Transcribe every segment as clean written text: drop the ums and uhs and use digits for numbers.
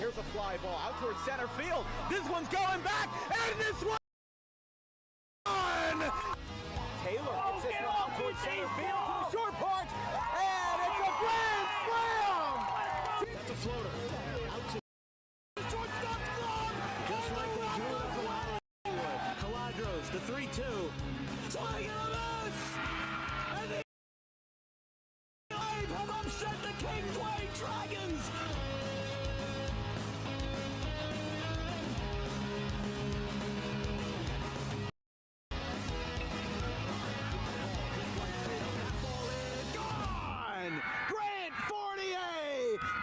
Here's a fly ball out towards center field. This one's going back, and this one! Taylor gets this one out towards center field to the short porch, and it's a grand slam! That's a floater. Out to shortstop glove! Just like we drew it from Hollywood. Caladros, the 3-2. Swing and a miss! And the A's have upset the Kingsway Dragons!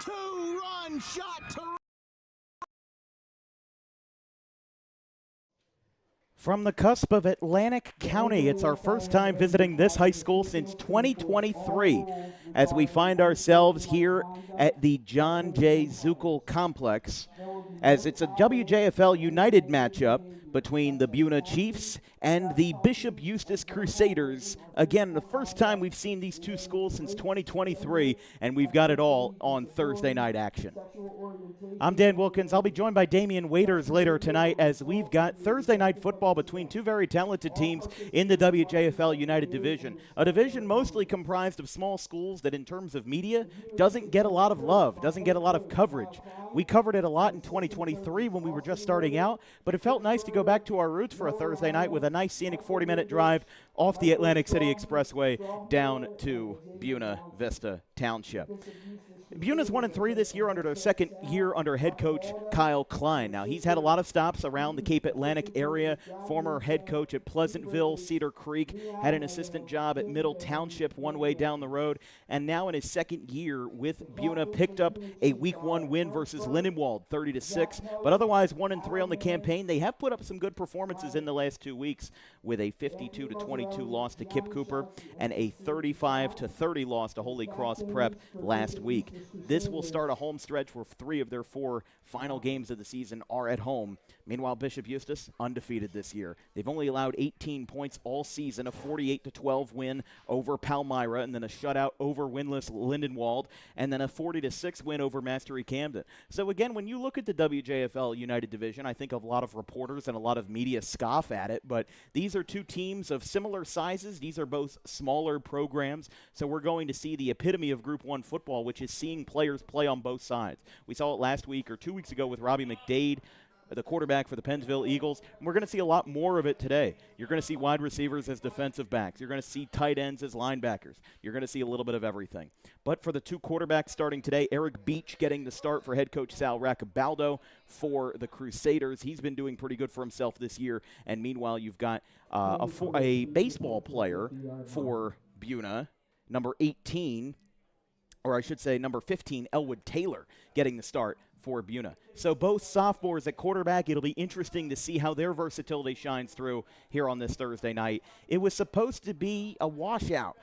Two-run shot to From the cusp of Atlantic County, it's our first time visiting this high school since 2023 as we find ourselves here at the John J. Zuckel Complex as it's a WJFL United matchup between the Buena Chiefs and the Bishop Eustace Crusaders. Again, the first time we've seen these two schools since 2023, and we've got it all on Thursday night action. I'm Dan Wilkins. I'll be joined by Damian Waiters later tonight as we've got Thursday night football between two very talented teams in the WJFL United Division, a division mostly comprised of small schools that in terms of media doesn't get a lot of love, doesn't get a lot of coverage. We covered it a lot in 2023 when we were just starting out, but it felt nice to go back to our roots for a Thursday night with a nice scenic 40-minute drive off the Atlantic City Expressway down to Buena Vista Township. Buena's 1-3 this year under their second year under head coach Kyle Klein. Now, he's had a lot of stops around the Cape Atlantic area. Former head coach at Pleasantville, Cedar Creek, had an assistant job at Middle Township one way down the road, and now in his second year with Buena, picked up a Week 1 win versus Lindenwold, 30-6. But otherwise, 1-3 on the campaign. They have put up some good performances in the last 2 weeks with a 52-22 loss to Kip Cooper and a 35-30 loss to Holy Cross Prep last week. This will start a home stretch where 3 of their 4 final games of the season are at home. Meanwhile, Bishop Eustace, undefeated this year. They've only allowed 18 points all season, a 48-12 win over Palmyra, and then a shutout over winless Lindenwold, and then a 40-6 win over Mastery Camden. So again, when you look at the WJFL United Division, I think a lot of reporters and a lot of media scoff at it, but these are two teams of similar sizes. These are both smaller programs, so we're going to see the epitome of Group 1 football, which is seeing players play on both sides. We saw it last week or 2 weeks ago with Robbie McDade, the quarterback for the Pennsville Eagles. And we're going to see a lot more of it today. You're going to see wide receivers as defensive backs. You're going to see tight ends as linebackers. You're going to see a little bit of everything. But for the 2 quarterbacks starting today, Eric Beach getting the start for head coach Sal Raccabaldo for the Crusaders. He's been doing pretty good for himself this year. And meanwhile, you've got a baseball player for Buena, number 18, or I should say number 15, Elwood Taylor, getting the start for Buena. So both sophomores at quarterback. It'll be interesting to see how their versatility shines through here on this Thursday night. It was supposed to be a washout.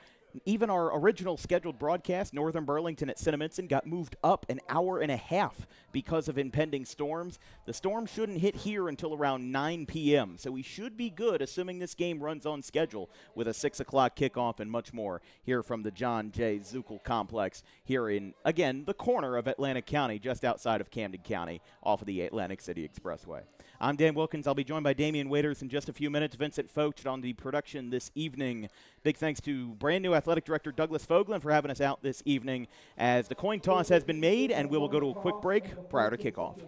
Even our original scheduled broadcast, Northern Burlington at Cinnaminson, got moved up an hour and a half because of impending storms. The storm shouldn't hit here until around 9 p.m., so we should be good, assuming this game runs on schedule with a 6 o'clock kickoff and much more here from the John J. Zuckel Complex here in, again, the corner of Atlantic County, just outside of Camden County, off of the Atlantic City Expressway. I'm Dan Wilkins. I'll be joined by Damian Waiters in just a few minutes. Vincent Focht on the production this evening. Big thanks to brand new athletic director Douglas Foglin for having us out this evening as the coin toss has been made, and we will go to a quick break prior to kickoff.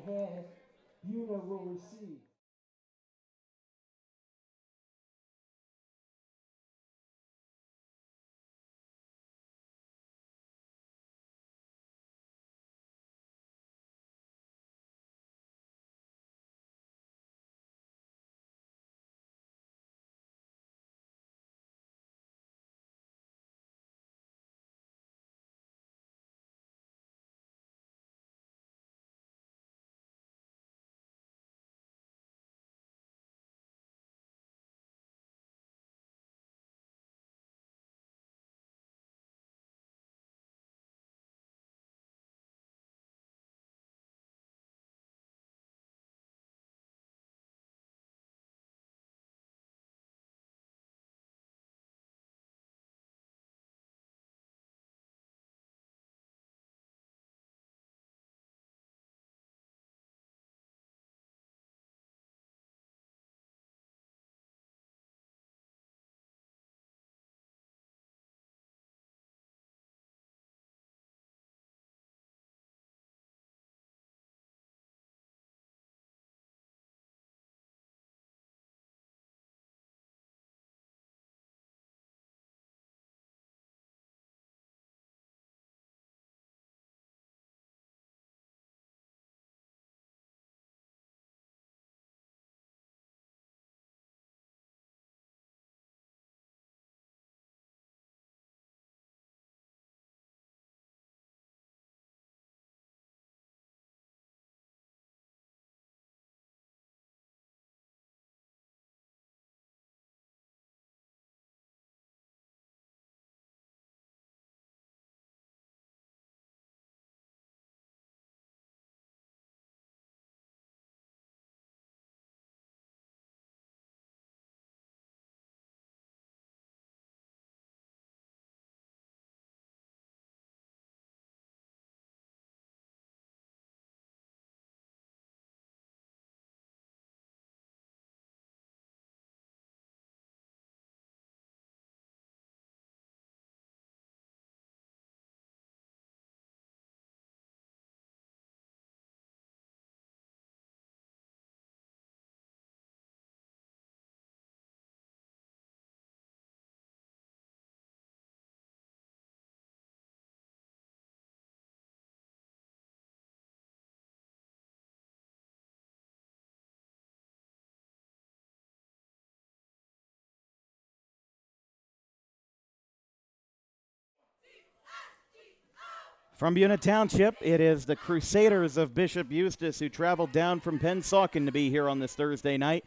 From Buena Township, it is the Crusaders of Bishop Eustace who traveled down from Pennsauken to be here on this Thursday night.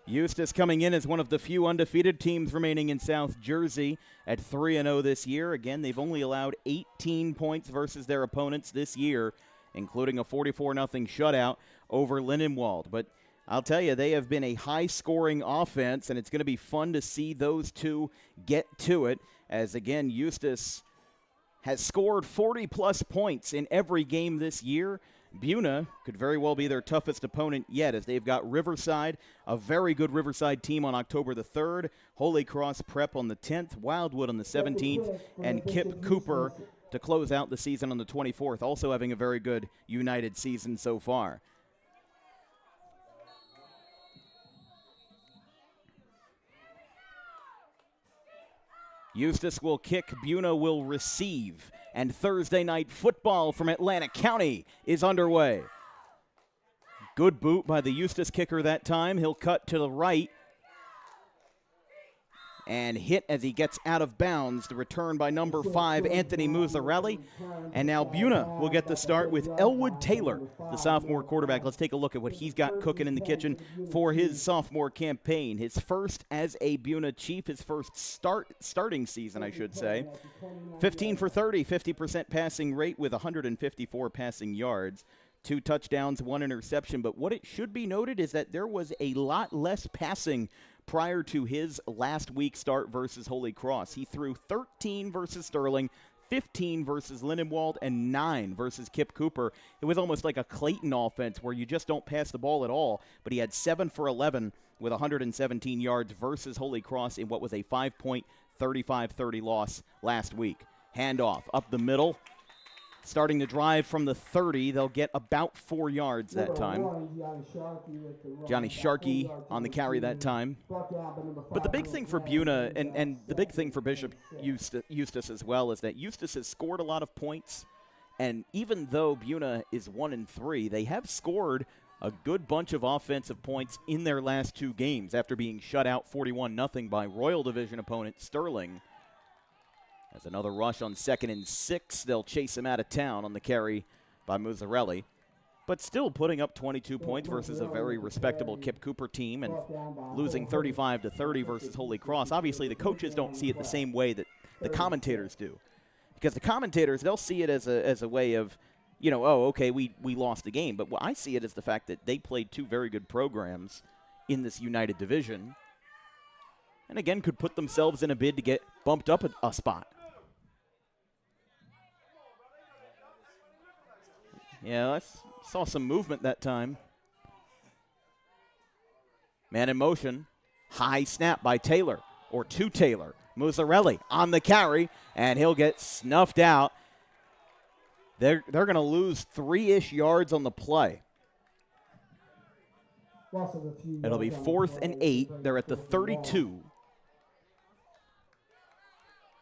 Eustace coming in as one of the few undefeated teams remaining in South Jersey at 3-0 this year. Again, they've only allowed 18 points versus their opponents this year, including a 44-0 shutout over Lindenwold. But I'll tell you, they have been a high-scoring offense, and it's going to be fun to see those two get to it as, again, Eustace has scored 40-plus points in every game this year. Buena could very well be their toughest opponent yet, as they've got Riverside, a very good Riverside team on October the 3rd, Holy Cross Prep on the 10th, Wildwood on the 17th, and Kip Cooper to close out the season on the 24th, also having a very good United season so far. Eustace will kick, Buena will receive, and Thursday night football from Atlantic County is underway. Good boot by the Eustace kicker that time. He'll cut to the right and hit as he gets out of bounds. The return by number 5, Anthony Muzzarelli. And now Buena will get the start with Elwood Taylor, the sophomore quarterback. Let's take a look at what he's got cooking in the kitchen for his sophomore campaign. His first as a Buena Chief, his first starting season, I should say. 15 for 30, 50% passing rate with 154 passing yards. 2 touchdowns, 1 interception. But what it should be noted is that there was a lot less passing prior to his last week start versus Holy Cross. He threw 13 versus Sterling, 15 versus Lindenwold, and 9 versus Kip Cooper. It was almost like a Clayton offense where you just don't pass the ball at all, but he had 7 for 11 with 117 yards versus Holy Cross in what was a 5-point 35-30 loss last week. Handoff up the middle. Starting to drive from the 30, they'll get about 4 yards that time. Johnny Sharkey on the carry that time. But the big thing for Buena and the big thing for Bishop Eustace as well is that Eustace has scored a lot of points. And even though Buena is 1-3, they have scored a good bunch of offensive points in their last 2 games after being shut out 41-0 by Royal Division opponent Sterling. As another rush on 2nd and 6, they'll chase him out of town on the carry by Muzzarelli. But still putting up 22 points versus a very respectable Kip Cooper team and losing 35-30 versus Holy Cross. Obviously, the coaches don't see it the same way that the commentators do. Because the commentators, they'll see it as a way of, you know, oh, okay, we lost the game. But what I see it as the fact that they played 2 very good programs in this United Division. And again, could put themselves in a bid to get bumped up a spot. Yeah, I saw some movement that time. Man in motion. High snap by Taylor, or to Taylor. Muzzarelli on the carry, and he'll get snuffed out. They're going to lose 3-ish yards on the play. It'll be 4th and 8. They're at the 32.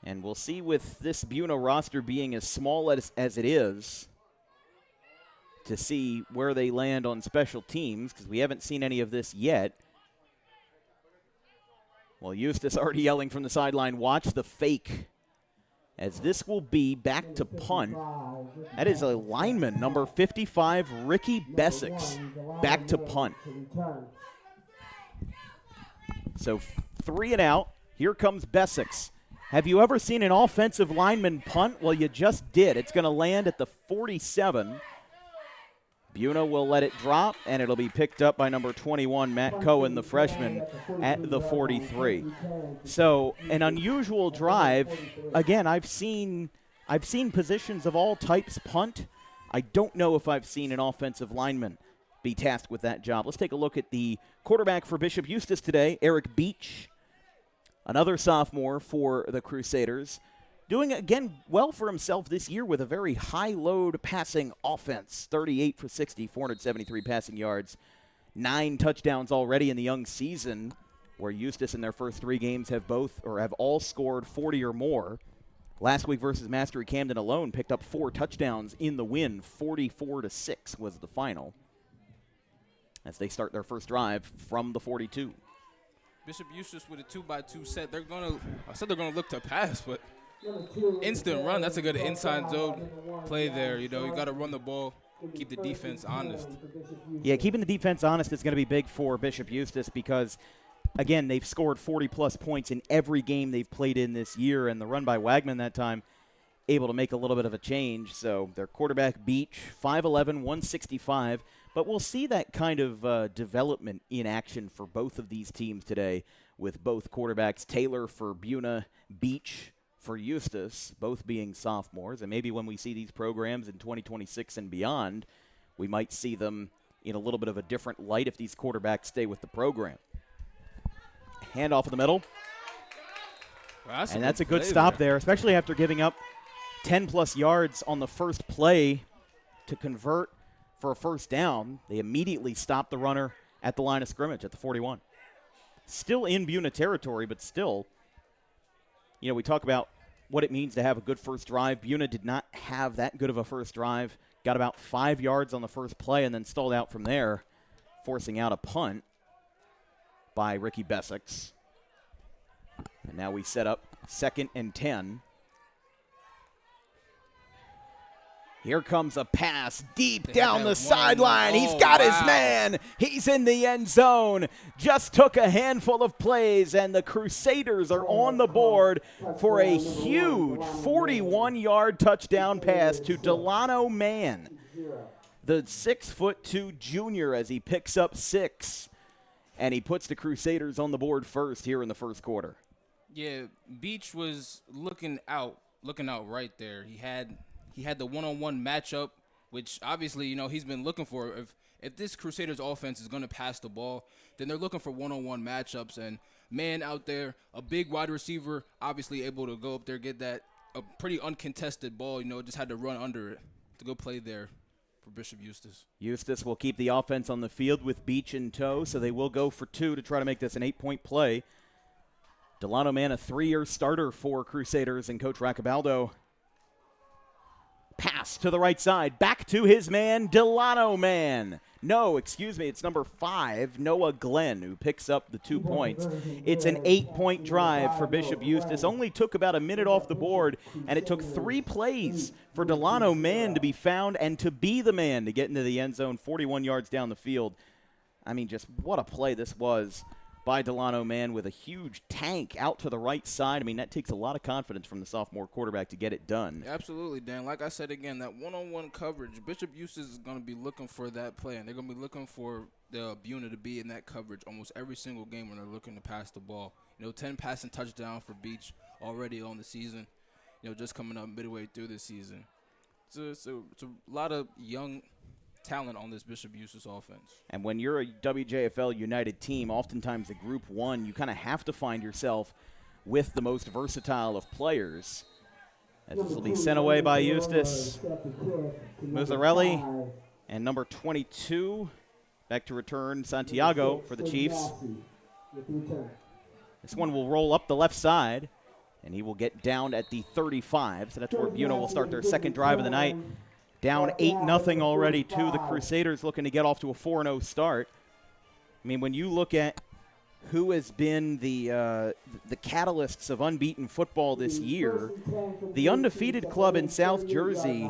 And we'll see with this Buena roster being as small as it is, to see where they land on special teams, because we haven't seen any of this yet. Well, Eustace already yelling from the sideline, watch the fake, as this will be back to punt. That is a lineman, number 55, Ricky Bessex, back to punt. So 3 and out. Here comes Bessex. Have you ever seen an offensive lineman punt? Well, you just did. It's going to land at the 47. Buena will let it drop, and it'll be picked up by number 21, Matt Cohen, the freshman, at the 43. So an unusual drive. Again, I've seen positions of all types punt. I don't know if I've seen an offensive lineman be tasked with that job. Let's take a look at the quarterback for Bishop Eustace today, Eric Beach, another sophomore for the Crusaders. Doing, again, well for himself this year with a very high-load passing offense. 38 for 60, 473 passing yards. 9 touchdowns already in the young season, where Eustace in their first 3 games have all scored 40 or more. Last week versus Mastery Camden alone picked up 4 touchdowns in the win. 44-6 was the final, as they start their first drive from the 42. Bishop Eustace with a 2-by-2 set. They're gonna look to pass, but instant run. That's a good inside zone play there. You know, you got to run the ball, keep the defense honest. Yeah, keeping the defense honest is going to be big for Bishop Eustace because, again, they've scored 40-plus points in every game they've played in this year, and the run by Wagman that time able to make a little bit of a change. So their quarterback, Beach, 5'11", 165. But we'll see that kind of development in action for both of these teams today with both quarterbacks, Taylor for Buena, Beach for Eustace, both being sophomores. And maybe when we see these programs in 2026 and beyond, we might see them in a little bit of a different light if these quarterbacks stay with the program. Handoff in the middle. Well, and that's a good stop there, especially after giving up 10-plus yards on the first play to convert for a first down. They immediately stopped the runner at the line of scrimmage at the 41. Still in Buena territory, but still, you know, we talk about what it means to have a good first drive. Buena did not have that good of a first drive. Got about 5 yards on the first play and then stalled out from there, forcing out a punt by Ricky Bessex. And now we set up 2nd and 10. Here comes a pass deep down the sideline. He's got his man. He's in the end zone. Just took a handful of plays, and the Crusaders are on the board for a huge 41-yard touchdown pass to Delano Mann, the 6'2" junior, as he picks up 6, and he puts the Crusaders on the board first here in the first quarter. Yeah, Beach was looking out right there. He had the one-on-one matchup, which obviously, you know, he's been looking for. If this Crusaders offense is going to pass the ball, then they're looking for one-on-one matchups. And man out there, a big wide receiver, obviously able to go up there, get that a pretty uncontested ball, you know, just had to run under it to go play there for Bishop Eustace. Eustace will keep the offense on the field with Beach in tow, so they will go for 2 to try to make this an 8-point play. Delano Mann, a 3-year starter for Crusaders, and Coach Raccabaldo. Pass to the right side, back to his man, Delano Mann. No, excuse me, it's number 5, Noah Glenn, who picks up the 2 points. It's an 8-point drive for Bishop Eustace. Only took about a minute off the board, and it took 3 plays for Delano Mann to be found and to be the man to get into the end zone 41 yards down the field. I mean, just what a play this was by Delano Mann with a huge tank out to the right side. I mean, that takes a lot of confidence from the sophomore quarterback to get it done. Absolutely, Dan. Like I said again, that one-on-one coverage, Bishop Eustace is going to be looking for that play, and they're going to be looking for the Buena to be in that coverage almost every single game when they're looking to pass the ball. You know, 10 passing touchdown for Beach already on the season, you know, just coming up midway through the season. It's a lot of young talent on this Bishop Eustace offense. And when you're a WJFL United team, oftentimes a Group 1, you kind of have to find yourself with the most versatile of players. As this will be sent away by Eustace. Muzzarelli and number 22 back to return, Santiago for the Chiefs. This one will roll up the left side, and he will get down at the 35. So that's where Buena will start their second drive of the night. Down 8-0 already to the Crusaders, looking to get off to a 4-0 start. I mean, when you look at who has been the catalysts of unbeaten football this year, the undefeated club in South Jersey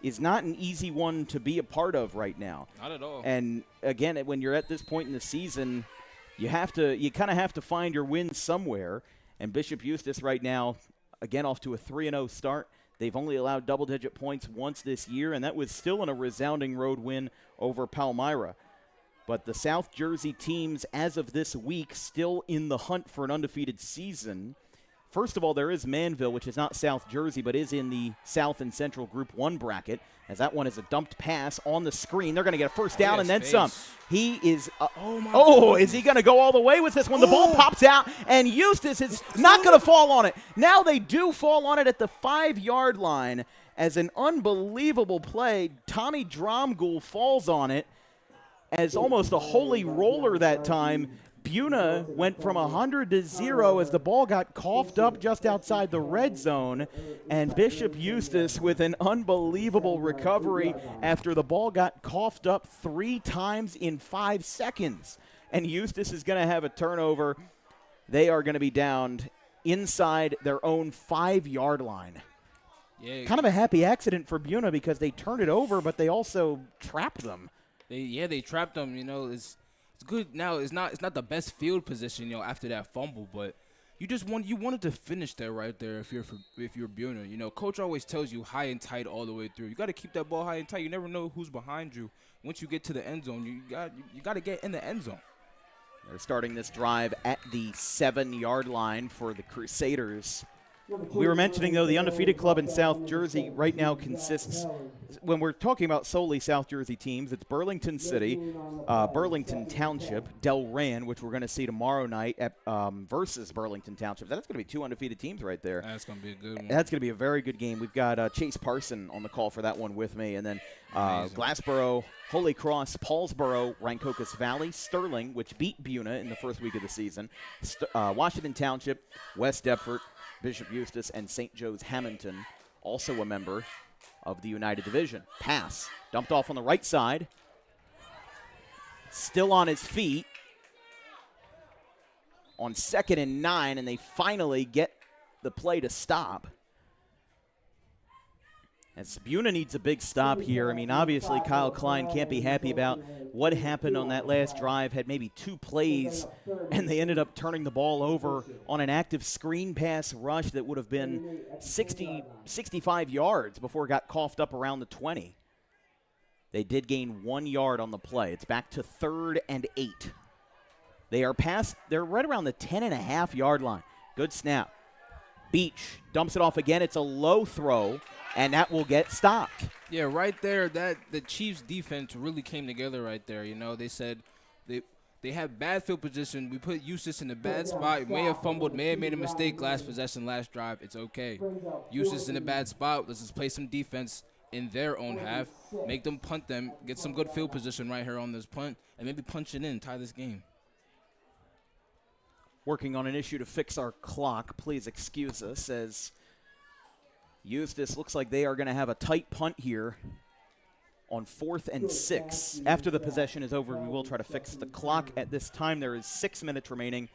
is not an easy one to be a part of right now. Not at all. And again, when you're at this point in the season, you kind of have to find your win somewhere. And Bishop Eustace right now, again, off to a 3-0 start. They've only allowed double-digit points once this year, and that was still in a resounding road win over Palmyra. But the South Jersey teams, as of this week, still in the hunt for an undefeated season. First of all, there is Manville, which is not South Jersey, but is in the South and Central Group 1 bracket, as that one is a dumped pass on the screen. They're going to get a first down and then some. He is is he going to go all the way with this one? The ball pops out, and Eustace is not going to fall on it. Now they do fall on it at the 5-yard line as an unbelievable play. Tommy Dromgoole falls on it as almost a holy roller that time. Buena went from 100 to 0 as the ball got coughed up just outside the red zone, and Bishop Eustace with an unbelievable recovery after the ball got coughed up 3 times in 5 seconds. And Eustace is going to have a turnover. They are going to be downed inside their own 5-yard line. Yeah, Kind of a happy accident for Buena because they turned it over, but they also trapped them. They trapped them. You know, it's good now. It's not the best field position, you know, after that fumble, but you wanted to finish that right there if you're Buena. You know, coach always tells you high and tight all the way through. You got to keep that ball high and tight. You never know who's behind you. Once you get to the end zone, you got to get in the end zone. They're starting this drive at the 7-yard line for the Crusaders. We were mentioning, though, the undefeated club in South Jersey right now consists, when we're talking about solely South Jersey teams, it's Burlington City, Burlington Township, Delran, which we're going to see tomorrow night at, versus Burlington Township. That's going to be 2 undefeated teams right there. That's going to be a good one. That's going to be a very good game. We've got Chase Parson on the call for that one with me, and then Glassboro, Holy Cross, Paulsboro, Rancocas Valley, Sterling, which beat Buena in the first week of the season, Washington Township, West Deptford, Bishop Eustace, and St. Joe's Hamilton, also a member of the United Division. Pass, dumped off on the right side. Still on his feet. On 2nd and 9, and they finally get the play to stop. As Buena needs a big stop here. I mean, obviously Kyle Klein can't be happy about what happened on that last drive. Had maybe 2 plays, and they ended up turning the ball over on an active screen pass rush that would have been 65 yards before it got coughed up around the 20. They did gain 1 yard on the play. It's back to 3rd and 8. They're right around the 10.5-yard line. Good snap. Beach dumps it off again. It's a low throw, and that will get stopped. Yeah, right there, the Chiefs' defense really came together right there. You know, they said they have bad field position. We put Eustace in a bad spot. He may have fumbled, may have made a mistake last possession, last drive. It's okay. Eustace in a bad spot. Let's just play some defense in their own half, make them punt them, get some good field position right here on this punt, and maybe punch it in, tie this game. Working on an issue to fix our clock. Please excuse us as Eustace looks like they are going to have a tight punt here on 4th and 6. After the possession is over, we will try to fix the clock. At this time, there is 6 minutes remaining.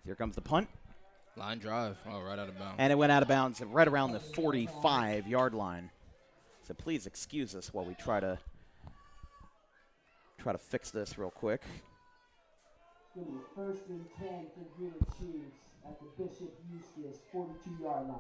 Here comes the punt. Line drive. Oh, right out of bounds. And it went out of bounds right around the 45-yard line. So please excuse us while we try to fix this real quick. Give me 1st and 10 for Buena Chiefs at the Bishop Eustace 42-yard line.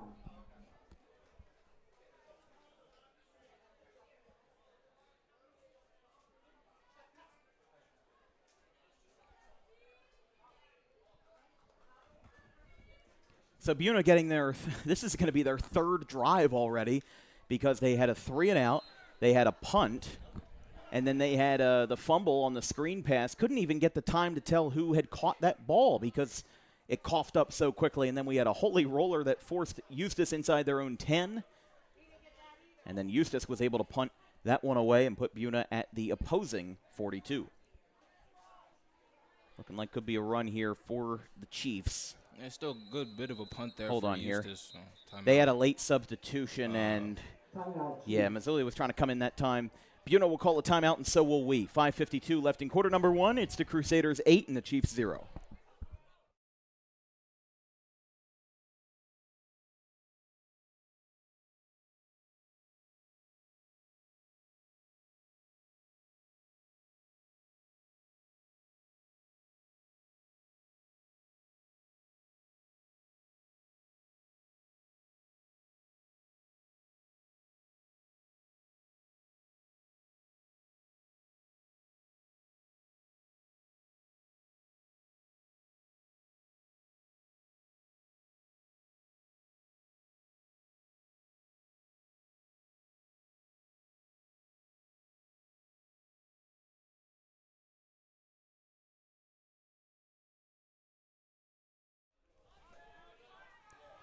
So Buena getting this is going to be their 3rd drive already because they had a 3-and-out, they had a punt, and then they had the fumble on the screen pass. Couldn't even get the time to tell who had caught that ball because it coughed up so quickly. And then we had a holy roller that forced Eustace inside their own 10. And then Eustace was able to punt that one away and put Buena at the opposing 42. Looking like could be a run here for the Chiefs. It's still a good bit of a punt there. Hold for on Eustace. here. They had a late substitution, and yeah, Mazzoli was trying to come in that time. Buena will call a timeout, and so will we. 5:52 left in quarter number 1. It's the Crusaders 8 and the Chiefs 0.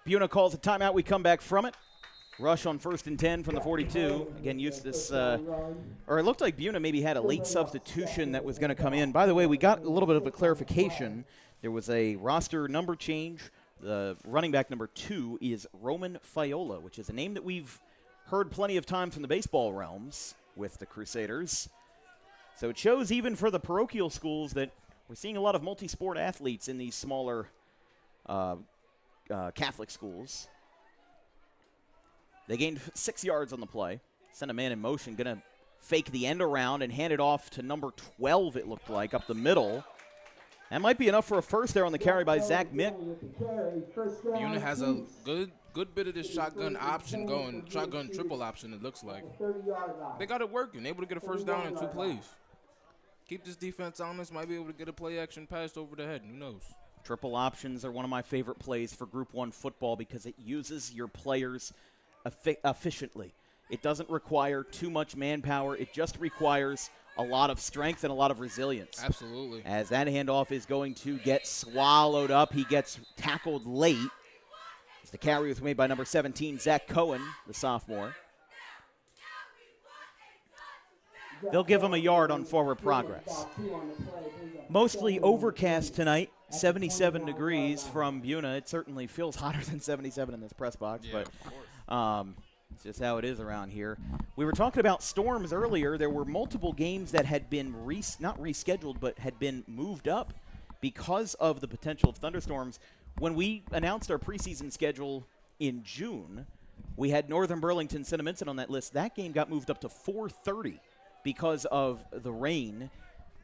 Buena calls a timeout. We come back from it. Rush on 1st and 10 from the 42. Again, Eustace, or it looked like Buena maybe had a late substitution that was going to come in. By the way, we got a little bit of a clarification. There was a roster number change. The running back number 2 is Roman Fiola, which is a name that we've heard plenty of times from the baseball realms with the Crusaders. So it shows even for the parochial schools that we're seeing a lot of multi-sport athletes in these smaller Catholic schools. They gained 6 yards on the play. Sent a man in motion, going to fake the end around and hand it off to number 12, it looked like, up the middle. That might be enough for a first there on the carry by Zach Mick. Buena has a good bit of this shotgun option going, shotgun triple option, it looks like. They got it working, able to get a first down in 2 plays. Keep this defense honest, might be able to get a play action pass over the head, who knows? Triple options are one of my favorite plays for Group 1 football because it uses your players efficiently. It doesn't require too much manpower. It just requires a lot of strength and a lot of resilience. Absolutely. As that handoff is going to get swallowed up, he gets tackled late. As the carry was made by number 17, Zach Cohen, the sophomore. They'll give him a yard on forward progress. Mostly overcast tonight, 77 degrees from Buena. It certainly feels hotter than 77 in this press box, Yeah, but it's just how it is around here. We were talking about storms earlier. There were multiple games that had been not rescheduled, but had been moved up because of the potential of thunderstorms. When we announced our preseason schedule in June, we had Northern Burlington Cinnaminson on that list. That game got moved up to 4:30 because of the rain.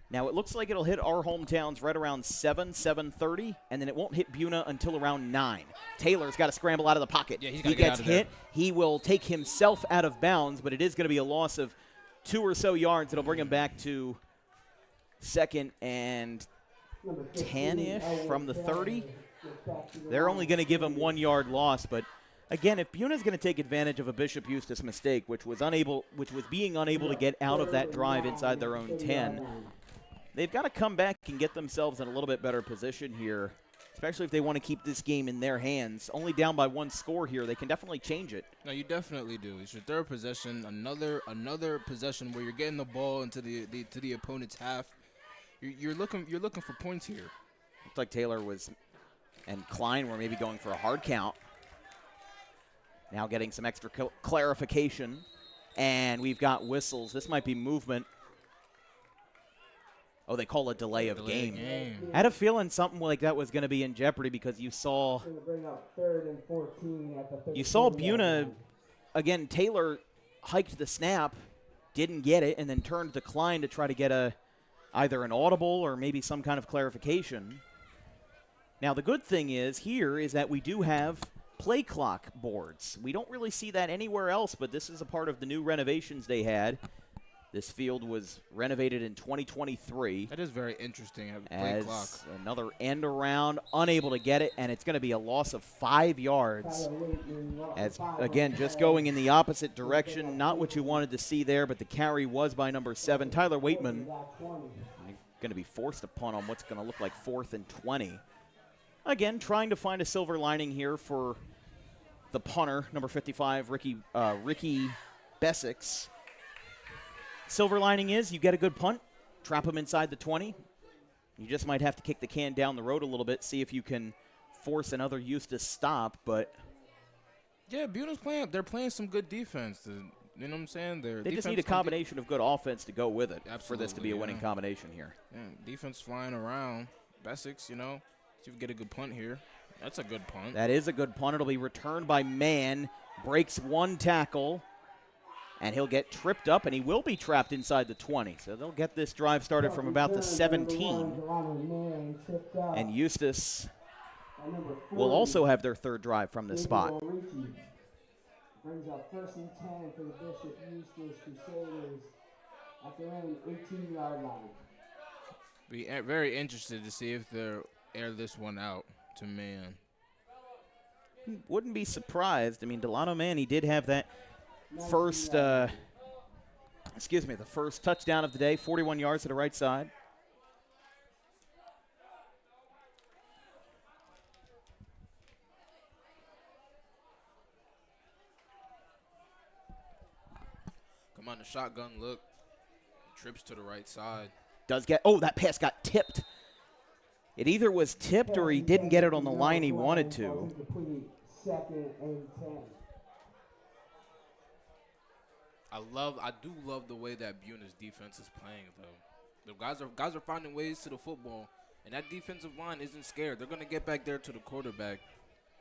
Now, it looks like it'll hit our hometowns right around 7:30, and then it won't hit Buena until around 9. Taylor's got to scramble out of the pocket. Yeah, he gets hit. He will take himself out of bounds, but it is going to be a loss of 2 or so yards. It'll bring him back to 2nd and 10-ish from the 30. They're only going to give him 1 yard loss, but again, if Buena's going to take advantage of a Bishop Eustace mistake, which was being unable to get out of that drive inside their own 10, they've got to come back and get themselves in a little bit better position here, especially if they want to keep this game in their hands. Only down by 1 score here, they can definitely change it. No, you definitely do. It's your third possession, another possession where you're getting the ball into the opponent's half. You're looking for points here. Looked like Taylor and Klein were maybe going for a hard count. Now getting some extra clarification, and we've got whistles. This might be movement. Oh, they call a delay of game. I had a feeling something like that was going to be in jeopardy because you saw Buena, again, Taylor hiked the snap, didn't get it, and then turned to Klein to try to get either an audible or maybe some kind of clarification. Now, the good thing is that we do have play clock boards. We don't really see that anywhere else, but this is a part of the new renovations they had. This field was renovated in 2023. That is very interesting. Play clock. Another end around, unable to get it, and it's going to be a loss of 5 yards. As, again, just going in the opposite direction. Not what you wanted to see there, but the carry was by number 7, Tyler Waitman. Going to be forced to punt on what's going to look like 4th and 20. Again, trying to find a silver lining here for the punter, number 55, Ricky Bessix. Silver lining is you get a good punt, trap him inside the 20. You just might have to kick the can down the road a little bit, see if you can force another Eustace stop. But yeah, Buena's they're playing some good defense. You know what I'm saying? They just need a combination of good offense to go with it. Absolutely, for this to be a winning combination here. Yeah, defense flying around. Bessix, see if you get a good punt here. That's a good punt. That is a good punt. It'll be returned by Mann. Breaks 1 tackle. And he'll get tripped up, and he will be trapped inside the 20. So they'll get this drive started from about the 17. And Eustace will also have their 3rd drive from this spot. Brings up 1st and 10 for the Bishop Eustace Crusaders at their own 18-yard line. Be very interested to see if they'll air this one out to Mann. Wouldn't be surprised. I mean, Delano Mann, he did have that first touchdown of the day, 41 yards to the right side. Come on, the shotgun look. Trips to the right side. That pass got tipped. It either was tipped or he didn't get it on the line he wanted to. 2nd and 10. I do love the way that Buena's defense is playing, though. The guys are finding ways to the football, and that defensive line isn't scared. They're going to get back there to the quarterback.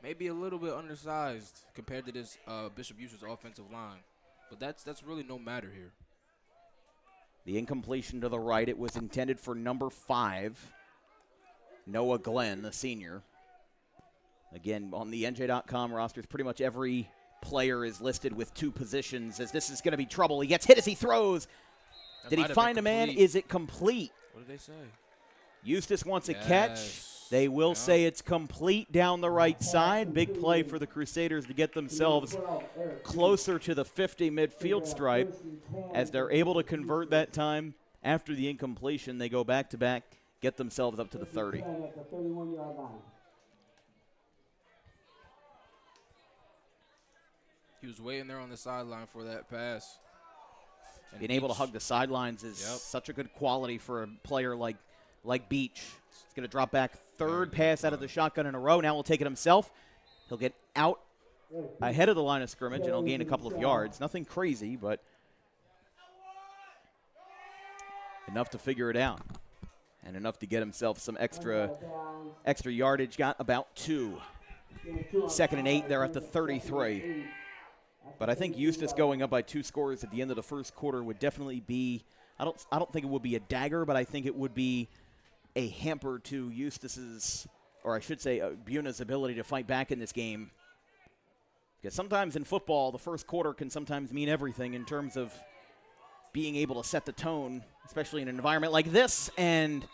maybe a little bit undersized compared to this Bishop Eustace offensive line. But that's really no matter here. The incompletion to the right, it was intended for number 5, Noah Glenn, the senior. Again, on the NJ.com rosters, pretty much every player is listed with 2 positions, as this is going to be trouble. He gets hit as he throws. Did he find a man? Is it complete? What did they say? Eustace wants a catch. They will say it's complete down the right side. Big play for the Crusaders to get themselves closer to the 50 midfield stripe. As they're able to convert that time after the incompletion, they go back-to-back, get themselves up to the 30. He was waiting there on the sideline for that pass. And Being able to hug the sidelines is such a good quality for a player like Beach. He's going to drop back, third pass out of the shotgun in a row. Now he'll take it himself. He'll get out ahead of the line of scrimmage, and he'll gain a couple of yards. Nothing crazy, but enough to figure it out, and enough to get himself some extra yardage. Got about 2. 2nd and 8 there at the 33. But I think Eustace going up by 2 scores at the end of the first quarter would definitely be, I don't think it would be a dagger, but I think it would be a hamper to Eustace's, or I should say Buena's ability to fight back in this game. Because sometimes in football, the first quarter can sometimes mean everything in terms of being able to set the tone, especially in an environment like this. And,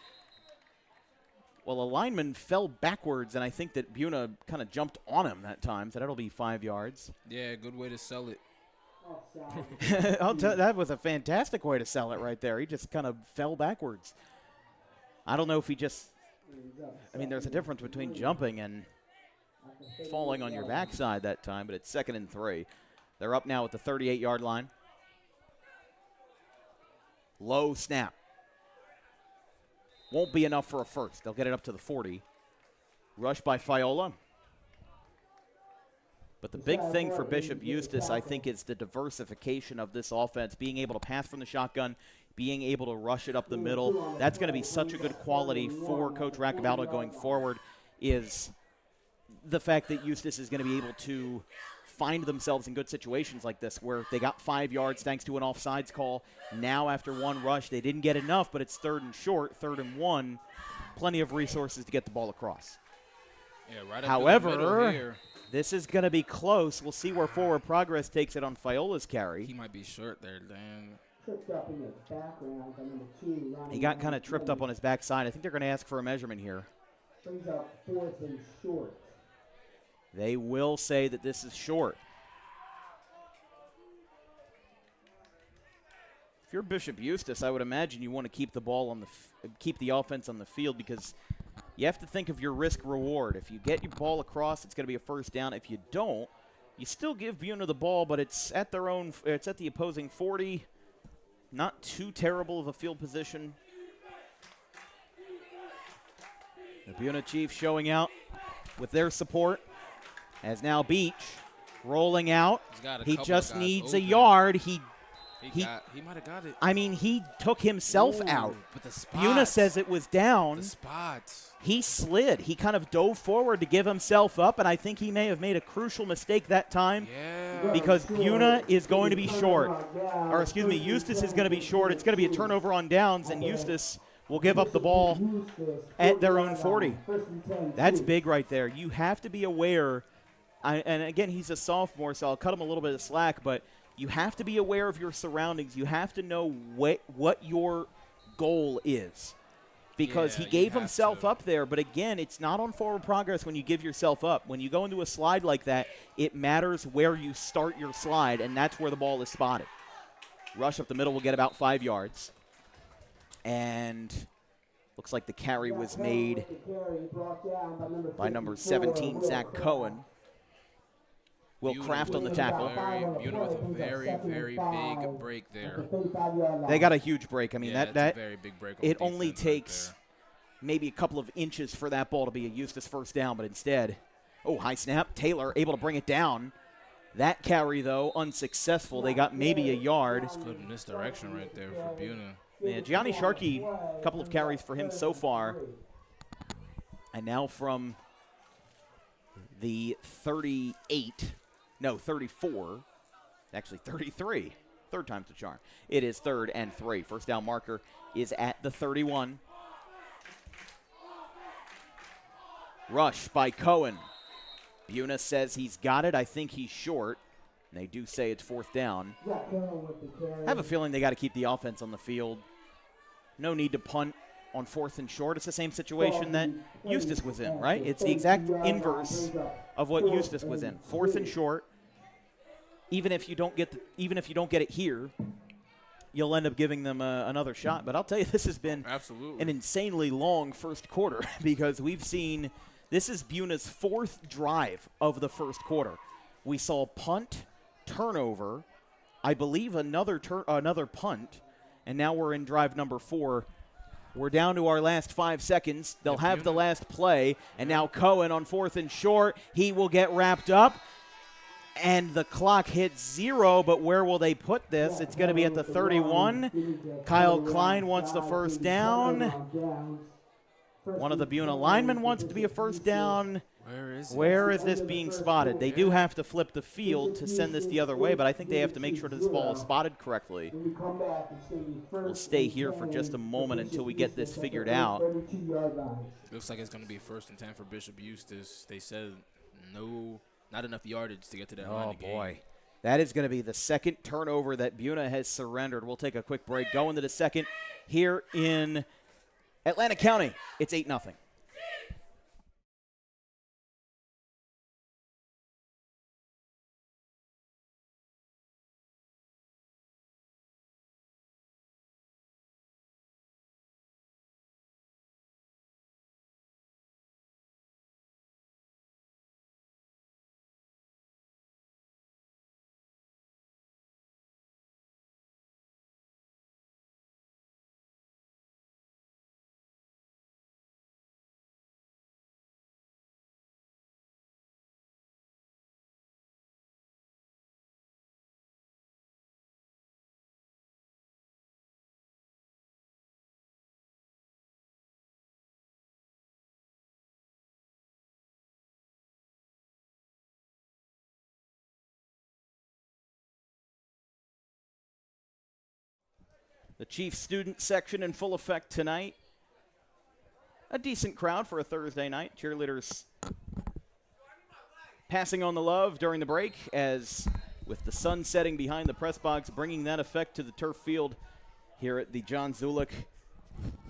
well, a lineman fell backwards, and I think that Buena kind of jumped on him that time, so that'll be 5 yards. Yeah, good way to sell it. That was a fantastic way to sell it right there. He just kind of fell backwards. I don't know if he just – I mean, there's a difference between jumping and falling on your backside that time, but it's 2nd and 3. They're up now at the 38-yard line. Low snap. Won't be enough for a first. They'll get it up to the 40. Rush by Fiola. But the big thing for Bishop Eustace, I think, is the diversification of this offense, being able to pass from the shotgun, being able to rush it up the middle. That's going to be such a good quality for Coach Raccabaldo going forward, is the fact that Eustace is going to be able to find themselves in good situations like this, where they got 5 yards thanks to an offsides call. Now after one rush, they didn't get enough, but it's 3rd and short, 3rd and 1. Plenty of resources to get the ball across. Yeah, right. However, this is going to be close. We'll see where forward progress takes it on Fiola's carry. He might be short there, Dan. He got kind of tripped up on his backside. I think they're going to ask for a measurement here. Brings up 4th and short. They will say that this is short. If you're Bishop Eustace, I would imagine you want to keep the ball on keep the offense on the field, because you have to think of your risk reward. If you get your ball across, it's going to be a first down. If you don't, you still give Buena the ball, but it's at the opposing 40. Not too terrible of a field position. The Buena Chiefs showing out with their support. As now Beach rolling out. He just needs a yard. He might have got it. I mean, he took himself out. But the Buena says it was down. The spots. He slid. He kind of dove forward to give himself up, and I think he may have made a crucial mistake that time. Yeah. Because Buena is going to be short. Or, excuse me, Eustace is going to be short. It's going to be a turnover on downs, and Eustace will give up the ball at their own 40. That's big right there. You have to be aware. And, again, he's a sophomore, so I'll cut him a little bit of slack, but you have to be aware of your surroundings. You have to know what your goal is, because he gave himself up there. But, again, it's not on forward progress when you give yourself up. When you go into a slide like that, it matters where you start your slide, and that's where the ball is spotted. Rush up the middle will get about 5 yards. And looks like the carry was made by number 17, Zach Cohen. Will Kraft on the tackle. Buena with a very, very big break there. They got a huge break. I mean, that's a very big break. It only takes maybe a couple of inches for that ball to be a Eustace first down, but instead, high snap. Taylor able to bring it down. That carry, though, unsuccessful. They got maybe a yard. It's good misdirection right there for Buena. Yeah, Gianni Sharkey, a couple of carries for him so far. And now from the 34, actually 33. Third time's the charm. It is 3rd and 3. First down marker is at the 31. Rush by Cohen. Buena says he's got it. I think he's short. And they do say it's 4th down. I have a feeling they got to keep the offense on the field. No need to punt on 4th and short. It's the same situation that Eustace was in, right? It's the exact inverse of what Eustace was in. 4th and short. Even if you don't get it here, you'll end up giving them another shot. But I'll tell you, this has been an insanely long first quarter because we've seen this is Buena's 4th drive of the first quarter. We saw punt, turnover, I believe another punt, and now we're in drive number 4. We're down to our last 5 seconds. They'll have the last play, and now Cohen on 4th and short. He will get wrapped up. And the clock hits 0, but where will they put this? It's going to be at the 31. Kyle Klein wants the first down. One of the Buena linemen wants it to be a first down. Where is this being spotted? They do have to flip the field to send this the other way, but I think they have to make sure that this ball is spotted correctly. We'll stay here for just a moment until we get this figured out. Looks like it's going to be 1st and 10 for Bishop Eustace. They said not enough yardage to get to that line of game. Oh, boy. That is going to be the second turnover that Buena has surrendered. We'll take a quick break. Going to the second here in Atlantic County. It's 8-0. The Chief student section in full effect tonight. A decent crowd for a Thursday night. Cheerleaders passing on the love during the break as with the sun setting behind the press box, bringing that effect to the turf field here at the John Zulick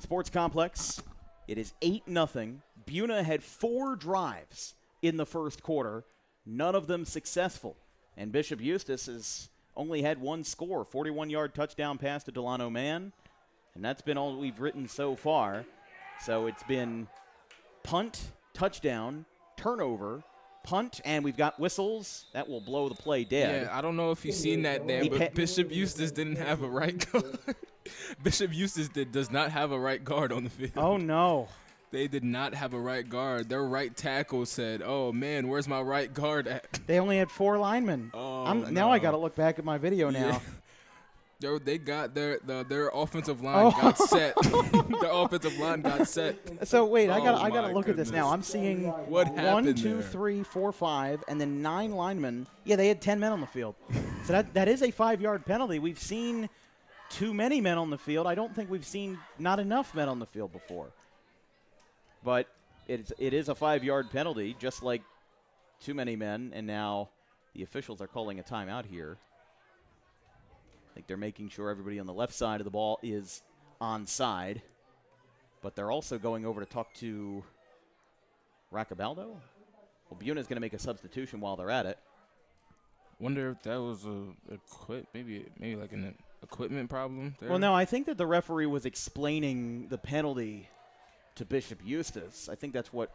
Sports Complex. It is 8-0. Buena had 4 drives in the first quarter, none of them successful. And Bishop Eustace has only had 1 score, 41-yard touchdown pass to Delano Mann, and that's been all we've written so far. So it's been punt, touchdown, turnover, punt, and we've got whistles. That will blow the play dead. Yeah, I don't know if you've seen that, Dan, but Bishop Eustace didn't have a right guard. Bishop Eustace does not have a right guard on the field. Oh, no. They did not have a right guard. Their right tackle said, "Oh, man, where's my right guard at?" They only had 4 linemen. Now I got to look back at my video now. They got their offensive line got set. Their offensive line got set. So wait, I got to look at this now. I'm seeing what happened 1, 2, 3, 4, 5, and then 9 linemen. Yeah, they had 10 men on the field. So that is a 5-yard penalty. We've seen too many men on the field. I don't think we've seen not enough men on the field before. But it is a 5-yard penalty, just like too many men, and now the officials are calling a timeout here. I think they're making sure everybody on the left side of the ball is onside, but they're also going over to talk to Raccabaldo. Well, Buena's going to make a substitution while they're at it. Wonder if that was maybe like an equipment problem there. Well, no, I think that the referee was explaining the penalty to Bishop Eustace. I think that's what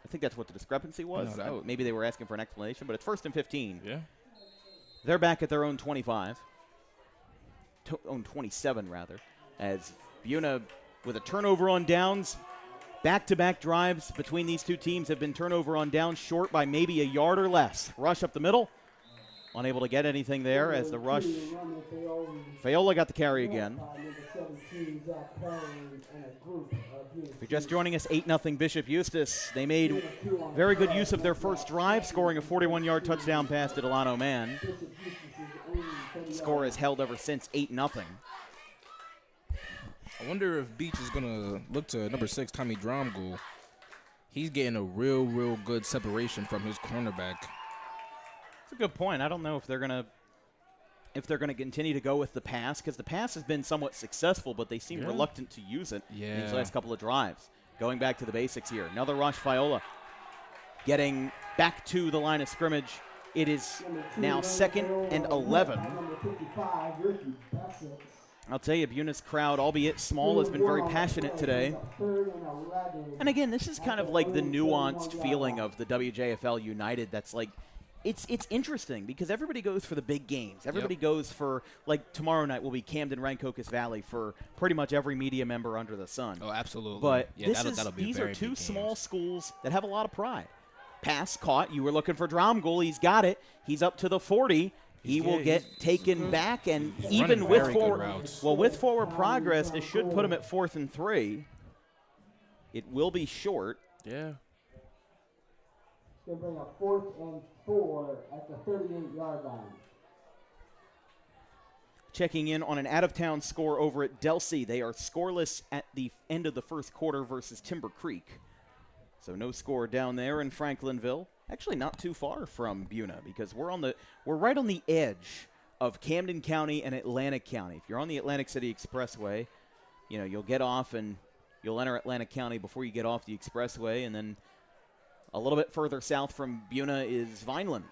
the discrepancy was. Maybe they were asking for an explanation, but it's 1st and 15. Yeah. They're back at their own 25. Own 27, rather, as Buena with a turnover on downs. Back-to-back drives between these two teams have been turnover on downs short by maybe a yard or less. Rush up the middle. Unable to get anything there as the rush. Fayola got the carry again. If you're just joining us, 8-0 Bishop Eustace. They made very good use of their first drive, scoring a 41-yard touchdown pass to Delano Mann. Score has held ever since, 8-0. I wonder if Beach is going to look to number 6, Tommy Dromgold. He's getting a real good separation from his cornerback. That's a good point. I don't know if they're gonna continue to go with the pass, because the pass has been somewhat successful, but they seem reluctant to use it in these last couple of drives. Going back to the basics here. Another rush, Fayola getting back to the line of scrimmage. It is now 2nd and 11. I'll tell you, Buna's crowd, albeit small, has been very passionate today. And again, this is kind of like the nuanced feeling of the WJFL United that's like, it's interesting because everybody goes for the big games. Everybody goes for, like, tomorrow night will be Camden Rancocas Valley for pretty much every media member under the sun. Oh, absolutely. But yeah, that'll be these very are two big small games. schools that have a lot of pride. Pass caught. You were looking for Dromgold. He's got it. He's up to the 40. He will get taken back, and even with forward progress, this should put him at 4th and 3. It will be short. Yeah. Going to bring a 4th and 4 at the 38-yard line. Checking in on an out-of-town score over at Delsea. They are scoreless at the end of the first quarter versus Timber Creek. So no score down there in Franklinville. Actually not too far from Buna, because we're right on the edge of Camden County and Atlantic County. If you're on the Atlantic City Expressway, you know, you'll get off and you'll enter Atlantic County before you get off the expressway, and then a little bit further south from Buna is Vineland,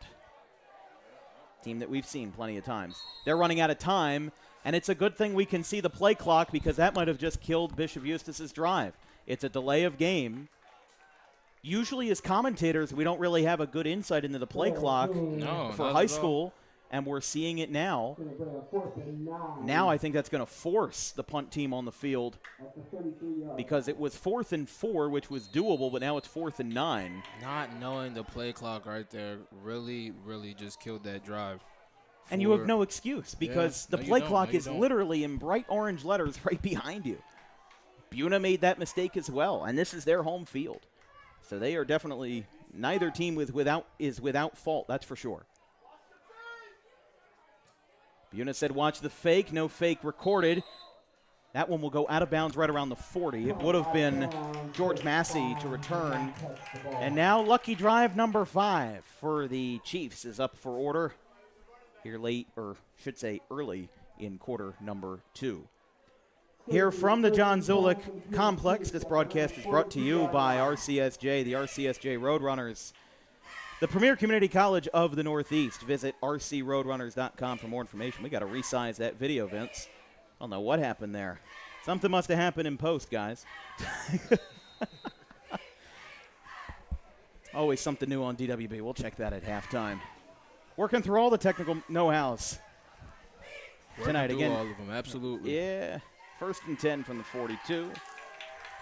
team that we've seen plenty of times. They're running out of time, and it's a good thing we can see the play clock, because that might have just killed Bishop Eustace's drive. It's a delay of game. Usually as commentators, we don't really have a good insight into the play clock for high school, and we're seeing it now. Now I think that's going to force the punt team on the field, because it was 4th and 4, which was doable, but now it's 4th and 9. Not knowing the play clock right there really just killed that drive. And you have no excuse, because the play clock is literally in bright orange letters right behind you. Buna made that mistake as well, and this is their home field. So they are definitely, neither team is without fault, that's for sure. Buna said watch the fake, no fake recorded. That one will go out of bounds right around the 40. It would have been George Massey to return. And now lucky drive number 5 for the Chiefs is up for order here late, or should say early in quarter number 2. Here from the John Zulick Complex, this broadcast is brought to you by RCSJ, the RCSJ Roadrunners, the premier community college of the Northeast. Visit rcroadrunners.com for more information. We got to resize that video, Vince. I don't know what happened there. Something must have happened in post, guys. Always something new on DWB. We'll check that at halftime. Working through all the technical know-hows tonight again. All of them, absolutely. Yeah. 1st and 10 from the 42.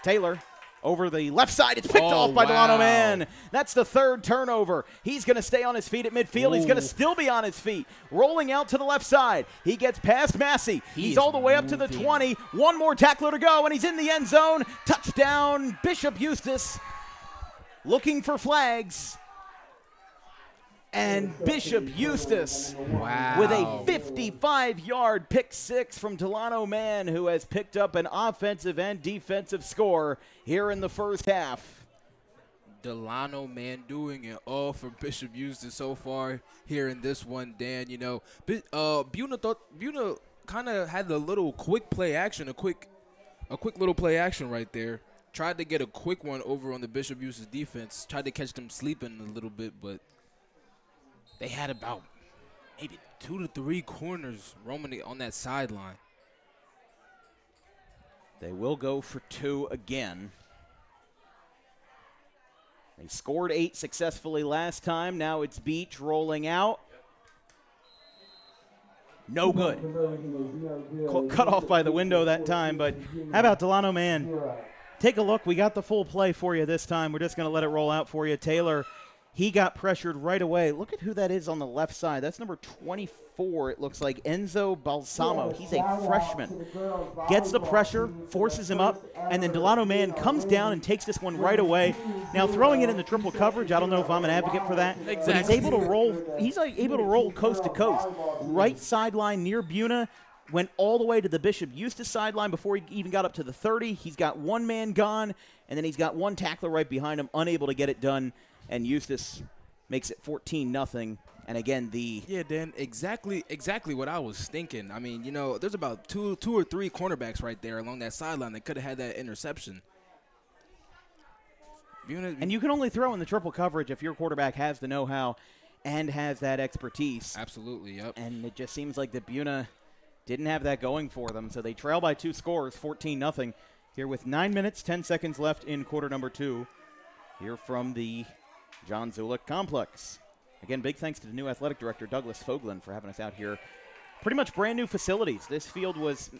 Taylor over the left side. It's picked off by Delano Mann. That's the 3rd turnover. He's going to stay on his feet at midfield. He's going to still be on his feet. Rolling out to the left side. He gets past Massey. He's all the way up to the 20. One more tackler to go, and he's in the end zone. Touchdown, Bishop Eustace. Looking for flags. And Bishop Eustace with a 55-yard pick 6 from Delano Mann, who has picked up an offensive and defensive score here in the first half. Delano Mann doing it all for Bishop Eustace so far here in this one, Dan. You know, Buna kind of had a little quick play action, a quick little play action right there. Tried to get a quick one over on the Bishop Eustace defense. Tried to catch them sleeping a little bit, but they had about maybe 2 to 3 corners roaming on that sideline. They will go for 2 again. They scored 8 successfully last time. Now it's Beach rolling out. No good. Cut off by the window that time, but how about Delano Mann? Take a look. We got the full play for you this time. We're just going to let it roll out for you. Taylor He got pressured right away. Look at who that is on the left side. That's number 24, it looks like, Enzo Balsamo. He's a freshman. Gets the pressure, forces him up, and then Delano Mann comes down and takes this one right away. Now, throwing it in the triple coverage, I don't know if I'm an advocate for that. But he's able to roll. He's able to roll coast to coast. Right sideline near Buena. Went all the way to the Bishop Eustace sideline before he even got up to the 30. He's got one man gone, and then he's got one tackler right behind him, unable to get it done. And Eustace makes it 14-0. And again, Yeah, Dan, exactly what I was thinking. I mean, there's about two or three cornerbacks right there along that sideline that could have had that interception. And you can only throw in the triple coverage if your quarterback has the know-how and has that expertise. Absolutely, yep. And it just seems like that Buena didn't have that going for them. So they trail by 2 scores, 14-0, here with 9 minutes, 10 seconds left in quarter number 2. Here from the John Zulick Complex. Again, big thanks to the new athletic director, Douglas Foglin, for having us out here. Pretty much brand new facilities. This field was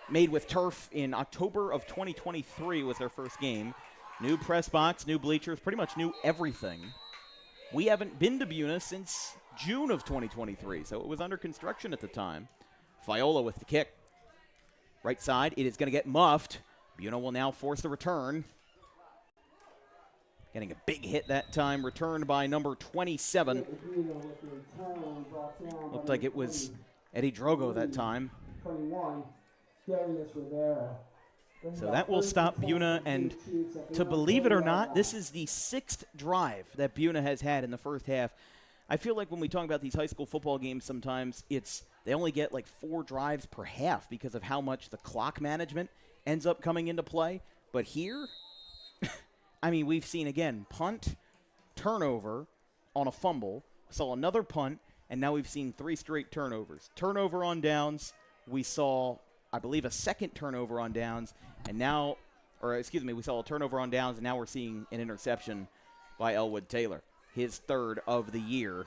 made with turf in October of 2023 was their first game. New press box, new bleachers, pretty much new everything. We haven't been to Buena since June of 2023, so it was under construction at the time. Viola with the kick. Right side, it is going to get muffed. Buena will now force the return. Getting a big hit that time, returned by number 27. Looked like it was Eddie Drogo that time. So that will stop Buena, and to believe it or not, this is the 6th drive that Buena has had in the first half. I feel like when we talk about these high school football games sometimes, they only get like 4 drives per half because of how much the clock management ends up coming into play. But here, I mean, we've seen, again, punt, turnover on a fumble, saw another punt, and now we've seen 3 straight turnovers. Turnover on downs, we saw, I believe, a second turnover on downs, and now, we saw a turnover on downs, and now we're seeing an interception by Elwood Taylor, his 3rd of the year.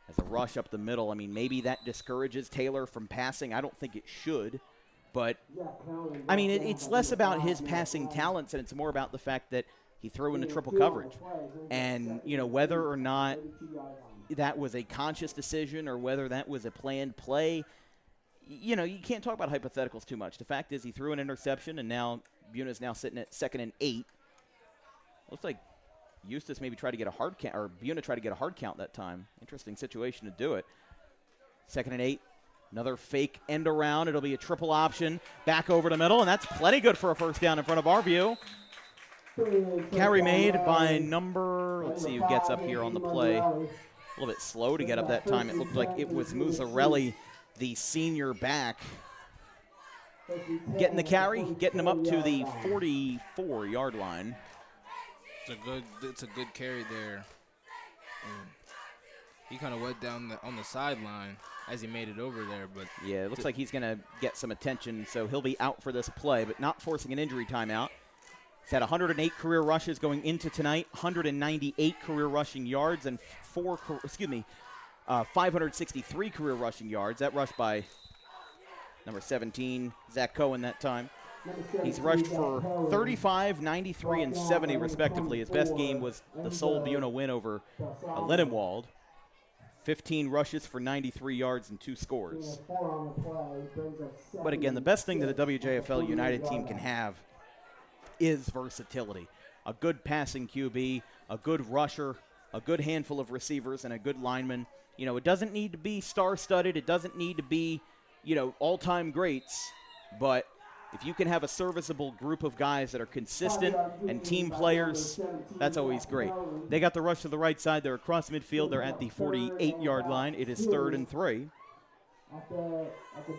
As a rush up the middle, I mean, maybe that discourages Taylor from passing. I don't think it should. But, I mean, it's less about his passing talents, and it's more about the fact that he threw in the triple coverage. And, whether or not that was a conscious decision or whether that was a planned play, you can't talk about hypotheticals too much. The fact is he threw an interception, and now Buena's now sitting at 2nd and 8. Looks like Eustace maybe tried to get a hard count, or Buena tried to get a hard count that time. Interesting situation to do it. 2nd and 8. Another fake end around. It'll be a triple option. Back over the middle, and that's plenty good for a first down in front of our view. Carry made by number, let's see who gets up here on the play. A little bit slow to get up that time. It looked like it was Musarelli, the senior back, getting the carry, getting him up to the 44-yard line. It's a good carry there. He kind of went down on the sideline as he made it over there. But yeah, it looks like he's going to get some attention, so he'll be out for this play, but not forcing an injury timeout. He's had 108 career rushes going into tonight, 198 career rushing yards, and 563 career rushing yards. That rush by number 17, Zach Cohen, that time. He's rushed for 35, 93, and 70, respectively. His best game was the sole Buena win over Lindenwald. 15 rushes for 93 yards and 2 scores. But again, the best thing that a WJFL United team can have is versatility. A good passing QB, a good rusher, a good handful of receivers, and a good lineman. It doesn't need to be star-studded. It doesn't need to be, all-time greats. But if you can have a serviceable group of guys that are consistent and team players, that's always great. They got the rush to the right side. They're across midfield. They're at the 48-yard line. It is 3rd and 3.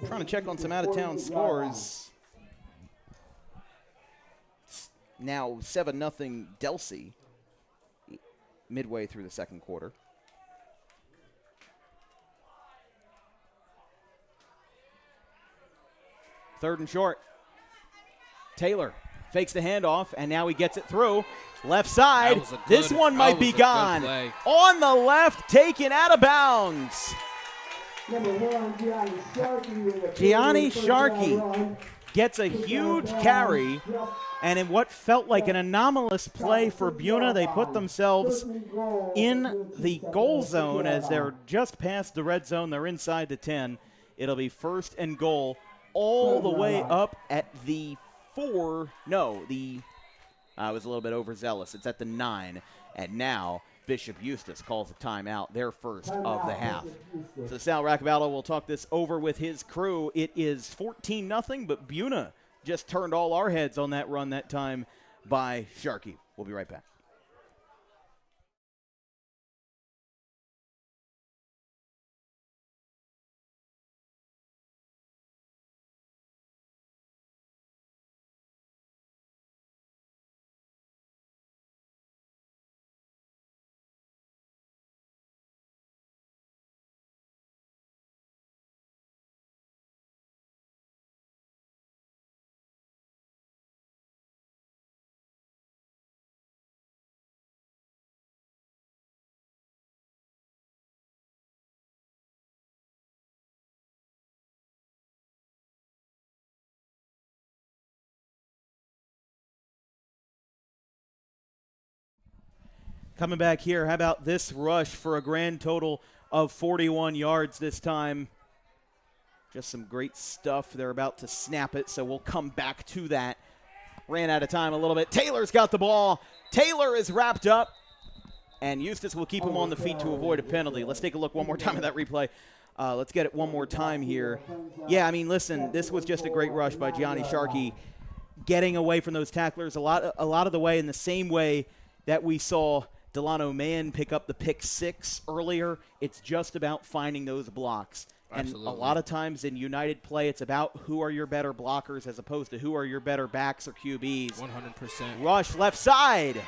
Trying to check on some out-of-town scores. It's now 7-0 Delsey midway through the second quarter. Third and short. Taylor fakes the handoff, and now he gets it through. Left side. This one might be gone. On the left, taken out of bounds. Number 1, Gianni Sharkey gets a huge carry, and in what felt like an anomalous play for Buena, they put themselves in the goal zone as they're just past the red zone. They're inside the 10. It'll be 1st and goal all the way up at the 4. No, I was a little bit overzealous. It's at the 9. And now Bishop Eustace calls a timeout, their first of the half. So Sal Raccaballo will talk this over with his crew. It is 14-0, but Buena just turned all our heads on that run that time by Sharkey. We'll be right back. Coming back here, how about this rush for a grand total of 41 yards this time? Just some great stuff. They're about to snap it, so we'll come back to that. Ran out of time a little bit. Taylor's got the ball. Taylor is wrapped up, and Eustace will keep him on the feet to avoid a penalty. Let's take a look one more time at that replay. Let's get it one more time here. Yeah, I mean, listen, this was just a great rush by Gianni Sharkey, getting away from those tacklers a lot of the way, in the same way that we saw Delano Mann pick up the pick 6 earlier. It's just about finding those blocks. Absolutely. And a lot of times in United play, it's about who are your better blockers as opposed to who are your better backs or QBs. 100%. Rush left side.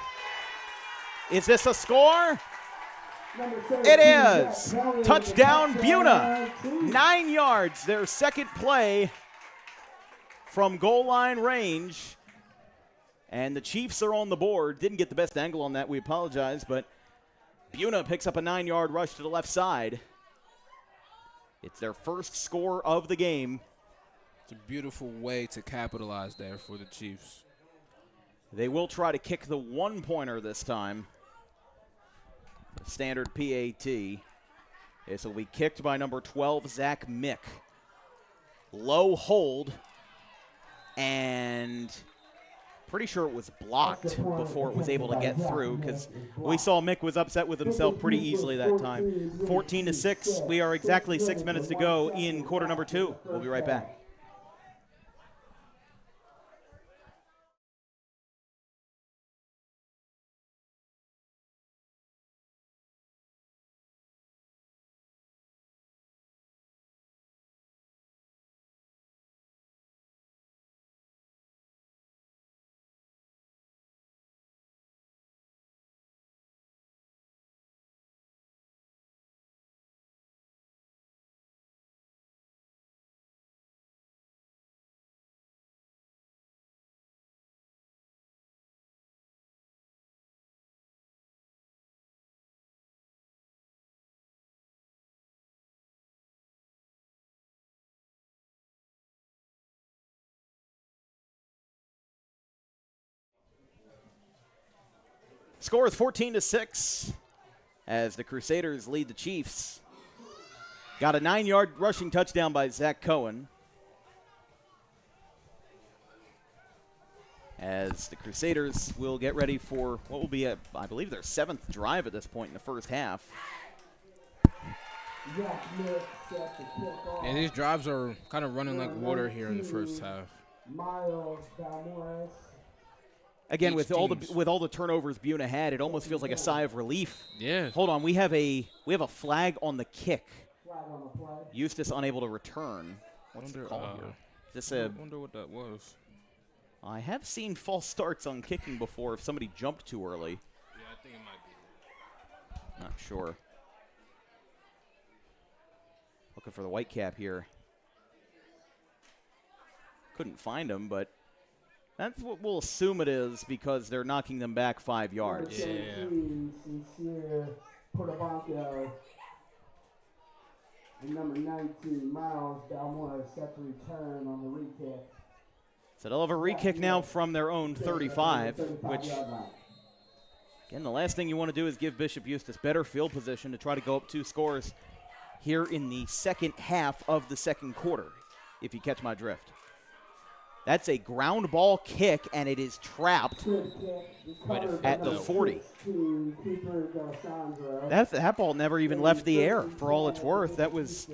Is this a score? It is. Touchdown, Buena. 9 yards, their second play from goal line range. And the Chiefs are on the board. Didn't get the best angle on that. We apologize. But Buena picks up a 9-yard rush to the left side. It's their first score of the game. It's a beautiful way to capitalize there for the Chiefs. They will try to kick the one-pointer this time. Standard PAT. This will be kicked by number 12, Zach Mick. Low hold. And pretty sure it was blocked before it was able to get through, because we saw Mick was upset with himself pretty easily that time. 14-6. We are exactly 6 minutes to go in quarter number 2. We'll be right back. Score is 14-6 as the Crusaders lead the Chiefs. Got a 9-yard rushing touchdown by Zach Cohen. As the Crusaders will get ready for what will be, I believe, their 7th drive at this point in the first half. Yeah, these drives are kind of running like water here in the first half. Again, with all the turnovers Buena had, it almost feels like a sigh of relief. Yeah. Hold on, we have a flag on the kick. Eustace unable to return. What's the call here? Is this I wonder what that was. I have seen false starts on kicking before if somebody jumped too early. Yeah, I think it might be. Not sure. Looking for the white cap here. Couldn't find him, but that's what we'll assume it is because they're knocking them back 5 yards. Yeah. And number 19, Miles Balmore, set to return on the recap. So they'll have a re-kick now from their own 35, which, again, the last thing you want to do is give Bishop Eustace better field position to try to go up 2 scores here in the second half of the second quarter, if you catch my drift. That's a ground ball kick, and it is trapped at the 40. That ball never even left the air, for all it's worth. That was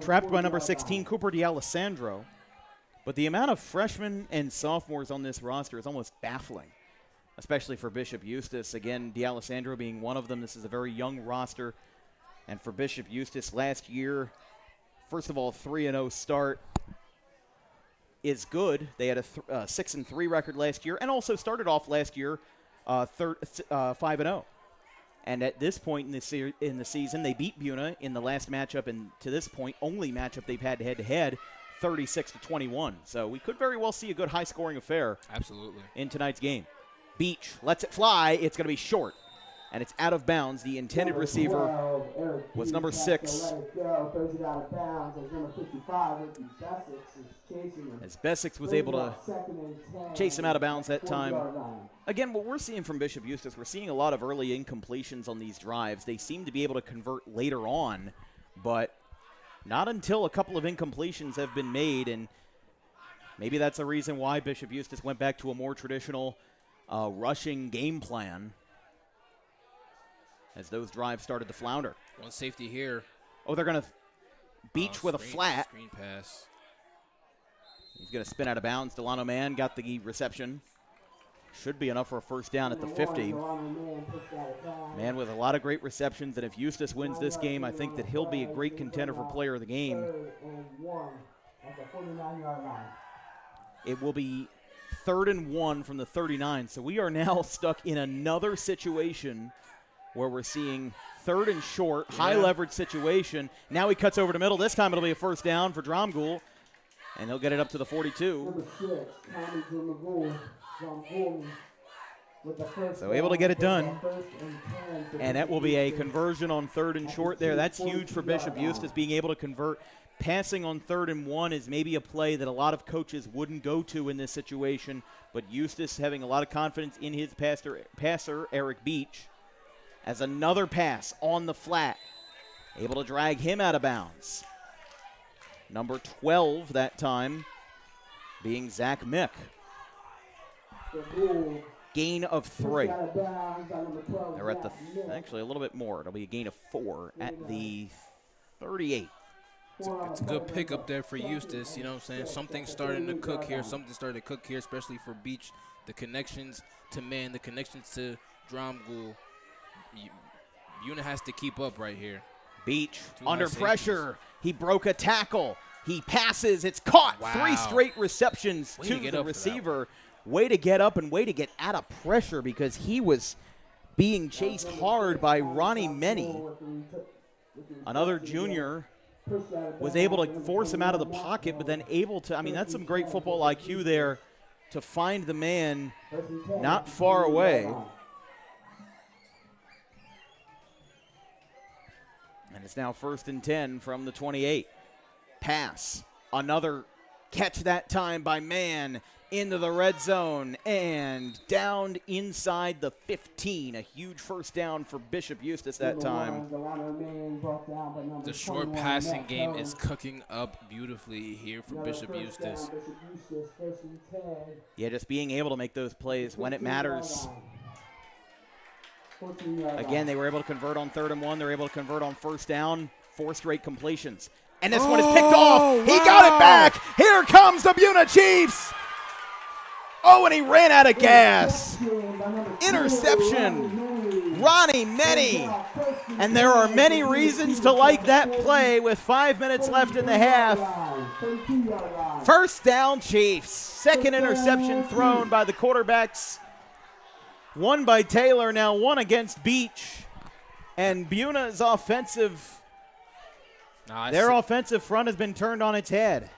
trapped by number 16, Cooper D'Alessandro. But the amount of freshmen and sophomores on this roster is almost baffling, especially for Bishop Eustace. Again, D'Alessandro being one of them. This is a very young roster. And for Bishop Eustace last year, first of all, 3-0 start is good. They had a 6-3 record last year, and also started off last year 5-0. And at this point in the season, they beat Buena in the last matchup, and to this point, only matchup they've had head-to-head, 36-21. So we could very well see a good high-scoring affair. Absolutely. In tonight's game. Beach lets it fly. It's going to be short, and it's out of bounds. The intended receiver was number 6. As Bessick was able to chase him out of bounds that time. Again, what we're seeing from Bishop Eustace, we're seeing a lot of early incompletions on these drives. They seem to be able to convert later on, but not until a couple of incompletions have been made, and maybe that's a reason why Bishop Eustace went back to a more traditional rushing game plan as those drives started to flounder. One safety here. Oh, they're going to Beach with a flat. Screen pass. He's going to spin out of bounds. Delano Mann got the reception. Should be enough for a first down at the 50. Man with a lot of great receptions, and if Eustace wins this game, I think that he'll be a great contender for player of the game. It will be 3rd and 1 from the 39, so we are now stuck in another situation where we're seeing 3rd and short, high leverage situation. Now he cuts over to middle. This time it'll be a first down for Dromgoole, and they'll get it up to the 42. So able to get it done. And that will be a conversion on 3rd and short there. That's huge for Bishop Eustace, being able to convert. Passing on 3rd and 1 is maybe a play that a lot of coaches wouldn't go to in this situation, but Eustace having a lot of confidence in his passer, Eric Beach, as another pass on the flat, able to drag him out of bounds. Number 12 that time being Zach Mick. Gain of 3. They're at the, actually a little bit more. It'll be a gain of 4 at the 38. It's a good pick up there for Eustace, you know what I'm saying? Something's starting to cook here, especially for Beach. The connections to Man, the connections to Dromgoole. Buena has to keep up right here. Beach under pressure. He broke a tackle. He passes. It's caught. Wow. 3 straight receptions to the receiver. Way to get up and way to get out of pressure, because he was being chased hard by Ronnie Menny. Another junior was able to force him out of the pocket, but then able to, I mean, that's some great football IQ there to find the man not far away. And it's now 1st and 10 from the 28. Pass. Another catch that time by Man into the red zone and down inside the 15. A huge first down for Bishop Eustace that time. The short passing game is cooking up beautifully here for Bishop Eustace. Yeah, just being able to make those plays when it matters. Again, they were able to convert on 3rd and 1. They were able to convert on first down. 4 straight completions. And this one is picked off. He got it back. Here comes the Buena Chiefs. Oh, and he ran out of gas. Interception. Ronnie Menny. And there are many reasons to like that play with 5 minutes left in the half. First down, Chiefs. Second interception thrown by the quarterbacks. One by Taylor, now one against Beach. And Buena's offensive front has been turned on its head.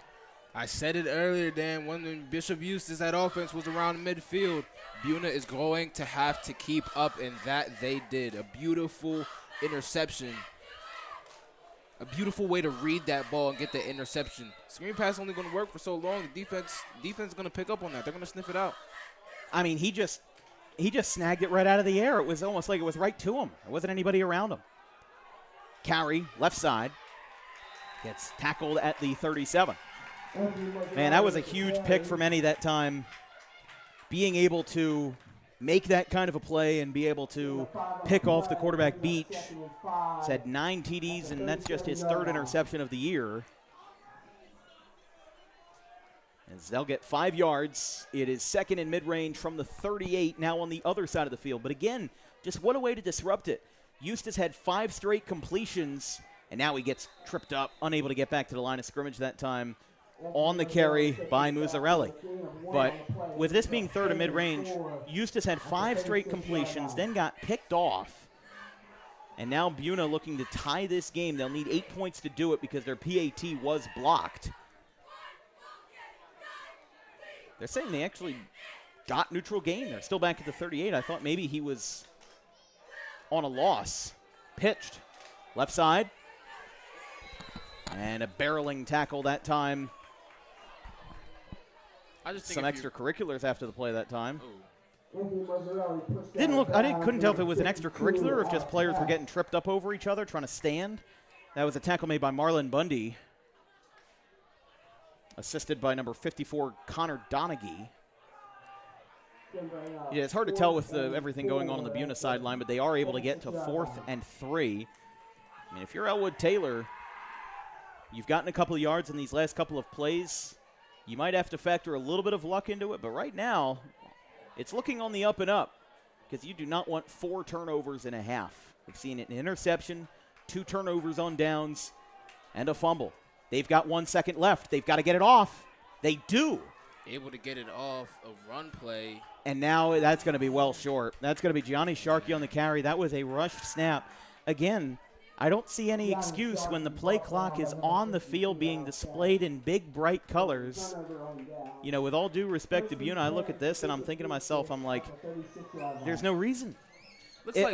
I said it earlier, Dan, when Bishop Eustace, that offense was around midfield. Buena is going to have to keep up, and that they did. A beautiful interception. a beautiful way to read that ball and get the interception. Screen pass only going to work for so long. The defense is going to pick up on that. They're going to sniff it out. I mean, he just snagged it right out of the air. It was almost like it was right to him. There wasn't anybody around him. Carry, left side, gets tackled at the 37. Man, that was a huge pick for many that time. Being able to make that kind of a play and be able to pick off the quarterback, Beach. He's had 9 TDs, and that's just his 3rd interception of the year. As they'll get 5 yards. It is 2nd in mid-range from the 38, now on the other side of the field. But again, just what a way to disrupt it. Eustace had 5 straight completions, and now he gets tripped up, unable to get back to the line of scrimmage that time on the carry by Muzzarelli. But with this being 3rd in mid-range, Eustace had 5 straight completions, then got picked off. And now Buena looking to tie this game. They'll need 8 points to do it because their PAT was blocked. They're saying they actually got neutral gain. They're still back at the 38. I thought maybe he was on a loss. Pitched. Left side. And a barreling tackle that time. I just think Some extracurriculars after the play that time. Ooh. Couldn't tell if it was an extracurricular or if just players were getting tripped up over each other trying to stand. That was a tackle made by Marlon Bundy, assisted by number 54, Connor Donaghy. Yeah, it's hard to tell with everything going on the Buena sideline, but they are able to get to 4th and 3. I mean, if you're Elwood Taylor, you've gotten a couple of yards in these last couple of plays. You might have to factor a little bit of luck into it, but right now, it's looking on the up and up because you do not want 4 turnovers and a half. We've seen an interception, 2 turnovers on downs, and a fumble. They've got 1 second left. They've got to get it off. They do. Able to get it off a run play. And now that's going to be well short. That's going to be Gianni Sharkey on the carry. That was a rushed snap. Again, I don't see any excuse when the play clock is on the field being displayed in big, bright colors. You know, with all due respect to Buena, I look at this and I'm thinking to myself, I'm like, there's no reason.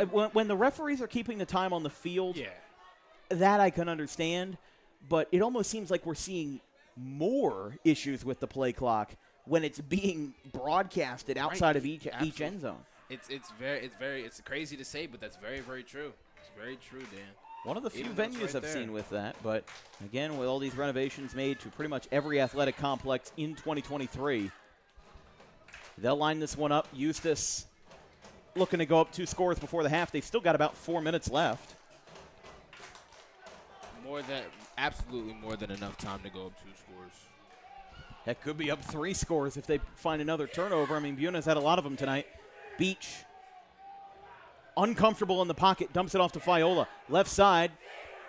When the referees are keeping the time on the field, that I can understand. But it almost seems like we're seeing more issues with the play clock when it's being broadcasted outside of each end zone. It's crazy to say, but that's very, very true. It's very true, Dan. One of the few venues I've seen with that, but again, with all these renovations made to pretty much every athletic complex in 2023, they'll line this one up. Eustace looking to go up 2 scores before the half. They've still got about 4 minutes left. Absolutely more than enough time to go up 2 scores. That could be up 3 scores if they find another turnover. I mean, Buena's had a lot of them tonight. Beach, uncomfortable in the pocket, dumps it off to Fiola. Left side,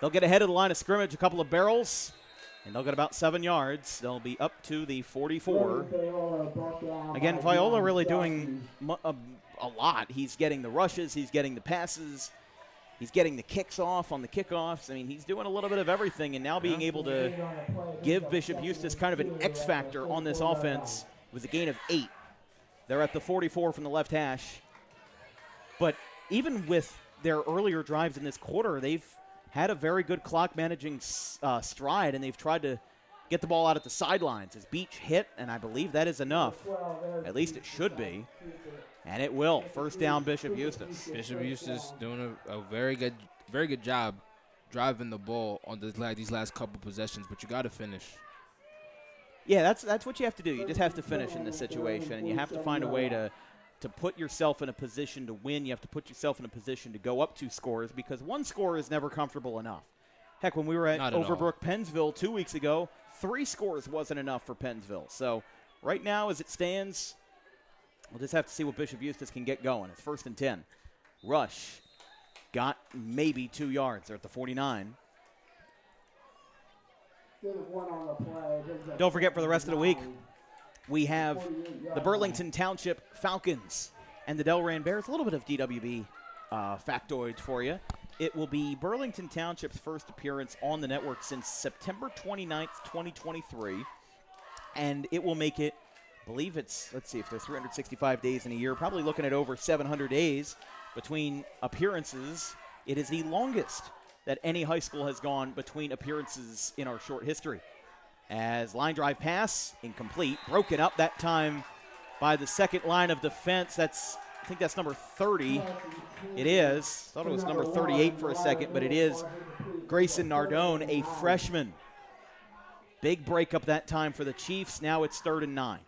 they'll get ahead of the line of scrimmage, a couple of barrels, and they'll get about 7 yards. They'll be up to the 44. Again, Fiola really doing a lot. He's getting the rushes, he's getting the passes, he's getting the kicks off on the kickoffs. I mean, he's doing a little bit of everything, and now being able to give Bishop Eustace kind of an X factor on this offense with a gain of 8. They're at the 44 from the left hash. But even with their earlier drives in this quarter, they've had a very good clock managing stride, and they've tried to get the ball out at the sidelines. As Beach hit, and I believe that is enough. At least it should be. And it will. First down, Bishop Eustace. Bishop Eustace doing a very good job driving the ball on these last couple possessions, but you got to finish. Yeah, that's what you have to do. You just have to finish in this situation, and you have to find a way to put yourself in a position to win. You have to put yourself in a position to go up 2 scores because 1 score is never comfortable enough. Heck, when we were at Overbrook, Pennsville 2 weeks ago, 3 scores wasn't enough for Pennsville. So right now, as it stands, we'll just have to see what Bishop Eustace can get going. It's 1st and 10. Rush got maybe 2 yards. They're at the 49. Don't forget, for the rest of the week, we have the Burlington Township Falcons and the Delran Bears. A little bit of DWB factoids for you. It will be Burlington Township's first appearance on the network since September 29th, 2023. And it will make it, I believe it's, let's see, if there's 365 days in a year, probably looking at over 700 days between appearances. It is the longest that any high school has gone between appearances in our short history. As line drive pass, incomplete, broken up that time by the second line of defense. I think that's number 30. It is. Thought it was number 38 for a second, but it is Grayson Nardone, a freshman. Big breakup that time for the Chiefs. Now it's 3rd and 9.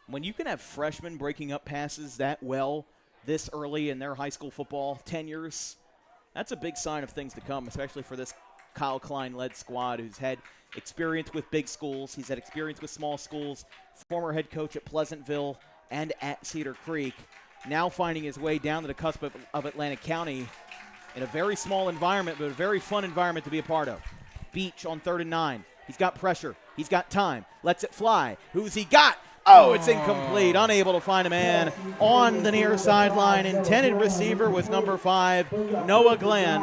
When you can have freshmen breaking up passes that well this early in their high school football tenures, that's a big sign of things to come, especially for this Kyle Klein-led squad who's had experience with big schools. He's had experience with small schools, former head coach at Pleasantville and at Cedar Creek, now finding his way down to the cusp of Atlantic County in a very small environment, but a very fun environment to be a part of. Beach on 3rd and 9. He's got pressure. He's got time. Lets it fly. Who's he got? Oh, it's incomplete. Unable to find a man on the near sideline. Intended receiver was number 5, Noah Glenn.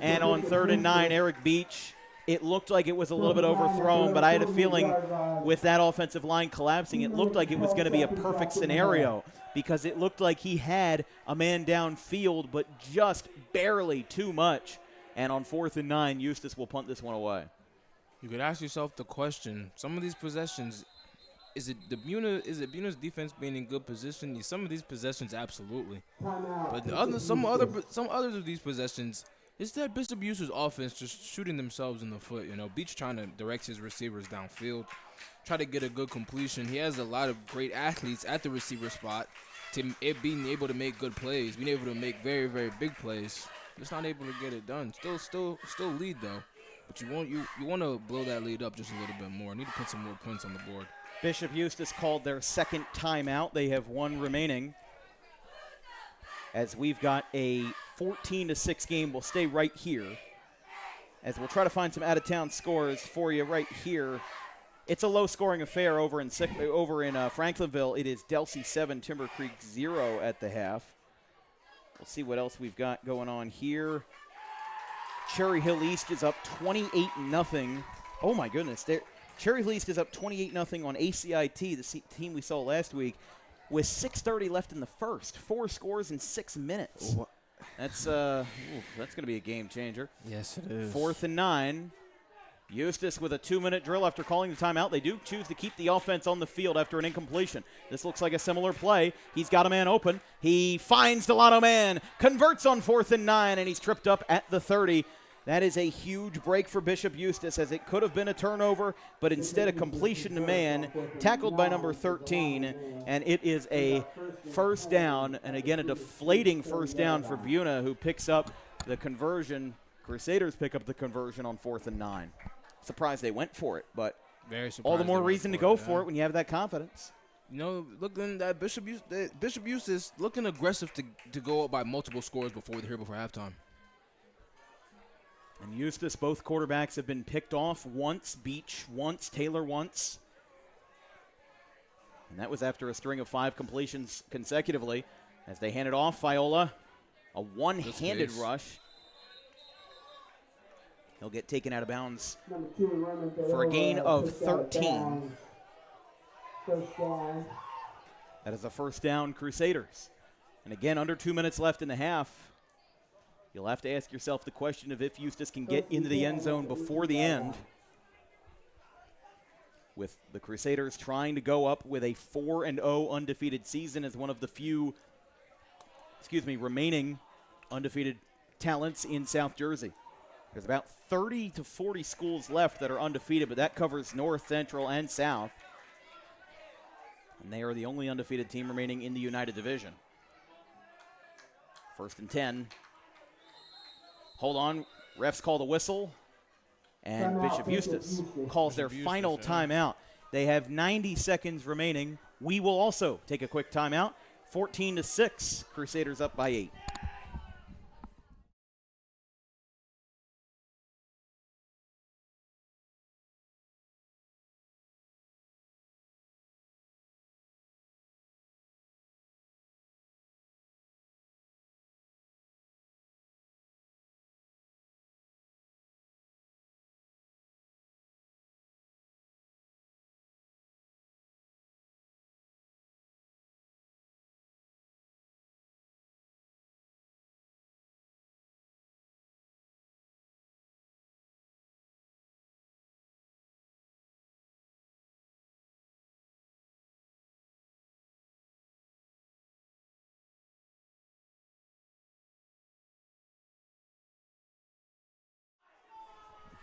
And on 3rd and 9, Eric Beach. It looked like it was a little bit overthrown, but I had a feeling with that offensive line collapsing, it looked like it was going to be a perfect scenario because it looked like he had a man downfield, but just barely too much. And on 4th and 9, Eustace will punt this one away. You could ask yourself the question, some of these possessions, is it Buena's defense being in good position? Some of these possessions, absolutely. But some others of these possessions, is that Bishop Eustace's offense just shooting themselves in the foot. You know, Beach trying to direct his receivers downfield, try to get a good completion. He has a lot of great athletes at the receiver spot to being able to make good plays, being able to make very, very big plays. Just not able to get it done. Still lead though. But you want to blow that lead up just a little bit more. Need to put some more points on the board. Bishop Eustace called their second timeout. They have one remaining. As we've got a 14-6 game, we'll stay right here. As we'll try to find some out-of-town scores for you right here. It's a low-scoring affair over in Franklinville. It is Delsea 7, Timber Creek 0 at the half. We'll see what else we've got going on here. Cherry Hill East is up 28-0. Oh, my goodness. Cherry Hill East is up 28-0 on ACIT, the team we saw last week, with 6:30 left in the first. 4 scores in 6 minutes. Oh, that's going to be a game changer. Yes, it is. 4th and 9. Eustace with a 2-minute drill after calling the timeout. They do choose to keep the offense on the field after an incompletion. This looks like a similar play. He's got a man open. He finds Delano Man, converts on 4th and 9, and he's tripped up at the 30. That is a huge break for Bishop Eustace, as it could have been a turnover, but instead a completion to man, tackled by number 13, and it is a first down, and again a deflating first down for Buena, who picks up the conversion. Crusaders pick up the conversion on 4th and 9. Surprised they went for it, but all the more reason to go for it when you have that confidence. You know, looking at Bishop Eustace looking aggressive to go up by multiple scores before halftime. And Eustace, both quarterbacks have been picked off once, Beach once, Taylor once. And that was after a string of 5 completions consecutively. As they hand it off, Viola, a one-handed rush. He'll get taken out of bounds for a gain of 13. That is a first down, Crusaders. And again, under 2 minutes left in the half. You'll have to ask yourself the question of if Eustace can get into the end zone before the end. With the Crusaders trying to go up with a 4-0 undefeated season as one of the few, remaining undefeated talents in South Jersey. There's about 30 to 40 schools left that are undefeated, but that covers North, Central, and South. And they are the only undefeated team remaining in the United Division. 1st and 10. Hold on. Refs call the whistle. And Bishop Eustace calls their final timeout. They have 90 seconds remaining. We will also take a quick timeout. 14-6. Crusaders up by 8.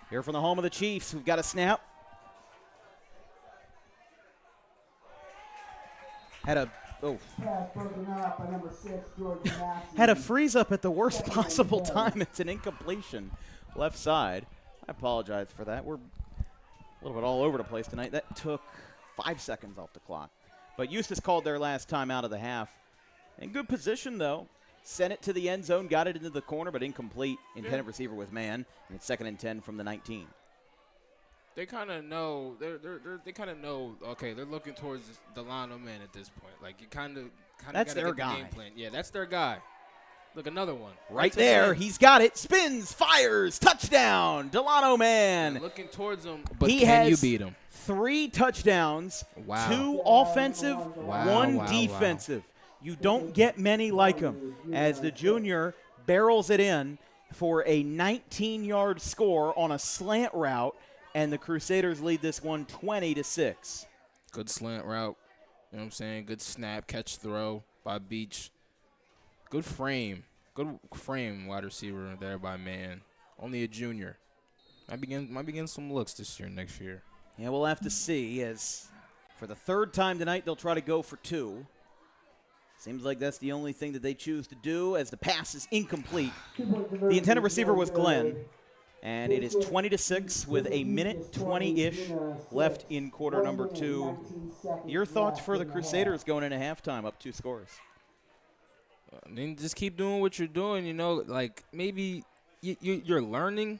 Here from the home of the Chiefs, we've got a snap. Had a had a freeze up at the worst possible time. It's an incompletion left side. I apologize for that. We're a little bit all over the place tonight. That took 5 seconds off the clock. But Eustace called their last time out of the half. In good position, though. Sent it to the end zone, got it into the corner, but incomplete. Intended receiver with man, and it's 2nd and 10 from the 19. They kind of know. They kind of know. Okay, they're looking towards Delano Man at this point. Like you kind of. That's their get the guy. game plan. Yeah, that's their guy. Look, another one. Right there, he's got it. Spins, fires, touchdown, Delano Man. They're looking towards him, but he can has you beat him? 3 touchdowns, Wow. 2 offensive, 1 defensive. You don't get many like him as the junior barrels it in for a 19-yard score on a slant route, and the Crusaders lead this one 20-6. Good slant route. You know what I'm saying? Good snap, catch, throw by Beach. Good frame. Good frame wide receiver there by Man. Only a junior. Might begin some looks this year, next year. Yeah, we'll have to see, as for the 3rd time tonight, they'll try to go for 2. Seems like that's the only thing that they choose to do, as the pass is incomplete. The intended receiver was Glenn, and it is 20-6 with a minute 20-ish left in quarter number 2. Your thoughts for the Crusaders going into halftime, up 2 scores? Then just keep doing what you're doing. You know, like maybe you're learning.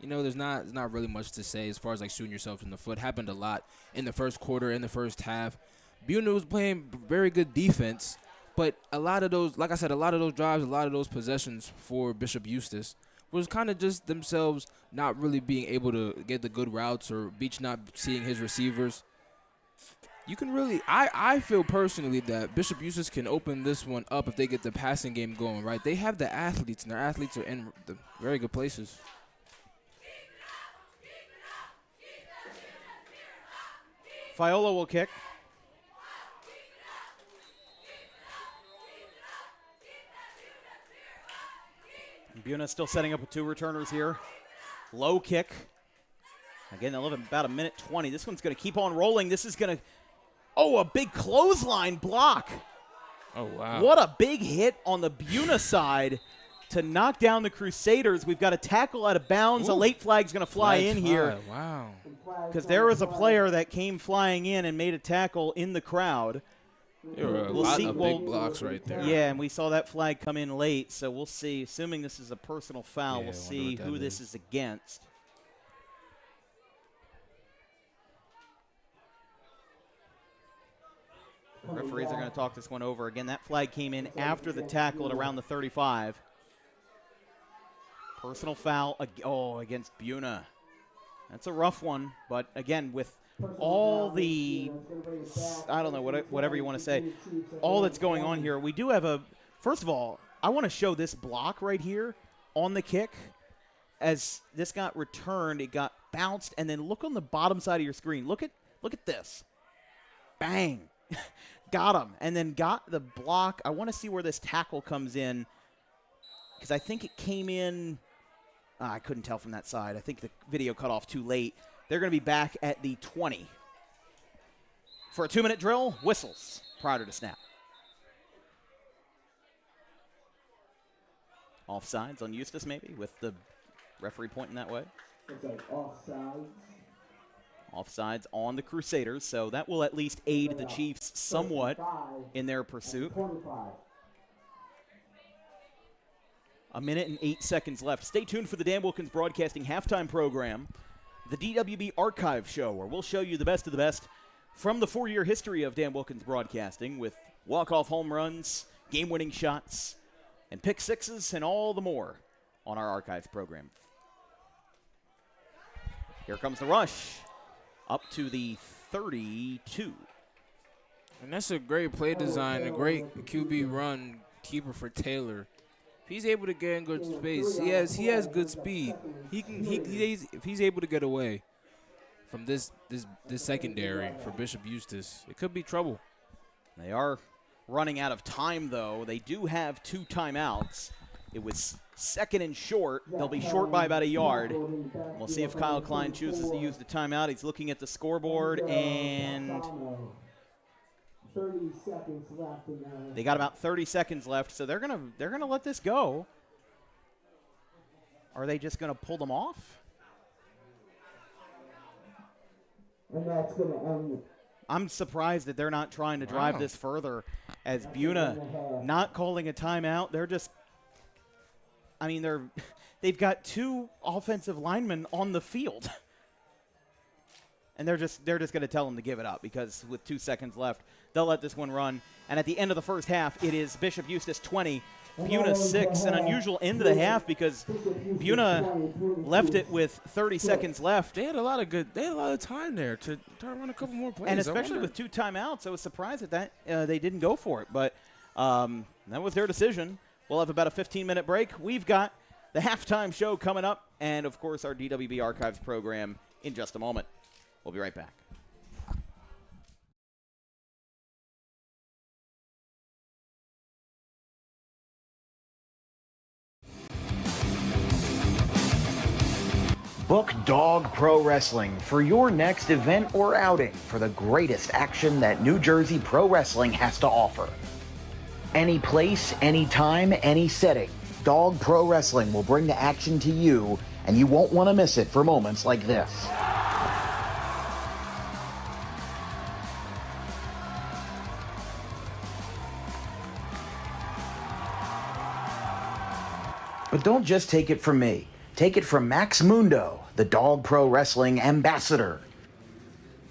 You know, there's not really much to say as far as like shooting yourself in the foot. Happened a lot in the first quarter, in the first half. Buena was playing very good defense, but a lot of those, like I said, a lot of those drives, a lot of those possessions for Bishop Eustace was kind of just themselves not really being able to get the good routes, or Beach not seeing his receivers. You can really, I feel personally that Bishop Eustace can open this one up if they get the passing game going, right? They have the athletes, and their athletes are in the very good places. Fiola will kick. Buena still setting up with 2 returners here. Low kick. Again, they'll have about a minute 20. This one's going to keep on rolling. This is going to, a big clothesline block. Oh, wow. What a big hit on the Buena side to knock down the Crusaders. We've got a tackle out of bounds. A late flag's going to fly in here. Wow. Because there was a player that came flying in and made a tackle in the crowd. There were a lot of big blocks right there. Yeah, and we saw that flag come in late, so we'll see. Assuming this is a personal foul, Yeah, we'll see who this is against. Referees are going to talk this one over. Again, that flag came in after the tackle at around the 35. Personal foul, against Buena. That's a rough one, but again, with all the, I don't know, whatever you want to say, all that's going on here, we do have first of all, I want to show this block right here on the kick. As this got returned, it got bounced, and then look on the bottom side of your screen. Look at this. Bang. Got him, and then got the block. I want to see where this tackle comes in, because I think it came in, I couldn't tell from that side. I think the video cut off too late. They're going to be back at the 20. For a 2-minute drill, whistles prior to snap. Offsides on Eustace maybe, with the referee pointing that way. It's like offsides. Offsides on the Crusaders, so that will at least aid the Chiefs somewhat in their pursuit. 25. A minute and 8 seconds left. Stay tuned for the Dan Wilkins Broadcasting halftime program, the DWB Archive Show, where we'll show you the best of the best from the 4-year history of Dan Wilkins Broadcasting, with walk-off home runs, game-winning shots, and pick sixes, and all the more on our Archives program. Here comes the rush, up to the 32. And that's a great play design, a great QB run keeper for Taylor. If he's able to get in good space, he has good speed. If he's able to get away from this secondary for Bishop Eustace, it could be trouble. They are running out of time, though. They do have 2 timeouts. It was second and short. They'll be short by about a yard. We'll see if Kyle Klein chooses to use the timeout. He's looking at the scoreboard, and 30 seconds left in there. they got about 30 seconds left, so they're gonna let this go. Are they just gonna pull them off? And that's going to end. I'm surprised that they're not trying to drive this further, as Buena not calling a timeout. They're just, I mean, they've got 2 offensive linemen on the field, and they're just going to tell them to give it up, because with 2 seconds left, they'll let this one run. And at the end of the first half, it is Bishop Eustace 20, Buena 6. An unusual end of the half because Buena left it with 30 seconds left. They had a lot of time there to run a couple more plays. And especially with 2 timeouts, I was surprised that they didn't go for it. But that was their decision. We'll have about a 15-minute break. We've got the halftime show coming up, and, of course, our DWB Archives program in just a moment. We'll be right back. Book Dog Pro Wrestling for your next event or outing for the greatest action that New Jersey Pro Wrestling has to offer. Any place, any time, any setting, Dog Pro Wrestling will bring the action to you, and you won't want to miss it for moments like this. But don't just take it from me. Take it from Max Mundo, the Dog Pro Wrestling ambassador.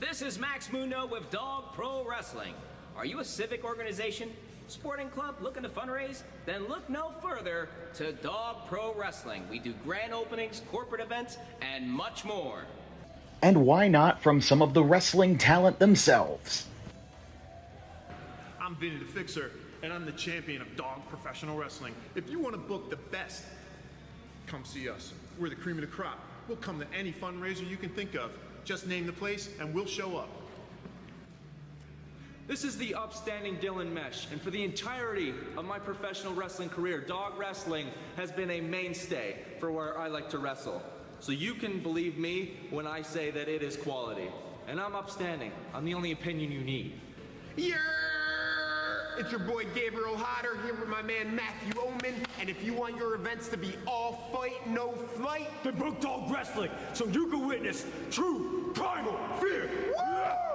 This is Max Mundo with Dog Pro Wrestling. Are you a civic organization, sporting club looking to fundraise? Then look no further to Dog Pro Wrestling. We do grand openings, corporate events, and much more. And why not from some of the wrestling talent themselves? I'm Vinny the Fixer, and I'm the champion of Dog Professional Wrestling. If you want to book the best, come see us. We're the cream of the crop. We'll come to any fundraiser you can think of. Just name the place and we'll show up. This is the upstanding Dylan Mesh, and for the entirety of my professional wrestling career, dog wrestling has been a mainstay for where I like to wrestle. So you can believe me when I say that it is quality. And I'm upstanding. I'm the only opinion you need. Yeah! It's your boy Gabriel Hodder here with my man Matthew Oman, and if you want your events to be all fight, no flight, then book Dog Wrestling so you can witness true primal fear. Woo!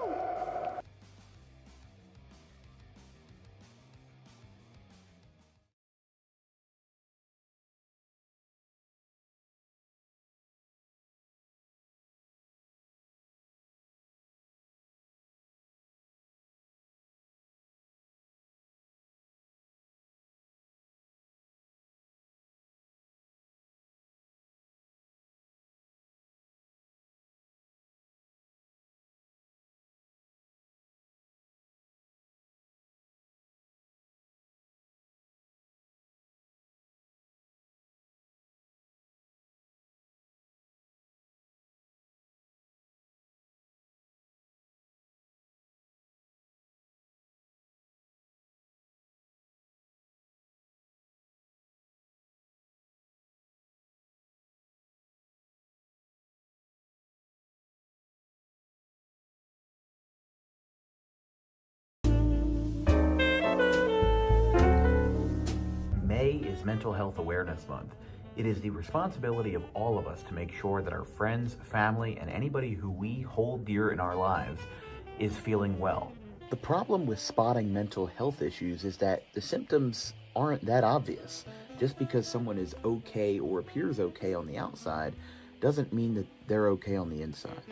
May is Mental Health Awareness Month. It is the responsibility of all of us to make sure that our friends, family, and anybody who we hold dear in our lives is feeling well. The problem with spotting mental health issues is that the symptoms aren't that obvious. Just because someone is okay or appears okay on the outside doesn't mean that they're okay on the inside.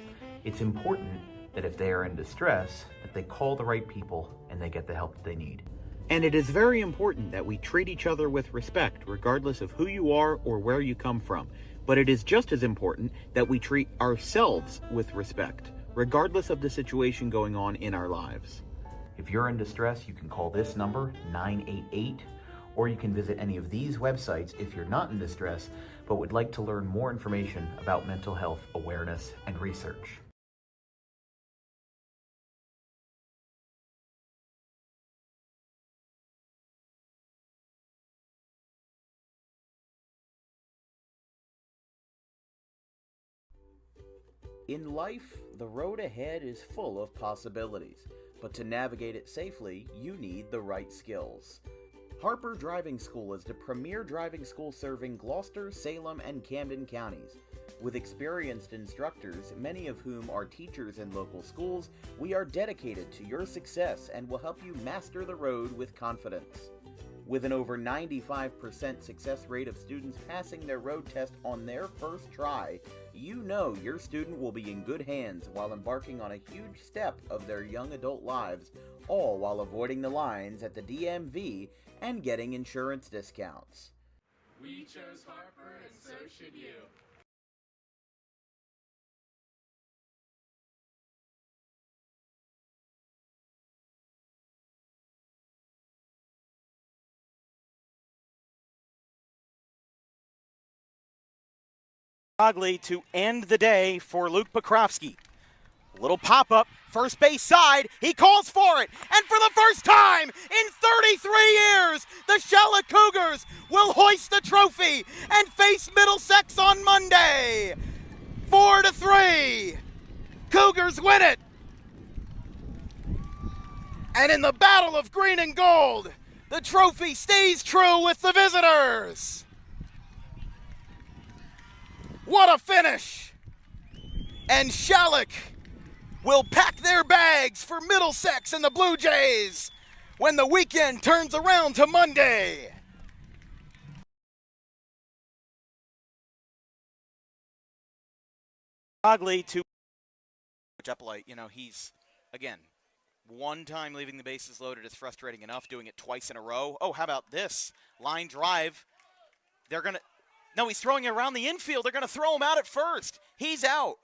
It's important that if they are in distress, that they call the right people and they get the help that they need. And it is very important that we treat each other with respect, regardless of who you are or where you come from. But it is just as important that we treat ourselves with respect, regardless of the situation going on in our lives. If you're in distress, you can call this number, 988, or you can visit any of these websites if you're not in distress, but would like to learn more information about mental health awareness and research. In life, the road ahead is full of possibilities, but to navigate it safely, you need the right skills. Harper Driving School is the premier driving school serving Gloucester, Salem, and Camden counties. With experienced instructors, many of whom are teachers in local schools, we are dedicated to your success and will help you master the road with confidence. With an over 95% success rate of students passing their road test on their first try, you know your student will be in good hands while embarking on a huge step of their young adult lives, all while avoiding the lines at the DMV and getting insurance discounts. We chose Harper, and so should you. Ugly to end the day for Luke Pokrovsky. Little pop-up, first base side, he calls for it, and for the first time in 33 years, the Charlotte Cougars will hoist the trophy and face Middlesex on Monday. 4-3, Cougars win it. And in the battle of green and gold, the trophy stays true with the visitors. What a finish! And Shalleck will pack their bags for Middlesex and the Blue Jays when the weekend turns around to Monday. Ugly to Jeppelite, he's, again, one time leaving the bases loaded is frustrating enough. Doing it twice in a row. Oh, how about this? Line drive. No, he's throwing it around the infield. They're going to throw him out at first. He's out.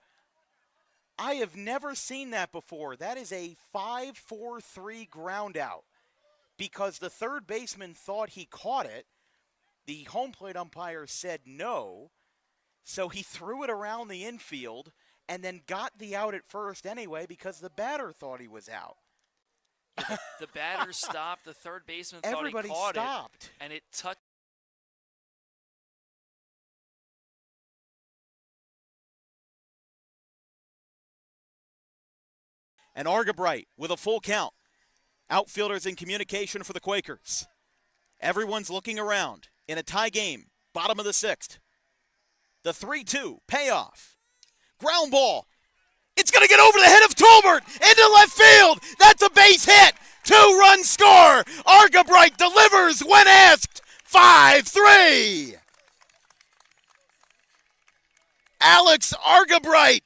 I have never seen that before. That is a 5-4-3 ground out because the third baseman thought he caught it. The home plate umpire said no, so he threw it around the infield and then got the out at first anyway because the batter thought he was out. Yeah, the batter stopped. The third baseman thought Everybody he caught stopped. it, and it touched. And Argabright with a full count. Outfielders in communication for the Quakers. Everyone's looking around in a tie game, bottom of the sixth. The 3-2 payoff. Ground ball. It's going to get over the head of Tolbert into left field. That's a base hit. 2-run score. Argabright delivers when asked. 5-3. Alex Argabright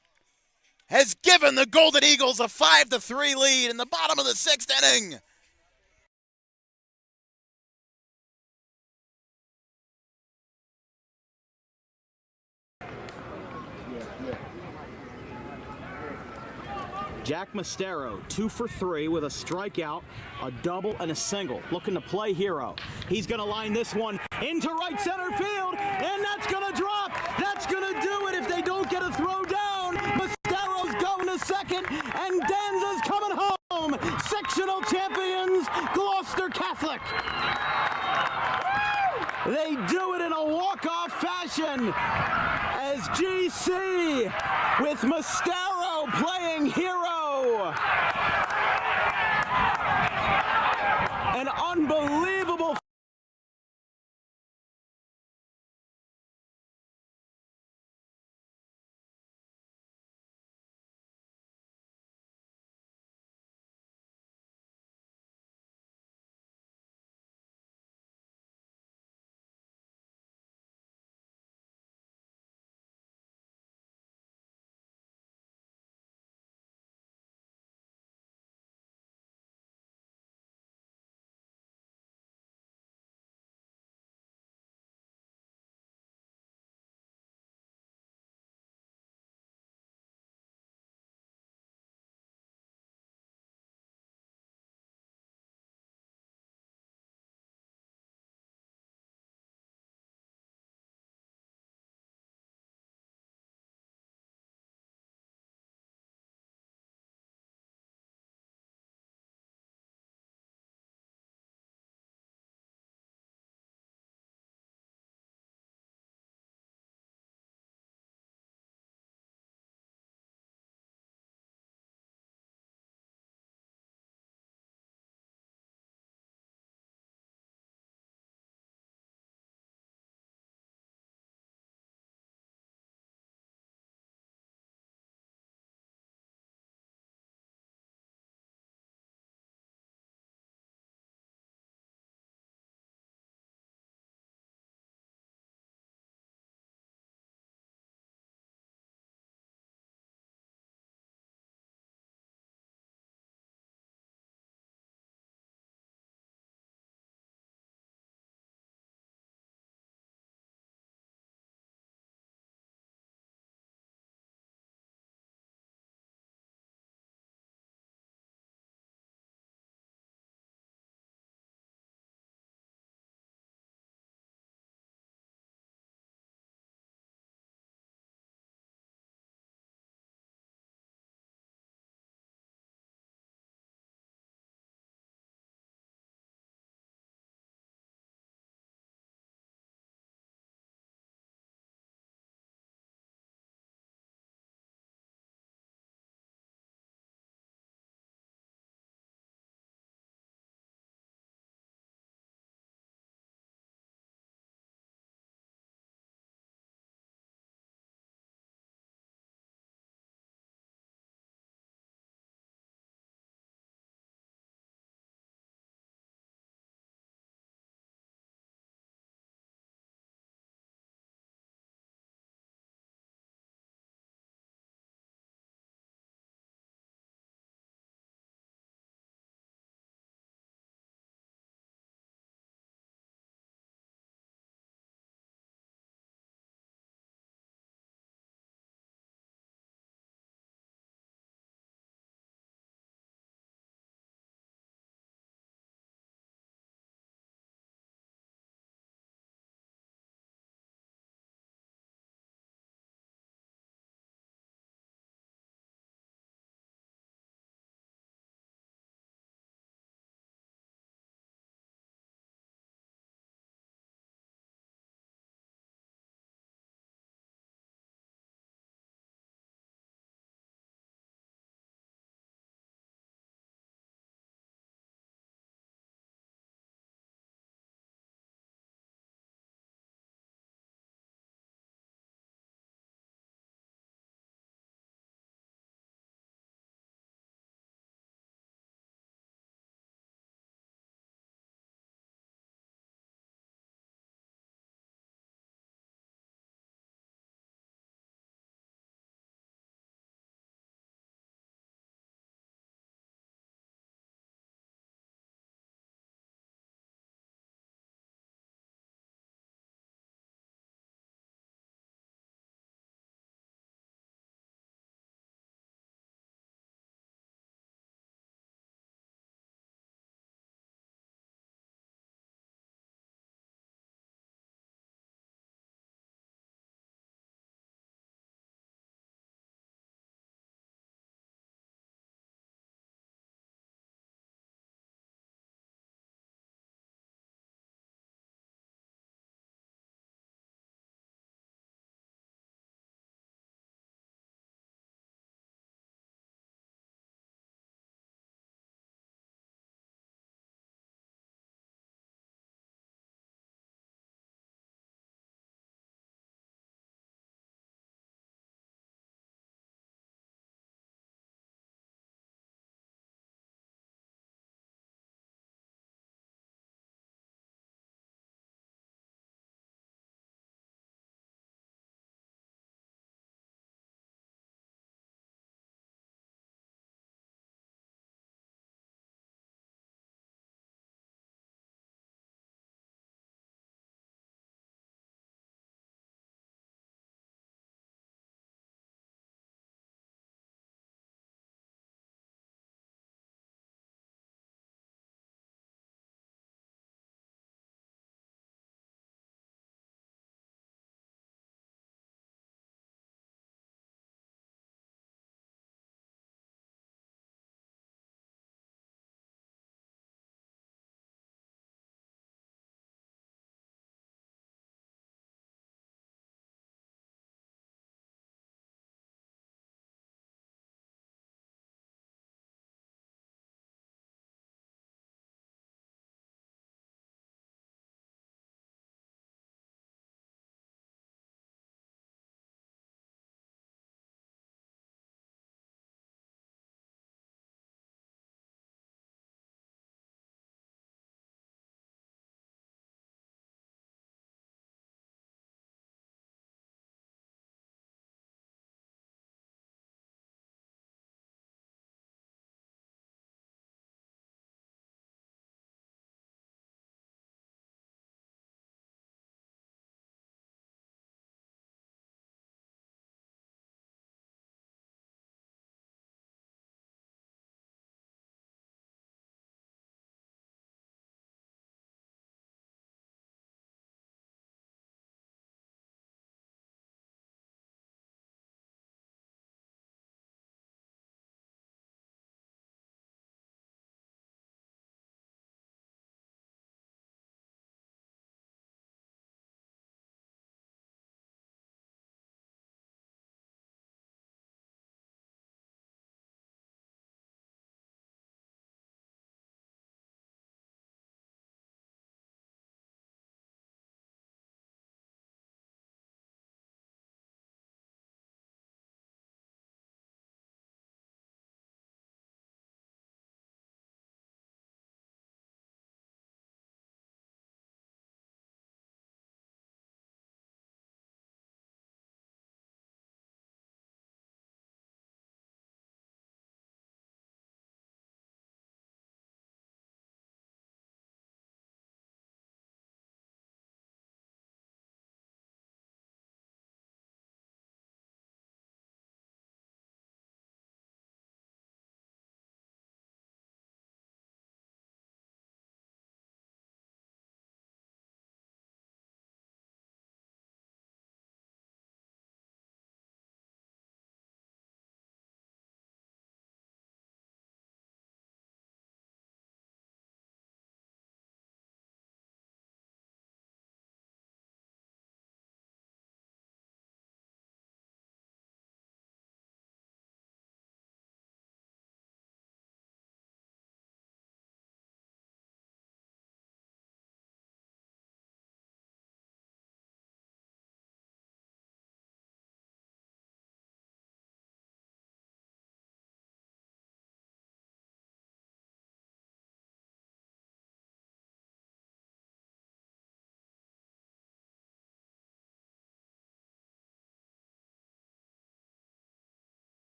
has given the Golden Eagles a 5-3 lead in the bottom of the sixth inning. Jack Mostero, 2 for 3 with a strikeout, a double, and a single. Looking to play hero. He's going to line this one into right center field, and that's going to drop. That's going to do it if they don't get a throw down. Mostero's going to second, and Danza's coming home. Sectional champions, Gloucester Catholic. They do it in a walk-off fashion as GC with Mostero playing hero. An unbelievable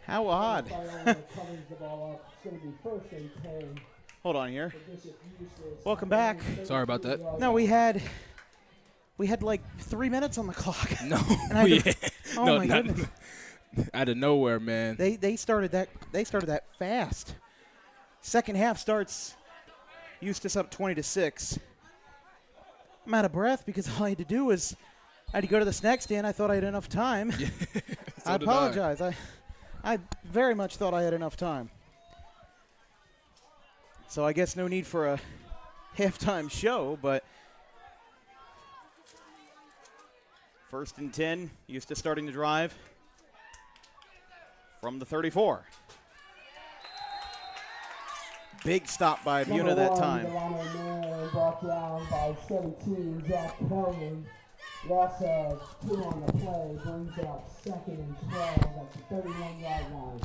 How odd. Covers the ball up. It's going to be 1st and 10. Hold on here. for Bishop Eustace. Welcome back. Sorry about that. No, we had like 3 minutes on the clock. No, And I had to- yeah. oh No, my not- goodness. out of nowhere, man. They started that fast. Second half starts Eustace up 20-6. I'm out of breath because all I had to do was I had to go to the snack stand. I thought I had enough time. So I did apologize. I very much thought I had enough time. So I guess no need for a halftime show, but 1st and 10, Eustace starting to drive from the 34. Big stop by Buena that time. Brought down by 17, Zach Perlman. Loss of 2 on the play brings up 2nd and 12 at the 31-yard line.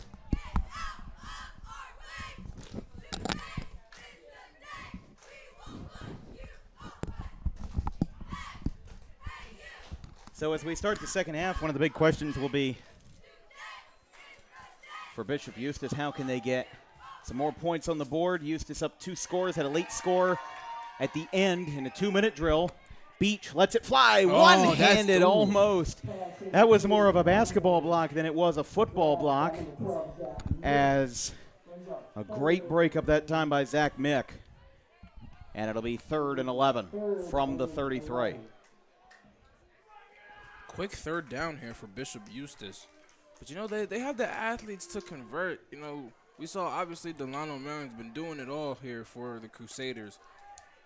So as we start the second half, one of the big questions will be for Bishop Eustace, how can they get some more points on the board? Eustace up 2 scores, had a late score at the end in a 2-minute drill. Beach lets it fly, one-handed almost. That was more of a basketball block than it was a football block, as a great break up that time by Zach Mick. And it'll be 3rd and 11 from the 33. Quick 3rd down here for Bishop Eustace. But, you know, they have the athletes to convert. You know, we saw, obviously, Delano Marion's been doing it all here for the Crusaders.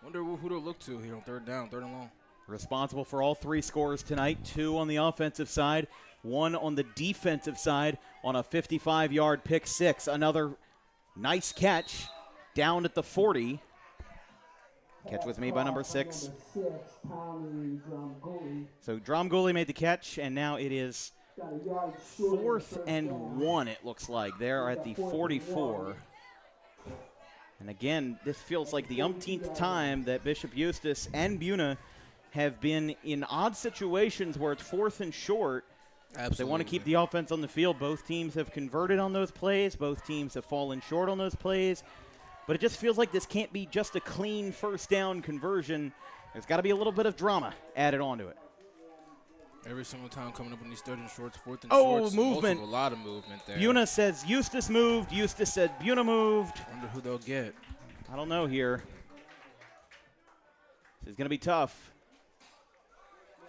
Wonder who to look to here on 3rd down, 3rd and long. Responsible for all 3 scores tonight, 2 on the offensive side, 1 on the defensive side on a 55-yard pick 6. Another nice catch down at the 40. Catch was made by number 6. So Dromguli made the catch, and now it is 4th and 1, it looks like. They're at the 44. And again, this feels like the umpteenth time that Bishop Eustace and Buena have been in odd situations where it's 4th and short. Absolutely. They want to keep the offense on the field. Both teams have converted on those plays. Both teams have fallen short on those plays. But it just feels like this can't be just a clean 1st down conversion. There's got to be a little bit of drama added onto it. Every single time coming up on these 3rd and shorts, 4th and Oh, shorts. movement. A lot of movement there. Buena says Eustace moved. Eustace said Buena moved. Wonder who they'll get. I don't know here. This is going to be tough.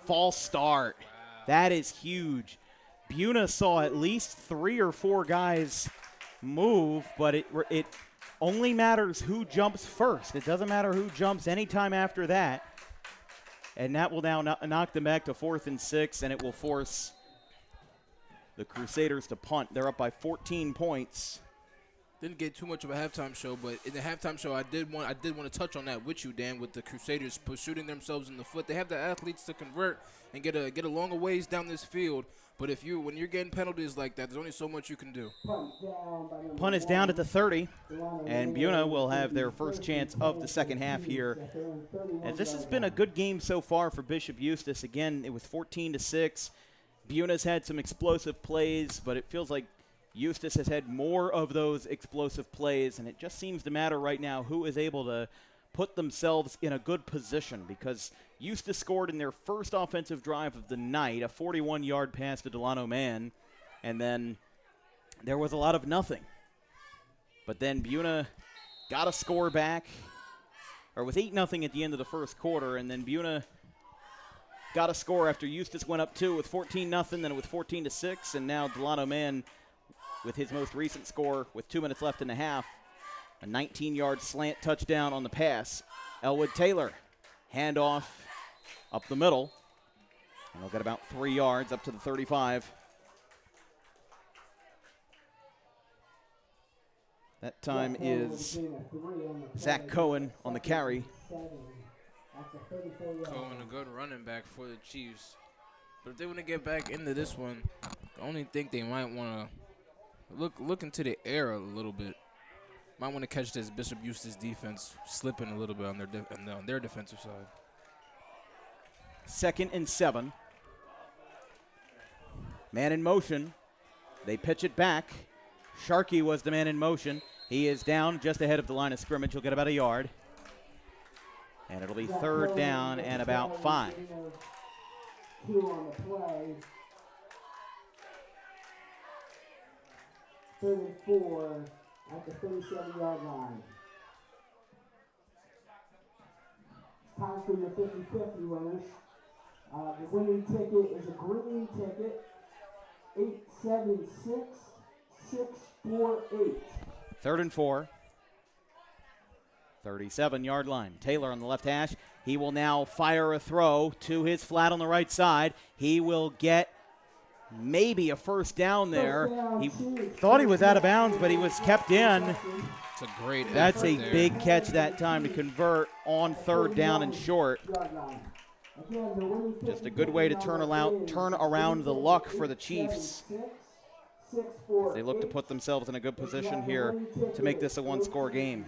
False start. Wow. That is huge. Buena saw at least 3 or 4 guys move, but it only matters who jumps first. It doesn't matter who jumps anytime after that. And that will now knock them back to 4th and 6, and it will force the Crusaders to punt. They're up by 14 points. Didn't get too much of a halftime show, but in the halftime show, I did want to touch on that with you, Dan, with the Crusaders shooting themselves in the foot. They have the athletes to convert and get a longer ways down this field. But when you're getting penalties like that, there's only so much you can do. Punt is down at the 30, and Buena will have their first chance of the second half here. And this has been a good game so far for Bishop Eustace. Again, it was 14-6. Buena's had some explosive plays, but it feels like Eustace has had more of those explosive plays, and it just seems to matter right now who is able to put themselves in a good position, because Eustace scored in their first offensive drive of the night, a 41-yard pass to Delano Mann, and then there was a lot of nothing. But then Buena got a score back, or it was 8-0 at the end of the first quarter, and then Buena got a score after Eustace went up 2 with 14-0, then it was 14-6, and now Delano Mann with his most recent score with 2 minutes left in the half. A 19-yard slant touchdown on the pass. Elwood Taylor, handoff up the middle. And they'll get about 3 yards up to the 35. That time is Zach Cohen on the carry. Cohen, a good running back for the Chiefs. But if they want to get back into this one, I only think they might want to look into the air a little bit. Might want to catch this Bishop Eustace defense slipping a little bit on their defensive side. 2nd and 7. Man in motion. They pitch it back. Sharkey was the man in motion. He is down just ahead of the line of scrimmage. He'll get about a yard. And it'll be third down and about 5. 2 on the play. 3rd and 4 at the 37-yard line. Time for your 50-50 winners. The winning ticket is a green ticket, 876648. 3rd and 4. 37-yard line. Taylor on the left hash. He will now fire a throw to his flat on the right side. He will get maybe a first down there. He thought he was out of bounds, but he was kept in. It's a great That's a there. big catch that time to convert on 3rd down and short. Just a good way to turn around the luck for the Chiefs. They look to put themselves in a good position here to make this a one-score game.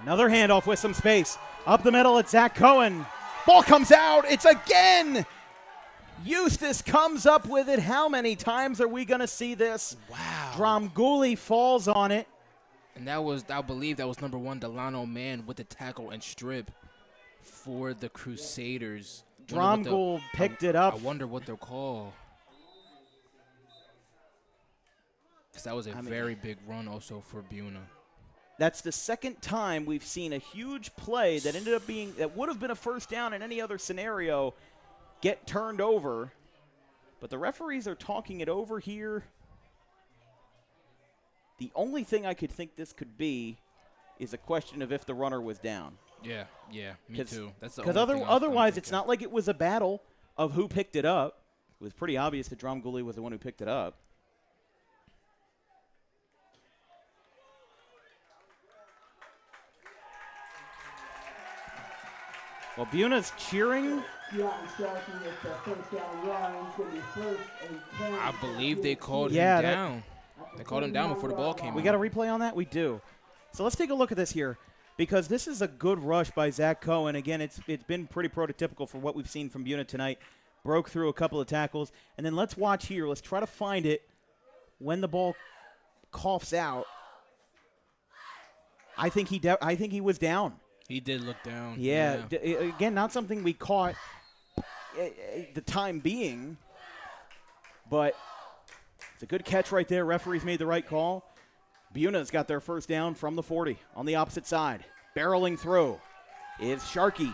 Another handoff with some space. Up the middle, it's Zach Cohen. Ball comes out. It's again. Eustace comes up with it. How many times are we going to see this? Wow. Dromgoole falls on it. And that was, I believe that was number 1, Delano Mann with the tackle and strip for the Crusaders. Dromgoole picked it up. I wonder what they'll call. Because that was a very big run also for Buena. That's the second time we've seen a huge play that ended up being, that would have been a first down in any other scenario, get turned over. But the referees are talking it over here. The only thing I could think this could be is a question of if the runner was down. Yeah, me too. That's the Because only thing otherwise, it's not like it was a battle of who picked it up. It was pretty obvious that Dromgoole was the one who picked it up. Well, Buena's cheering. I believe they called him down. They called him down before the ball came out. We got a replay on that? We do. So let's take a look at this here, because this is a good rush by Zach Cohen. Again, it's been pretty prototypical for what we've seen from Buena tonight. Broke through a couple of tackles. And then let's watch here. Let's try to find it when the ball coughs out. I think he was down. He did look down. Yeah. Again, not something we caught the time being, but it's a good catch right there. Referees made the right call. Buena's got their first down from the 40 on the opposite side. Barreling through is Sharkey.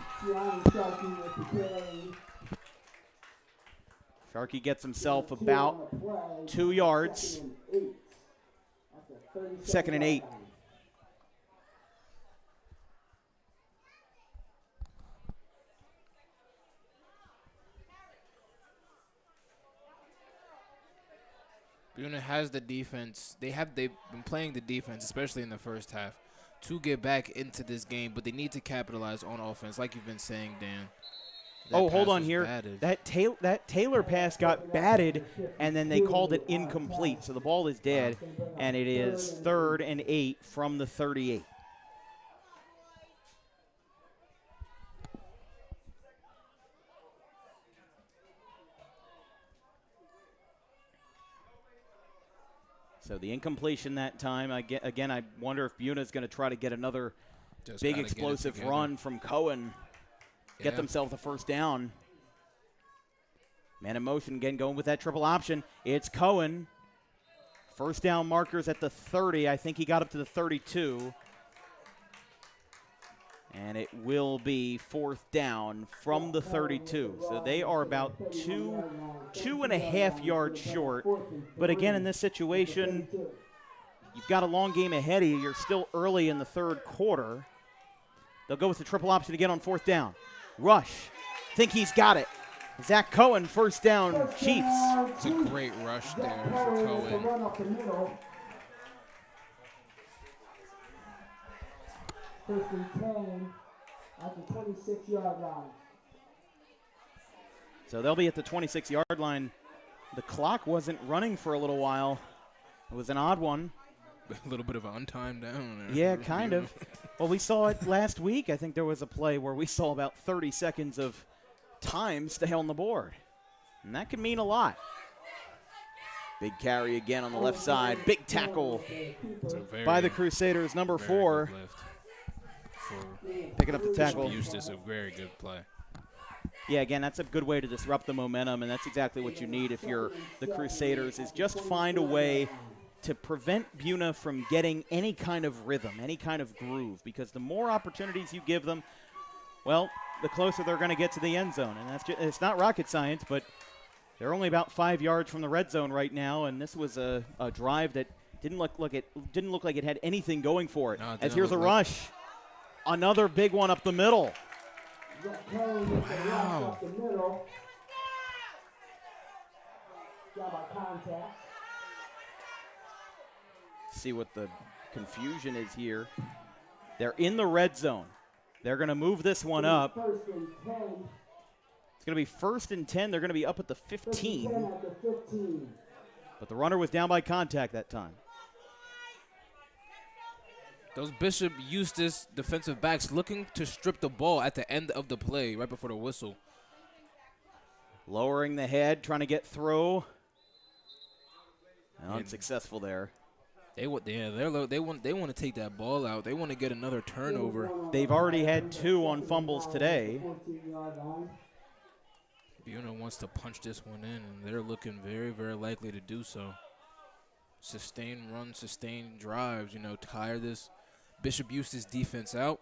Sharkey gets himself about 2 yards. 2nd and 8. Buena has the defense. They've been playing the defense, especially in the first half, to get back into this game. But they need to capitalize on offense, like you've been saying, Dan. Hold on here. That Taylor pass got batted, and then they called it incomplete. So the ball is dead, and it is 3rd and 8 from the 38. So the incompletion that time, I wonder if Buena is going to try to get another big explosive run from Cohen. Get themselves a first down. Man in motion again, going with that triple option. It's Cohen. First down markers at the 30. I think he got up to the 32. And it will be 4th down from the 32. So they are about two and a half yards short. But again, in this situation, you've got a long game ahead of you. You're still early in the 3rd quarter. They'll go with the triple option again on 4th down. Rush. Think he's got it. Zach Cohen, first down, Chiefs. It's a great rush there for Cohen. First and 10 at the 26-yard line. So they'll be at the 26-yard line. The clock wasn't running for a little while. It was an odd one. A little bit of an untimed down there. Yeah, kind of. Well, we saw it last week. I think there was a play where we saw about 30 seconds of time stay on the board. And that can mean a lot. Big carry again on the left side. Big tackle by the Crusaders, number 4. Picking up the tackle. Bishop Eustace, a very good play. Yeah, again, that's a good way to disrupt the momentum, and that's exactly what you need if you're the Crusaders, is just find a way to prevent Buena from getting any kind of rhythm, any kind of groove, because the more opportunities you give them, well, the closer they're going to get to the end zone. And that's just, it's not rocket science, but they're only about 5 yards from the red zone right now, and this was a drive that didn't look like it had anything going for it. No, as here's a rush. Another big one up the middle. Wow. See what the confusion is here. They're in the red zone. They're going to move this one up. It's going to be 1st and 10. They're going to be up at the 15. But the runner was down by contact that time. Those Bishop Eustace defensive backs looking to strip the ball at the end of the play, right before the whistle. Lowering the head, trying to get through. Unsuccessful there. They want to take that ball out. They want to get another turnover. They've already had 2 on fumbles today. Buena wants to punch this one in, and they're looking very, very likely to do so. Sustained runs, sustained drives, tire this Bishop Eustace defense out.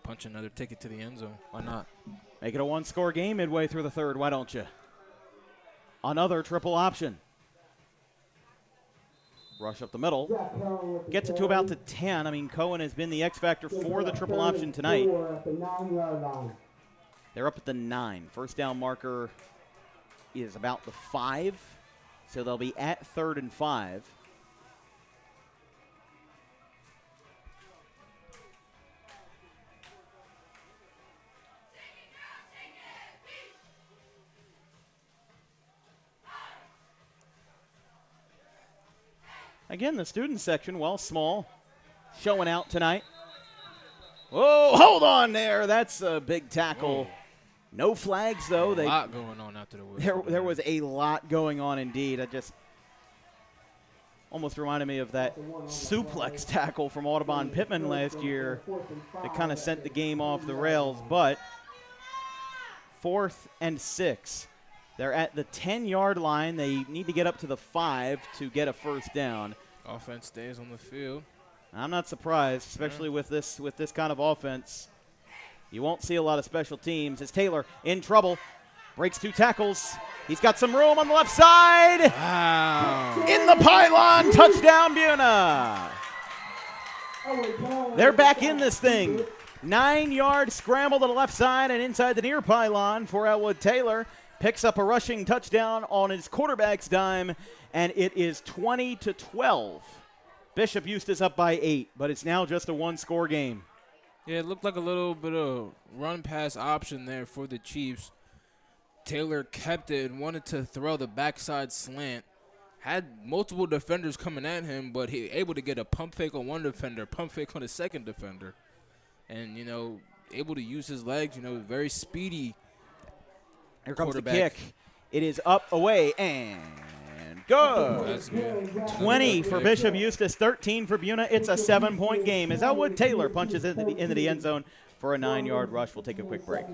Punch another ticket to the end zone. Why not? Make it a 1-score game midway through the third. Why don't you? Another triple option. Rush up the middle. Gets it to about the 10. I mean, Cohen has been the X factor for the triple option tonight. They're up at the 9. First down marker is about the 5. So they'll be at 3rd and 5. Again, the student section, while small, showing out tonight. Whoa, hold on there. That's a big tackle. Whoa. No flags, though. A lot going on after the whistle. There was a lot going on indeed. I just almost reminded me of that suplex tackle from Audubon Pittman last year that kind of sent the game off the rails. But 4th and 6. They're at the 10-yard line. They need to get up to the 5 to get a first down. Offense stays on the field. I'm not surprised, especially with this kind of offense. You won't see a lot of special teams. As Taylor in trouble, breaks 2 tackles. He's got some room on the left side. Wow. In the pylon, touchdown Buena. They're back in this thing. 9-yard scramble to the left side and inside the near pylon for Elwood Taylor. Picks up a rushing touchdown on his quarterback's dime, and it is 20-12. Bishop Eustace up by 8, but it's now just a 1-score game. Yeah, it looked like a little bit of run-pass option there for the Chiefs. Taylor kept it and wanted to throw the backside slant. Had multiple defenders coming at him, but he able to get a pump fake on one defender, pump fake on the second defender. And, able to use his legs, very speedy. Here comes the kick. It is up, away, and good. That's good. 20 for Bishop Eustace, 13 for Buena. It's a 7-point game as Elwood Taylor punches into the end zone for a 9-yard rush. We'll take a quick break.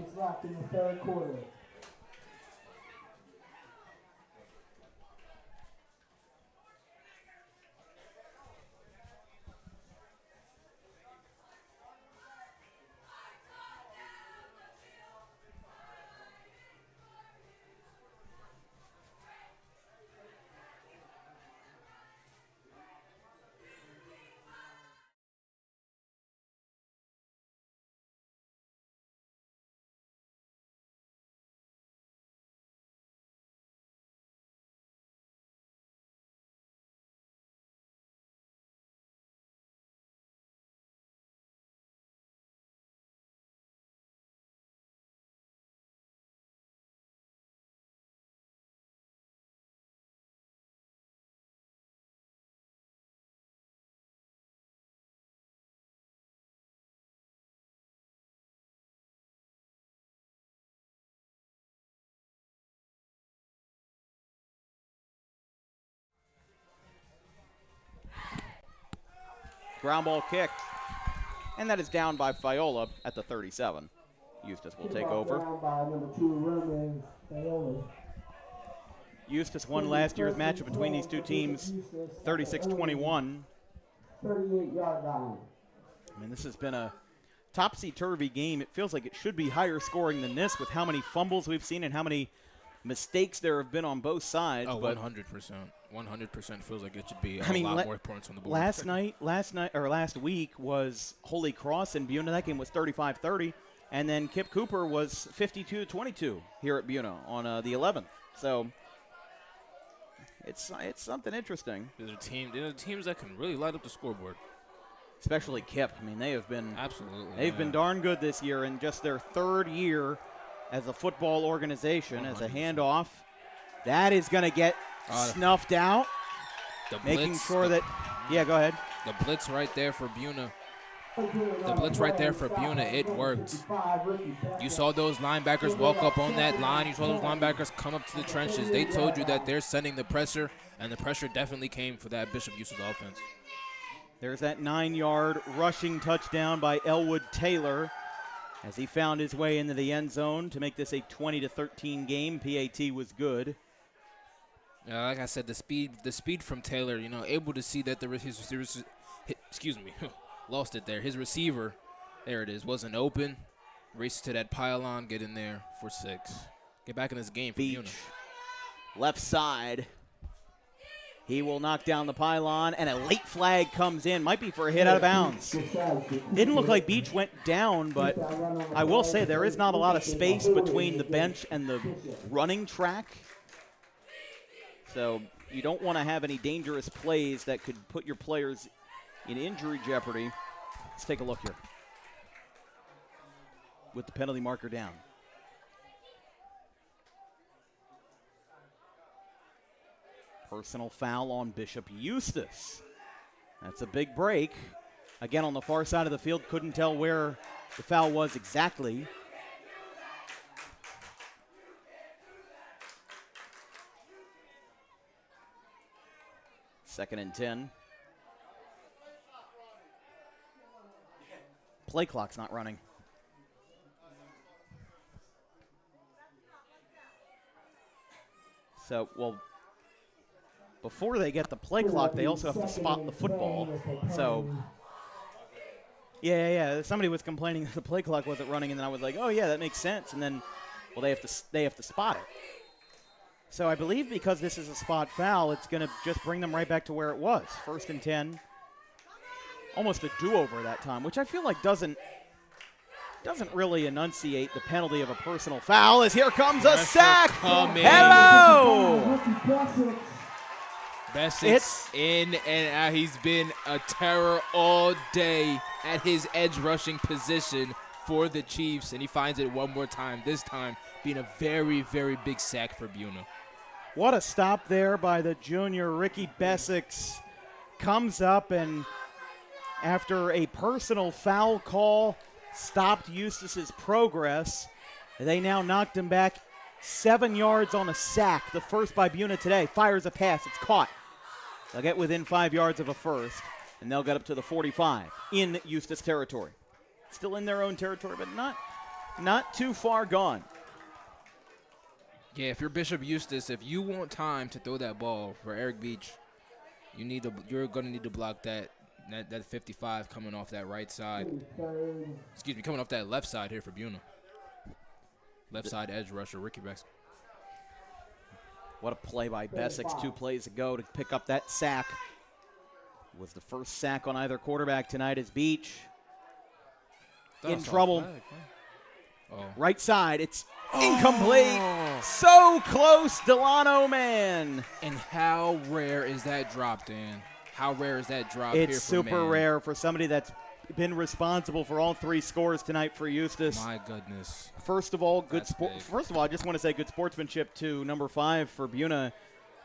Ground ball kick. And that is down by Fiola at the 37. Eustace will take over. Down by number 2, Roman Faoli. Eustace won last year's matchup between these two teams, 36-21. 38-yard line. I mean, this has been a topsy-turvy game. It feels like it should be higher scoring than this with how many fumbles we've seen and how many mistakes there have been on both sides. Oh, but 100%. 100% feels like it should be a lot more points on the board. Last week was Holy Cross in Buena. That game was 35-30. And then Kip Cooper was 52-22 here at Buena on the 11th. So it's something interesting. There's teams that can really light up the scoreboard. Especially Kip. I mean, they have been absolutely. Been darn good this year in just their third year as a football organization, 100%. As a handoff. That is going to get snuffed out. Making sure that go ahead. The blitz right there for Buena. It worked. You saw those linebackers walk up on that line. You saw those linebackers come up to the trenches. They told you that they're sending the pressure, and the pressure definitely came for that Bishop Eustace offense. There's that 9-yard rushing touchdown by Elwood Taylor as he found his way into the end zone to make this a 20-13 game. PAT was good. Like I said, the speed from Taylor, able to see that lost it there. His receiver, there it is, wasn't open. Races to that pylon, get in there for 6. Get back in this game for Buena. Left side. He will knock down the pylon, and a late flag comes in. Might be for a hit out of bounds. Didn't look like Beach went down, but I will say there is not a lot of space between the bench and the running track. So you don't want to have any dangerous plays that could put your players in injury jeopardy. Let's take a look here. With the penalty marker down. Personal foul on Bishop Eustace. That's a big break. Again, on the far side of the field, couldn't tell where the foul was exactly. Second and 10. Play clock's not running. So, before they get the play clock, they also have to spot the football. So, yeah. Somebody was complaining that the play clock wasn't running, and then I was like, oh, yeah, that makes sense. And then, they have to spot it. So I believe because this is a spot foul, it's going to just bring them right back to where it was. 1st and 10. Almost a do-over that time, which I feel like doesn't really enunciate the penalty of a personal foul, as here comes a sack. Hello! Bessic's in and out. He's been a terror all day at his edge rushing position for the Chiefs, and he finds it one more time, this time being a very, very big sack for Buena. What a stop there by the junior. Ricky Bessic's comes up and after a personal foul call stopped Eustace's progress. They now knocked him back 7 yards on a sack, the first by Buena today. Fires a pass. It's caught. They'll get within 5 yards of a first, and they'll get up to the 45 in Eustace territory. Still in their own territory, but not too far gone. Yeah, if you're Bishop Eustace, if you want time to throw that ball for Eric Beach, you're going to need to block that 55 coming off that right side. Coming off that left side here for Buena. Left side edge rusher, Ricky Bex. What a play by Bessic's 2 plays ago to pick up that sack. Was the first sack on either quarterback tonight as Beach in trouble. Right side, it's incomplete. So close, Delano Man. And how rare is that drop, Dan? How rare is that drop here for It's super rare for somebody that's been responsible for all 3 scores tonight for Eustace. My goodness. First of all, I just want to say good sportsmanship to number 5 for Buena.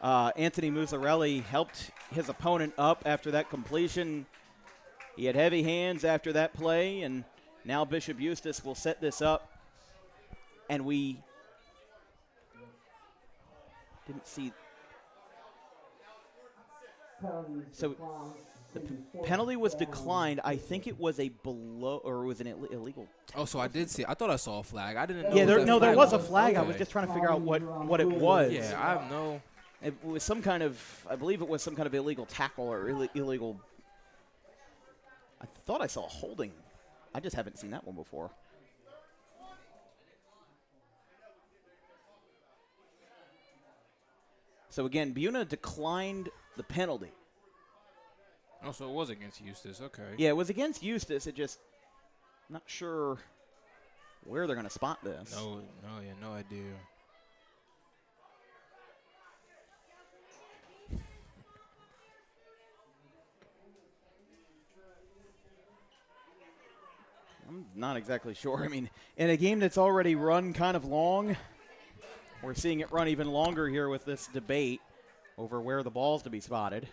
Anthony Muzzarelli helped his opponent up after that completion. He had heavy hands after that play, and now Bishop Eustace will set this up. And we didn't see. So The penalty was declined. I think it was a below, or it was an illegal. Oh, so I did see. I thought I saw a flag. I didn't know. Yeah, there was a flag. Okay. I was just trying to figure out what it was. Yeah, I have no. It was some kind of, I believe it was some kind of illegal tackle or illegal. I thought I saw a holding. I just haven't seen that one before. So again, Buena declined the penalty. Oh, so it was against Eustace. Okay. Yeah, it was against Eustace. It just, not sure where they're going to spot this. No idea. I'm not exactly sure. I mean, in a game that's already run kind of long, we're seeing it run even longer here with this debate over where the ball's to be spotted.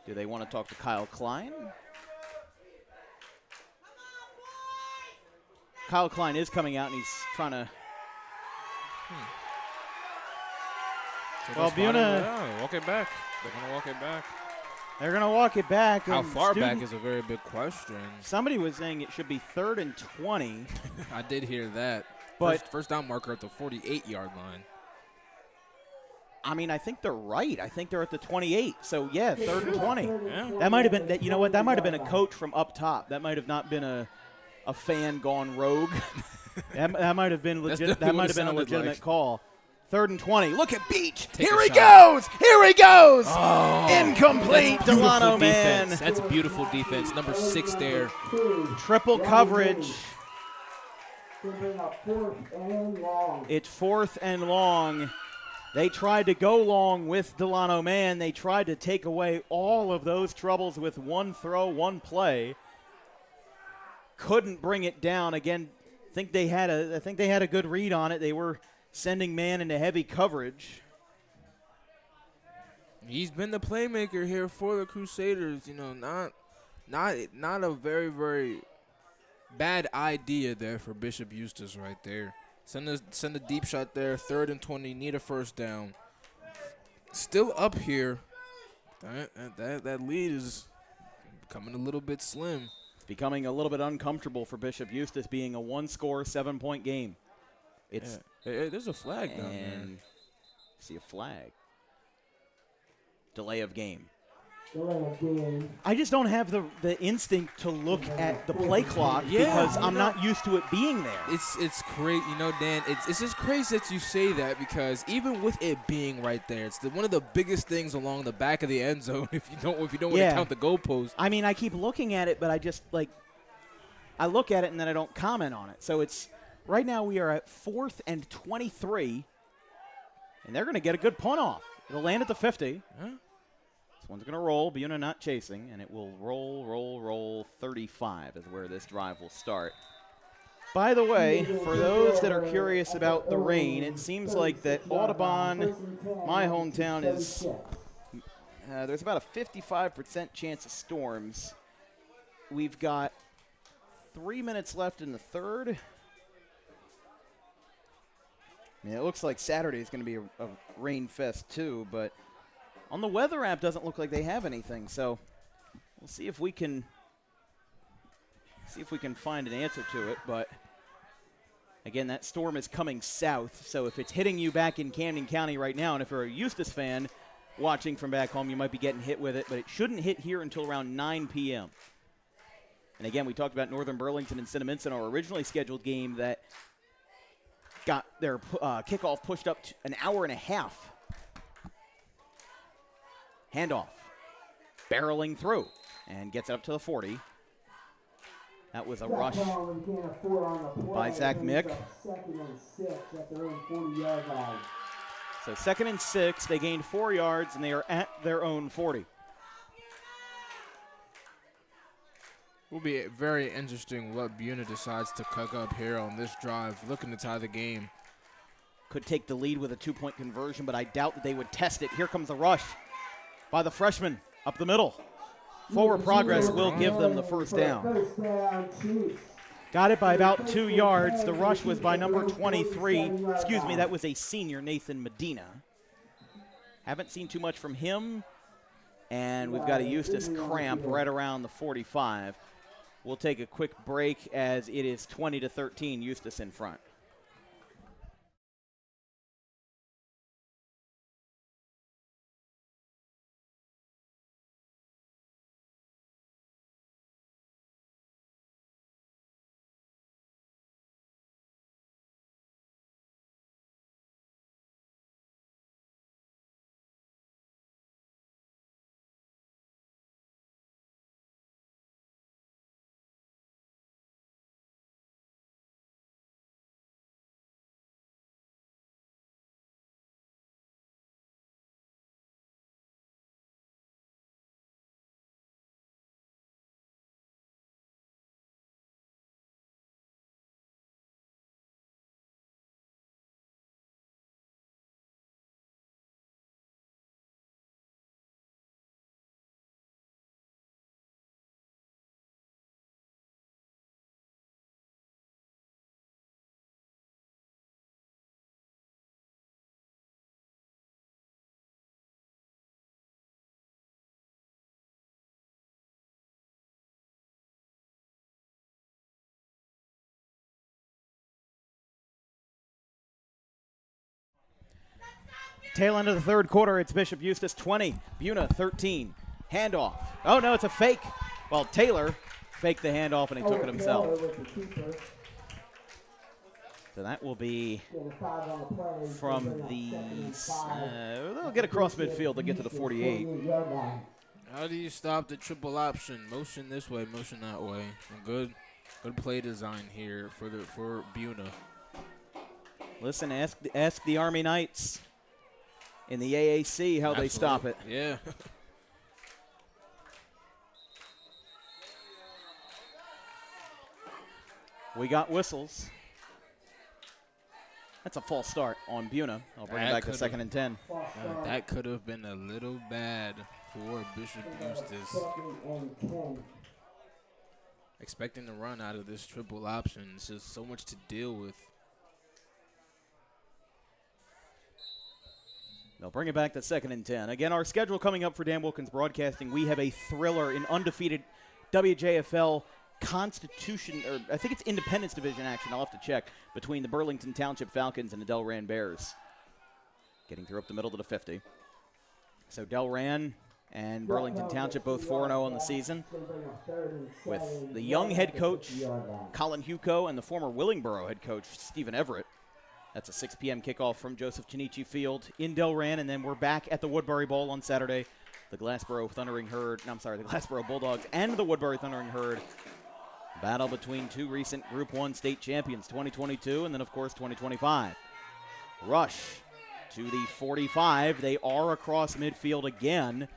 Do they want to talk to Kyle Klein? Kyle Klein is coming out, and he's trying to. Well, Buena. Walk it back. They're going to walk it back. They're going to walk it back. How far back is a very big question. Somebody was saying it should be 3rd and 20. I did hear that. But first down marker at the 48-yard line. I mean, I think they're right. I think they're at the 28. So, yeah, 3rd and 20. Yeah. That might have been, you know what, that might have been a coach from up top. That might have not been a fan gone rogue. that might have been legit. That might have been a legitimate call. 3rd and 20. Look at Beach. Here he goes. Here he goes. Oh, incomplete. Delano man. That's beautiful defense. Number 6 there. Triple coverage. It's 4th and long. They tried to go long with Delano man. They tried to take away all of those troubles with one throw, one play. Couldn't bring it down. Again, I think they had a good read on it. They were sending man into heavy coverage. He's been the playmaker here for the Crusaders. You know, not a very, very bad idea there for Bishop Eustace right there. Send a deep shot there. 3rd and 20. Need a first down. Still up here. That lead is becoming a little bit slim. It's becoming a little bit uncomfortable for Bishop Eustace, being a 1-score, 7-point game. It's hey, there's a flag down there. See a flag. Delay of game. I just don't have the instinct to look at the play clock because I'm not used to it being there. It's crazy, you know, Dan. It's just crazy that you say that because even with it being right there, it's one of the biggest things along the back of the end zone. If you don't want to count the goalpost. I mean, I keep looking at it, but I look at it and then I don't comment on it. So it's right now we are at 4th and 23, and they're going to get a good punt off. It'll land at the 50. Huh? One's going to roll. Buena not chasing, and it will roll. 35 is where this drive will start. By the way, for those that are curious about the rain, it seems like that Audubon, my hometown, is there's about a 55% chance of storms. We've got 3 minutes left in the third. I mean, it looks like Saturday is going to be a rain fest too, but on the weather app, doesn't look like they have anything, so we'll see if we can find an answer to it. But again, that storm is coming south, so if it's hitting you back in Camden County right now, and if you're a Eustace fan watching from back home, you might be getting hit with it, but it shouldn't hit here until around 9 p.m. And again, we talked about Northern Burlington and Cinnaminson, our originally scheduled game that got their kickoff pushed up to an hour and a half. Handoff, barreling through, and gets it up to the 40. That was a rush by Zach Mick. 2nd and 6 at their own 40-yard line. So 2nd and 6, they gained 4 yards, and they are at their own 40. Will be very interesting what Buena decides to cook up here on this drive, looking to tie the game. Could take the lead with a 2-point conversion, but I doubt that they would test it. Here comes the rush by the freshman up the middle. Forward progress will give them the first down. First down, Chiefs. Got it by about 2 yards. The rush was by number 23. Excuse me, that was a senior, Nathan Medina. Haven't seen too much from him. And we've got a Eustace cramp right around the 45. We'll take a quick break as it is 20-13, Eustace in front. Tail end of the third quarter, it's Bishop Eustace 20, Buena 13. Handoff. Oh, no, it's a fake. Well, Taylor faked the handoff, and he took it himself. So that will be from the they'll get across midfield to get to the 48. How do you stop the triple option? Motion this way, motion that way. And good play design here for Buena. Listen, ask the Army Knights in the AAC how they stop it. Yeah. We got whistles. That's a false start on Buena. I'll bring it back to 2nd and 10. That could have been a little bad for Bishop Eustace. Expecting to run out of this triple option. It's just so much to deal with. They'll bring it back to 2nd and 10. Again, our schedule coming up for Dan Wilkins Broadcasting, we have a thriller in undefeated WJFL Constitution, or I think it's Independence Division action, I'll have to check, between the Burlington Township Falcons and the Delran Bears. Getting through up the middle to the 50. So Delran and Burlington Township both 4-0 on the season, with the young head coach, Colin Huco, and the former Willingboro head coach, Stephen Everett. That's a 6 p.m. kickoff from Joseph Chinichi Field in Delran, and then we're back at the Woodbury Bowl on Saturday. The Glassboro Bulldogs and the Woodbury Thundering Herd. Battle between two recent Group 1 state champions, 2022 and then, of course, 2025. Rush to the 45. They are across midfield again,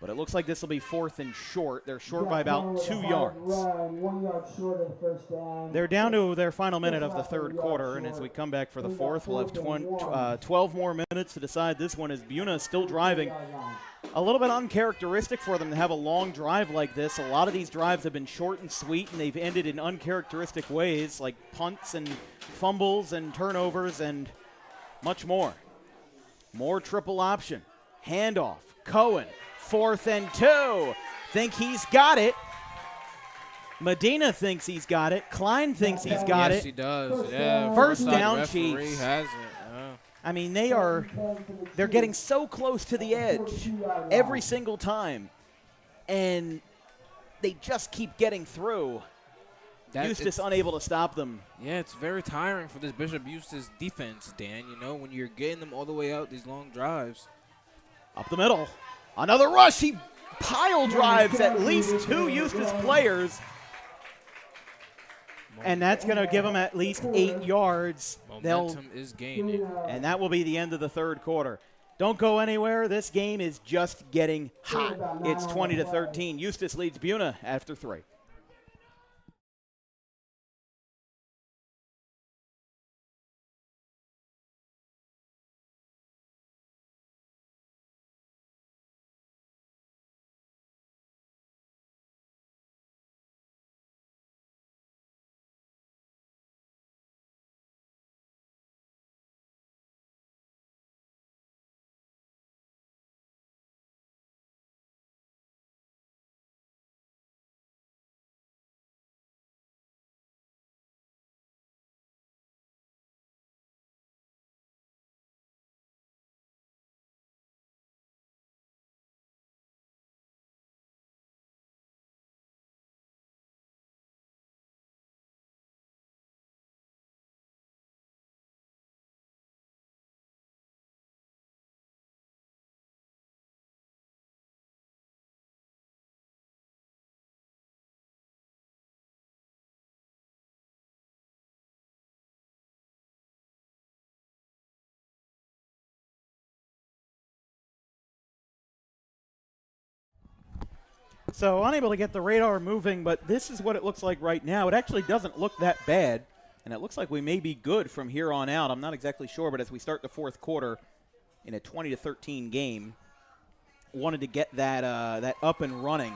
but it looks like this will be 4th and short. They're short by about 2 yards. 1 yard short of the first down. They're down to their final minute of the third quarter, and as we come back for the fourth, we'll have 12 more minutes to decide this one as Buena still driving. A little bit uncharacteristic for them to have a long drive like this. A lot of these drives have been short and sweet, and they've ended in uncharacteristic ways, like punts and fumbles and turnovers and much more. More triple option. Handoff. Cohen. 4th and 2. Think he's got it. Medina thinks he's got it. Klein thinks he's got it. Yes, he does. Yeah. First down, Chiefs. Has it. I mean, they're getting so close to the edge every single time, and they just keep getting through. Eustace unable to stop them. Yeah, it's very tiring for this Bishop Eustace defense, Dan, you know, when you're getting them all the way out these long drives. Up the middle. Another rush. He pile drives at least 2 Eustace players. And that's going to give them at least 8 yards. Momentum is gaining. And that will be the end of the third quarter. Don't go anywhere. This game is just getting hot. It's 20-13. Eustace leads Buena after 3. So unable to get the radar moving, but this is what it looks like right now. It actually doesn't look that bad, and it looks like we may be good from here on out. I'm not exactly sure, but as we start the fourth quarter in a 20-13 game, wanted to get that up and running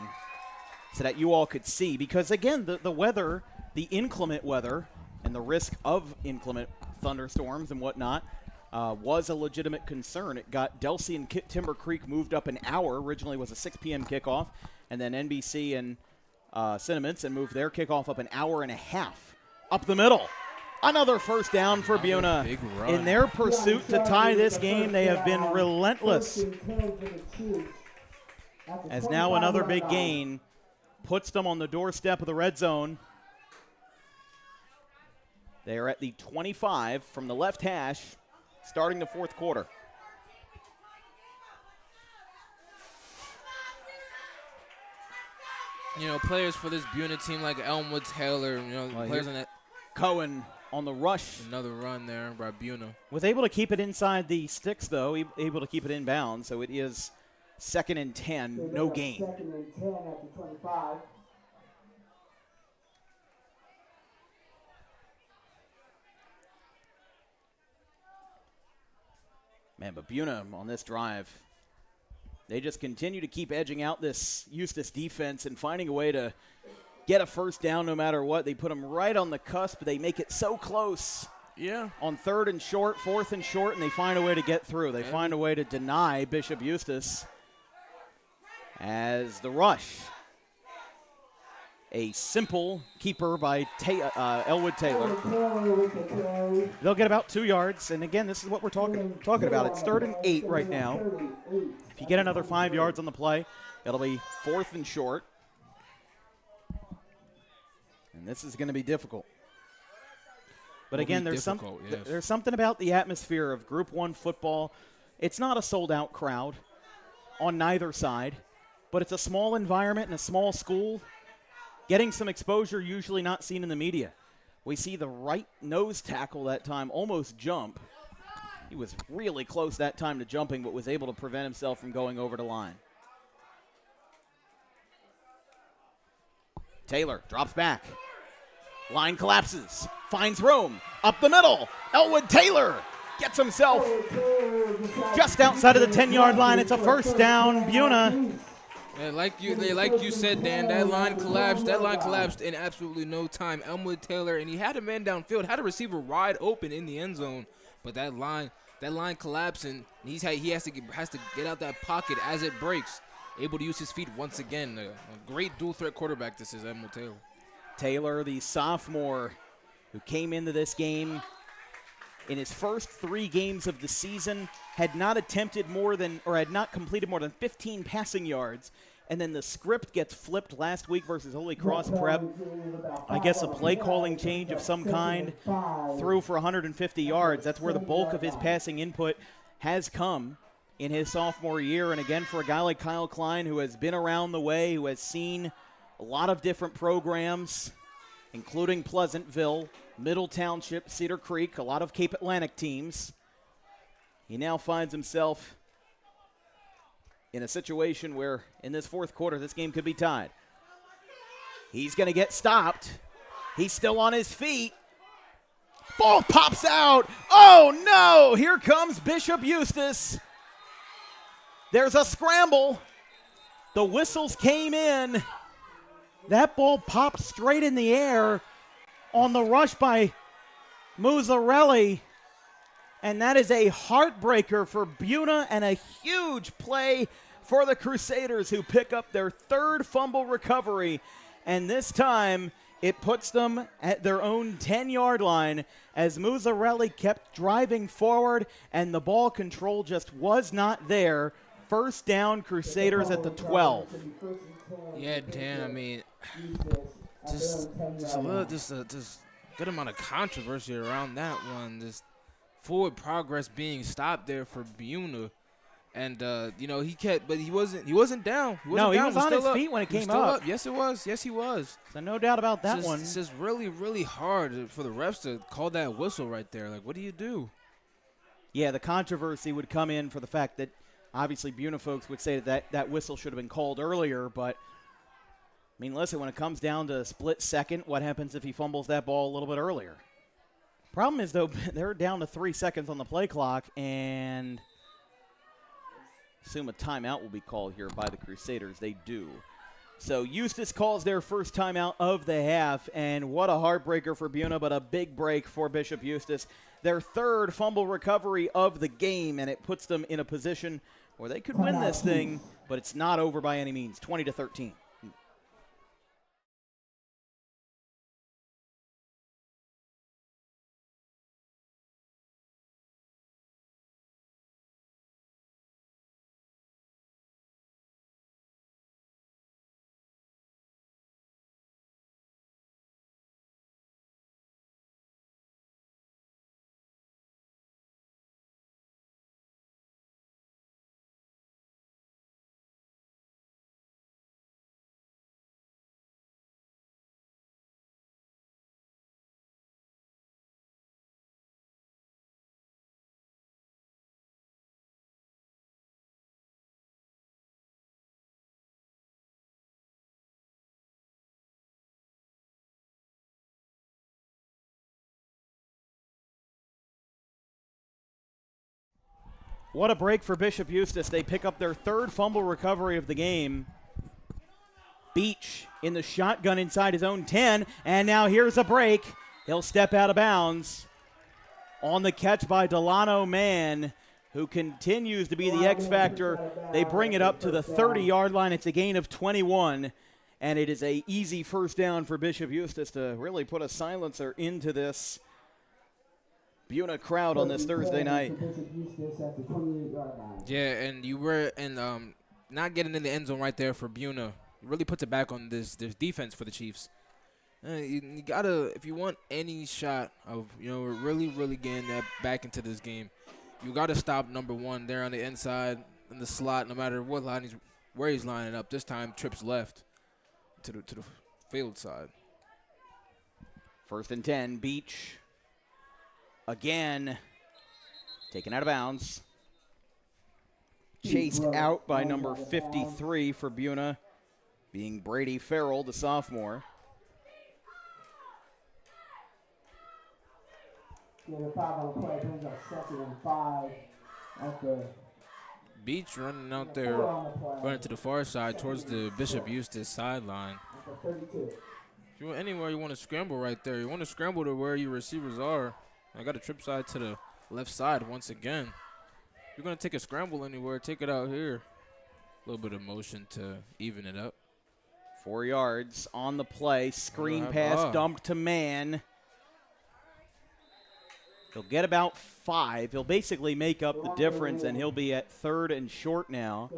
so that you all could see. Because, again, the weather, the inclement weather, and the risk of inclement thunderstorms and whatnot was a legitimate concern. It got Delsea and Timber Creek moved up an hour. Originally was a 6 p.m. kickoff. And then NBC and Cinnaminson moved their kickoff up an hour and a half. Up the middle. Another first down for Buena. In their pursuit to tie this game, they have been relentless. As now another big gain puts them on the doorstep of the red zone. They are at the 25 from the left hash, starting the fourth quarter. You know, players for this Buena team like Elmwood Taylor, players on that. Cohen on the rush. Another run there by Buena. Was able to keep it inside the sticks, though, able to keep it inbound, so it is 2nd and 10, no gain. 2nd and 10 at the 25. Man, but Buena on this drive, they just continue to keep edging out this Eustace defense and finding a way to get a first down no matter what. They put them right on the cusp. They make it so close. Yeah. On 3rd and short, 4th and short, and they find a way to get through. They find a way to deny Bishop Eustace as the rush. A simple keeper by Elwood Taylor. They'll get about 2 yards, and again, this is what we're talking about. It's 3rd and 8 right now. If you get another 5 yards on the play, it'll be 4th and short. And this is going to be difficult. But again, there's something about the atmosphere of Group 1 football. It's not a sold-out crowd on neither side, but it's a small environment and a small school. Getting some exposure usually not seen in the media. We see the right nose tackle that time almost jump. He was really close that time to jumping, but was able to prevent himself from going over the line. Taylor drops back. Line collapses. Finds room. Up the middle. Elwood Taylor gets himself just outside of the 10-yard line. It's a first down. Buena. Yeah, like you said, Dan, that line collapsed. That line collapsed in absolutely no time. Elmwood Taylor, and he had a man downfield, had a receiver wide open in the end zone, but that line collapsed, and he has to get out that pocket as it breaks, able to use his feet once again. A great dual threat quarterback. This is Elmwood Taylor. Taylor, the sophomore, who came into this game in his first 3 games of the season, had not completed more than 15 passing yards. And then the script gets flipped last week versus Holy Cross Prep. I guess a play calling change of some kind. Threw for 150 yards. That's where the bulk of his passing input has come in his sophomore year. And again, for a guy like Kyle Klein, who has been around the way, who has seen a lot of different programs, including Pleasantville, Middle Township, Cedar Creek, a lot of Cape Atlantic teams, he now finds himself in a situation where in this fourth quarter this game could be tied. He's going to get stopped. He's still on his feet. Ball pops out. Oh, no. Here comes Bishop Eustace. There's a scramble. The whistles came in. That ball popped straight in the air on the rush by Muzzarelli. And that is a heartbreaker for Buena and a huge play for the Crusaders, who pick up their 3rd fumble recovery. And this time it puts them at their own 10-yard line as Muzzarelli kept driving forward and the ball control just was not there. First down, Crusaders at the 12. Yeah, Dan, I mean, just a good amount of controversy around that one. Just forward progress being stopped there for Buena, and he wasn't down. He was on his feet when it came up. Yes, it was. Yes, he was. So no doubt about that one. It's just really, really hard for the refs to call that whistle right there. Like, what do you do? Yeah, the controversy would come in for the fact that obviously Buena folks would say that whistle should have been called earlier, but I mean, listen, when it comes down to split second, what happens if he fumbles that ball a little bit earlier? Problem is, though, they're down to 3 seconds on the play clock, and assume a timeout will be called here by the Crusaders. They do. So Eustace calls their first timeout of the half, and what a heartbreaker for Buena, but a big break for Bishop Eustace. Their third fumble recovery of the game, and it puts them in a position where they could win this thing, but it's not over by any means, 20-13. What a break for Bishop Eustace. They pick up their third fumble recovery of the game. Beach in the shotgun inside his own 10, and now here's a break. He'll step out of bounds. On the catch by Delano Mann, who continues to be the X factor. They bring it up to the 30-yard line. It's a gain of 21, and it is an easy first down for Bishop Eustace to really put a silencer into this Buena crowd on this Thursday night. Yeah, and you were not getting in the end zone right there for Buena. It really puts it back on this defense for the Chiefs. You gotta, if you want any shot of really getting that back into this game, you gotta stop number one there on the inside in the slot. No matter what line where he's lining up, this time trips left to the field side. 1st and 10, Beach. Again, taken out of bounds. Chased out by number 53 for Buena, being Brady Farrell, the sophomore. Beach running out there, running to the far side towards the Bishop Eustace sideline. If you want anywhere you want to scramble right there, you want to scramble to where your receivers are. I got a trip side to the left side once again. If you're going to take a scramble anywhere, take it out here. A little bit of motion to even it up. 4 yards on the play. Screen pass dumped to Mann. He'll get about 5. He'll basically make up the difference, and he'll be at 3rd and short now.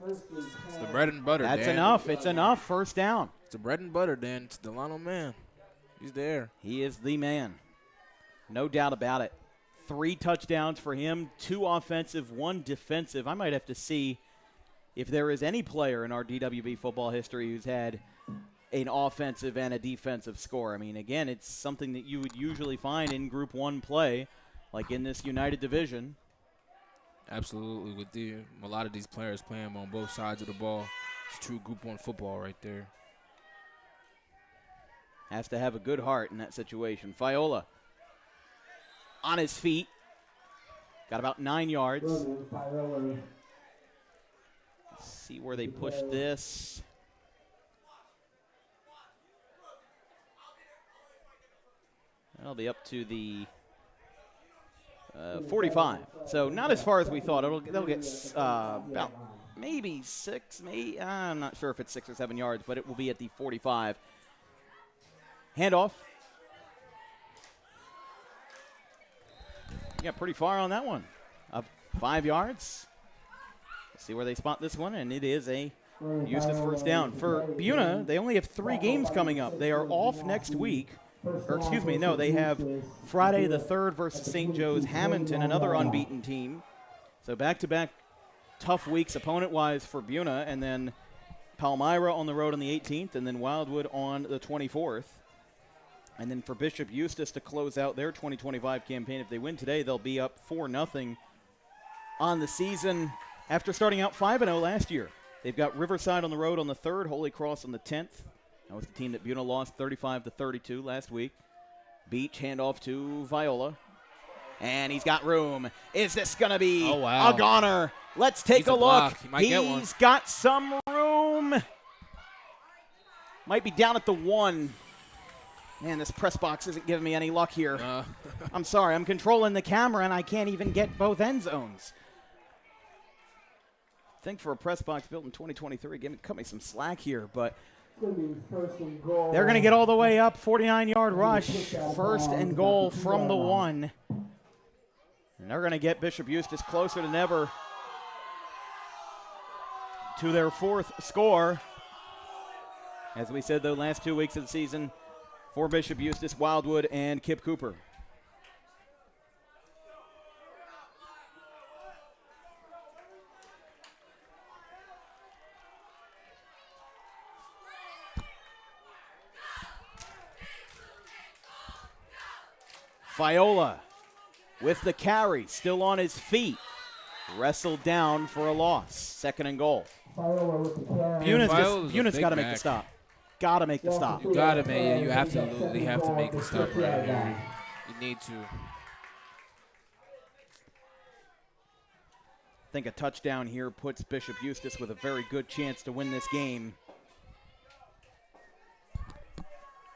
It's the bread and butter, That's Dan. enough. It's enough. First down. It's the bread and butter, Dan. It's Delano Mann. He's there. He is the man. No doubt about it. 3 touchdowns for him, 2 offensive, 1 defensive. I might have to see if there is any player in our DWB football history who's had an offensive and a defensive score. I mean, again, it's something that you would usually find in Group 1 play, like in this United Division. Absolutely, with a lot of these players playing on both sides of the ball. It's true Group 1 football right there. Has to have a good heart in that situation. Fiola on his feet. Got about 9 yards. Let's see where they push this. That'll be up to the 45. So not as far as we thought. They'll get about maybe 6. I'm not sure if it's 6 or 7 yards, but it will be at the 45. Handoff. Yeah, pretty far on that one. Up 5 yards. Let's see where they spot this one, and it is a Eustace first down. For Buena, they only have 3 games coming up. They are off next week. Or excuse me, no, they have Friday the 3rd versus St. Joe's Hamilton, another unbeaten team. So back-to-back tough weeks opponent-wise for Buena, and then Palmyra on the road on the 18th, and then Wildwood on the 24th. And then for Bishop Eustace to close out their 2025 campaign, if they win today, they'll be up 4-0 on the season. after starting out 5-0 last year. They've got Riverside on the road on the 3rd, Holy Cross on the 10th. That was the team that Buena lost 35-32 last week. Beach handoff to Viola. And he's got room. Is this going to be a goner? Let's take a look. He's got some room. Might be down at the 1. Man, this press box isn't giving me any luck here. I'm sorry. I'm controlling the camera, and I can't even get both end zones. I think for a press box built in 2023, cut me some slack here, but they're going to get all the way up. 49-yard rush. 1st and goal from the 1. And they're going to get Bishop Eustace closer than ever to their 4th score. As we said, the last 2 weeks of the season for Bishop Eustace, Wildwood, and Kip Cooper. Viola with the carry, still on his feet. Wrestled down for a loss. 2nd and goal. Buena's got to make the stop. Got to make the stop. You got to make it. You absolutely have to make the stop right here. You need to. I think a touchdown here puts Bishop Eustace with a very good chance to win this game.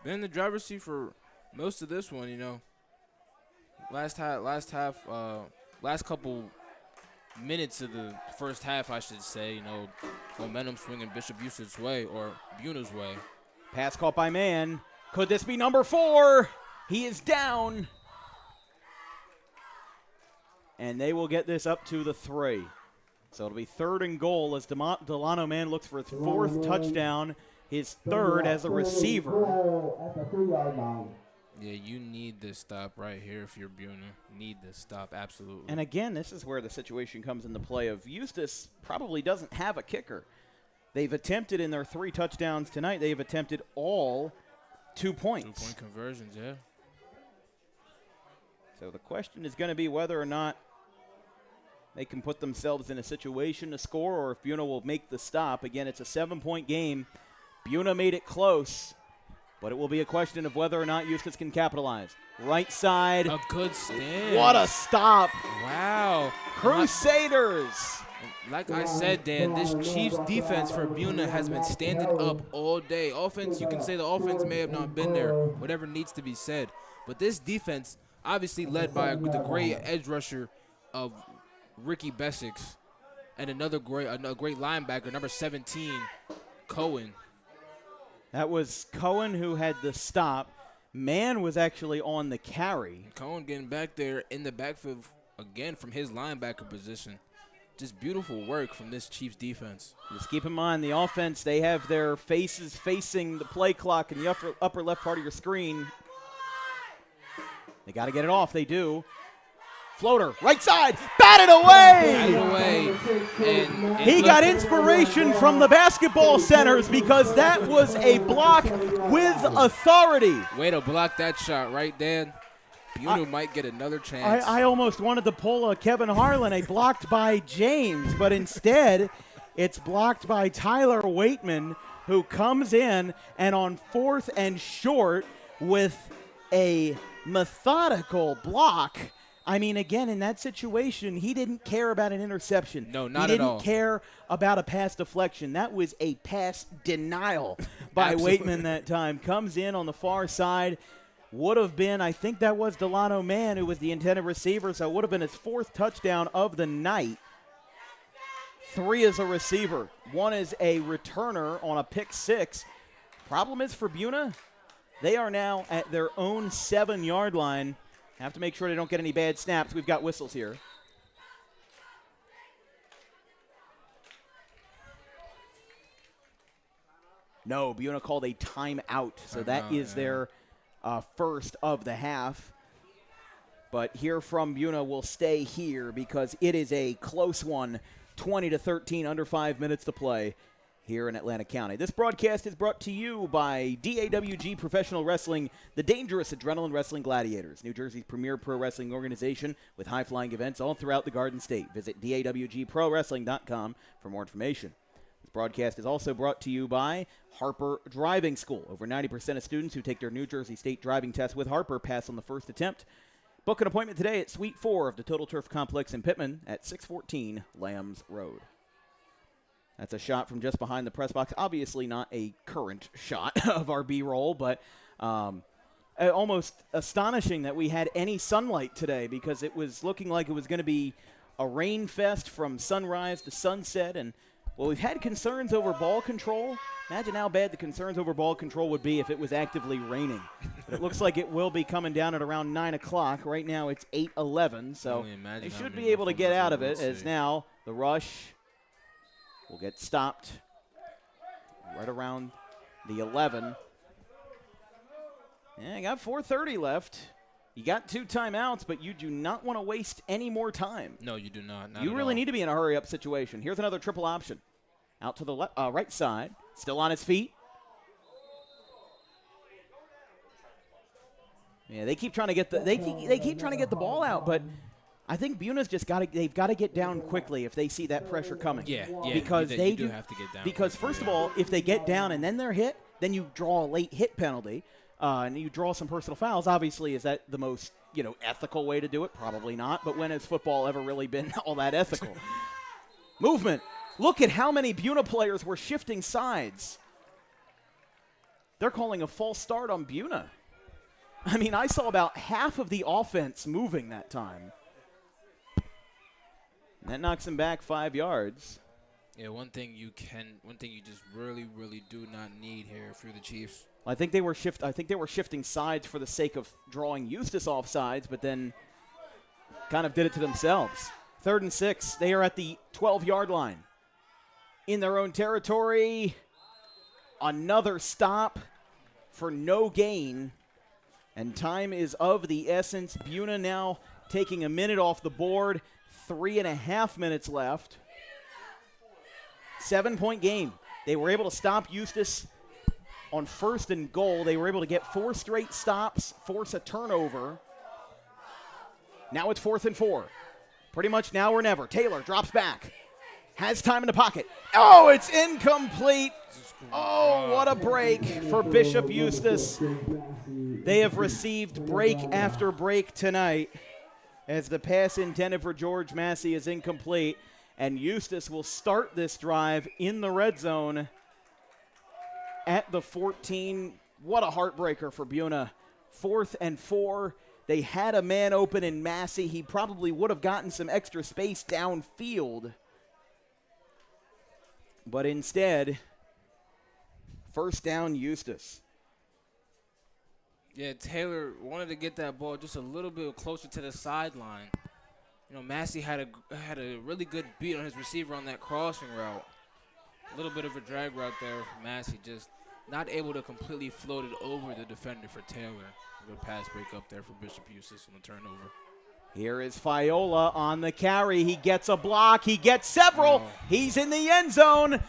Been in the driver's seat for most of this one, you know. Last couple minutes of the first half, I should say, you know, momentum swinging Bishop Eustace's way or Buena's way. Pass caught by Mann. Could this be number 4? He is down. And they will get this up to the 3. So it'll be 3rd and goal as Delano Mann looks for his 4th touchdown, his 3rd as a receiver. Yeah, you need this stop right here if you're Buena. Need this stop, absolutely. And again, this is where the situation comes into play of Eustace probably doesn't have a kicker. They've attempted in their 3 touchdowns tonight, they've attempted all 2 points. 2-point conversions, yeah. So the question is going to be whether or not they can put themselves in a situation to score or if Buena will make the stop. Again, it's a 7-point game. Buena made it close. But it will be a question of whether or not Eustace can capitalize. Right side. A good stand. What a stop. Wow. Crusaders. Like I said, Dan, this Chiefs defense for Buena has been standing up all day. Offense, you can say the offense may have not been there, whatever needs to be said. But this defense, obviously led by the great edge rusher of Ricky Besix and another great linebacker, number 17, Cohen. That was Cohen who had the stop. Mann was actually on the carry. Cohen getting back there in the backfield again from his linebacker position. Just beautiful work from this Chiefs defense. Just keep in mind, the offense, they have their faces facing the play clock in the upper left part of your screen. They got to get it off. They do. Floater, right side, batted away. And he got inspiration from the basketball centers because that was a block with authority. Way to block that shot, right, Dan? Buena might get another chance. I almost wanted to pull a Kevin Harlan, a blocked by James, but instead it's blocked by Tyler Waitman, who comes in and on 4th and short with a methodical block. I mean, again, in that situation, he didn't care about an interception. No, not at all. He didn't care about a pass deflection. That was a pass denial by Waitman that time. Comes in on the far side. Would have been, I think that was Delano Mann who was the intended receiver, so it would have been his 4th touchdown of the night. 3 as a receiver. 1 as a returner on a pick 6. Problem is for Buena, they are now at their own 7-yard line. Have to make sure they don't get any bad snaps. We've got whistles here. No, Buena called a timeout. So that is their first of the half. But here from Buena will stay here because it is a close one. 20-13, under 5 minutes to play. here in Atlantic County. This broadcast is brought to you by DAWG Professional Wrestling, the dangerous adrenaline wrestling gladiators, New Jersey's premier pro wrestling organization with high-flying events all throughout the Garden State. Visit DAWGProWrestling.com for more information. This broadcast is also brought to you by Harper Driving School. Over 90% of students who take their New Jersey State driving test with Harper pass on the first attempt. Book an appointment today at Suite 4 of the Total Turf Complex in Pittman at 614 Lambs Road. That's a shot from just behind the press box. Obviously not a current shot of our B-roll, but almost astonishing that we had any sunlight today because it was looking like it was going to be a rain fest from sunrise to sunset. And, well, we've had concerns over ball control. Imagine how bad the concerns over ball control would be if it was actively raining. But it looks like it will be coming down at around 9 o'clock. Right now it's 8:11, so they should be able to get out of it as now the rush will get stopped right around the 11. Yeah, you got 4:30 left. You got 2 timeouts, but you do not want to waste any more time. No, you do not. You really need to be in a hurry-up situation. Here's another triple option. Out to the right side. Still on his feet. Yeah, they keep trying to get the ball out, but I think Buna's just they've got to get down quickly if they see that pressure coming. Yeah, because they do have to get down. Because quickly, first of all, if they get down and then they're hit, then you draw a late hit penalty, and you draw some personal fouls. Obviously, is that the most ethical way to do it? Probably not. But when has football ever really been all that ethical? Movement. Look at how many Buna players were shifting sides. They're calling a false start on Buna. I mean, I saw about half of the offense moving that time. And that knocks him back 5 yards. Yeah, one thing you just really, really do not need here for the Chiefs. I think they were shifting sides for the sake of drawing Eustace off sides, but then kind of did it to themselves. 3rd and 6. They are at the 12-yard line. In their own territory. Another stop for no gain. And time is of the essence. Buna now taking a minute off the board. 3.5 minutes left. 7-point game. They were able to stop Eustace on 1st and goal. They were able to get 4 straight stops, force a turnover. Now it's 4th and 4. Pretty much now or never. Taylor drops back. Has time in the pocket. Oh, it's incomplete. Oh, what a break for Bishop Eustace. They have received break after break tonight as the pass intended for George Massey is incomplete. And Eustace will start this drive in the red zone at the 14. What a heartbreaker for Buna. 4th and 4. They had a man open in Massey. He probably would have gotten some extra space downfield. But instead, first down Eustace. Yeah, Taylor wanted to get that ball just a little bit closer to the sideline. Massey had a really good beat on his receiver on that crossing route. A little bit of a drag route there for Massey, just not able to completely float it over the defender for Taylor. Good pass break up there for Bishop Eustace on the turnover. Here is Fiola on the carry. He gets a block. He gets several. Oh. He's in the end zone.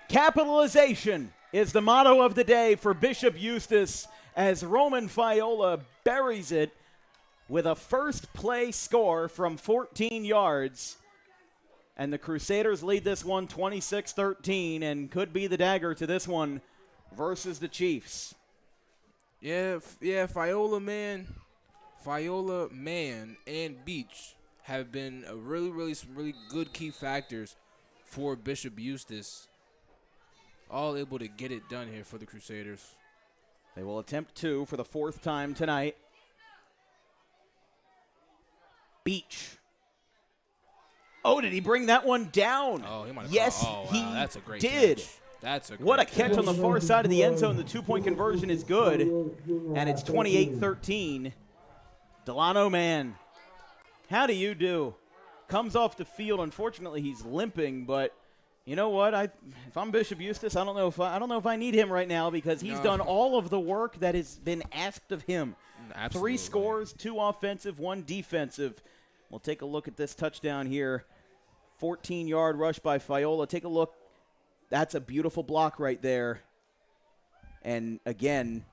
Capitalization is the motto of the day for Bishop Eustace as Roman Fiola buries it with a first play score from 14 yards. And the Crusaders lead this one 26-13 and could be the dagger to this one versus the Chiefs. Yeah, Fiola man and Beach have been some really good key factors for Bishop Eustace. All able to get it done here for the Crusaders. They will attempt 2 for the 4th time tonight. Beach. Oh, did he bring that one down? Oh, he might have yes, wow, he that's a great did. Catch. That's a great What a catch on the far side of the end zone. The 2-point conversion is good, and it's 28-13. Delano Man, how do you do? Comes off the field. Unfortunately, he's limping, but you know what? If I'm Bishop Eustace, I don't know if I need him right now because he's done all of the work that has been asked of him. Absolutely. 3 scores, 2 offensive, 1 defensive. We'll take a look at this touchdown here. 14-yard rush by Fiola. Take a look That's a beautiful block right there. And, again,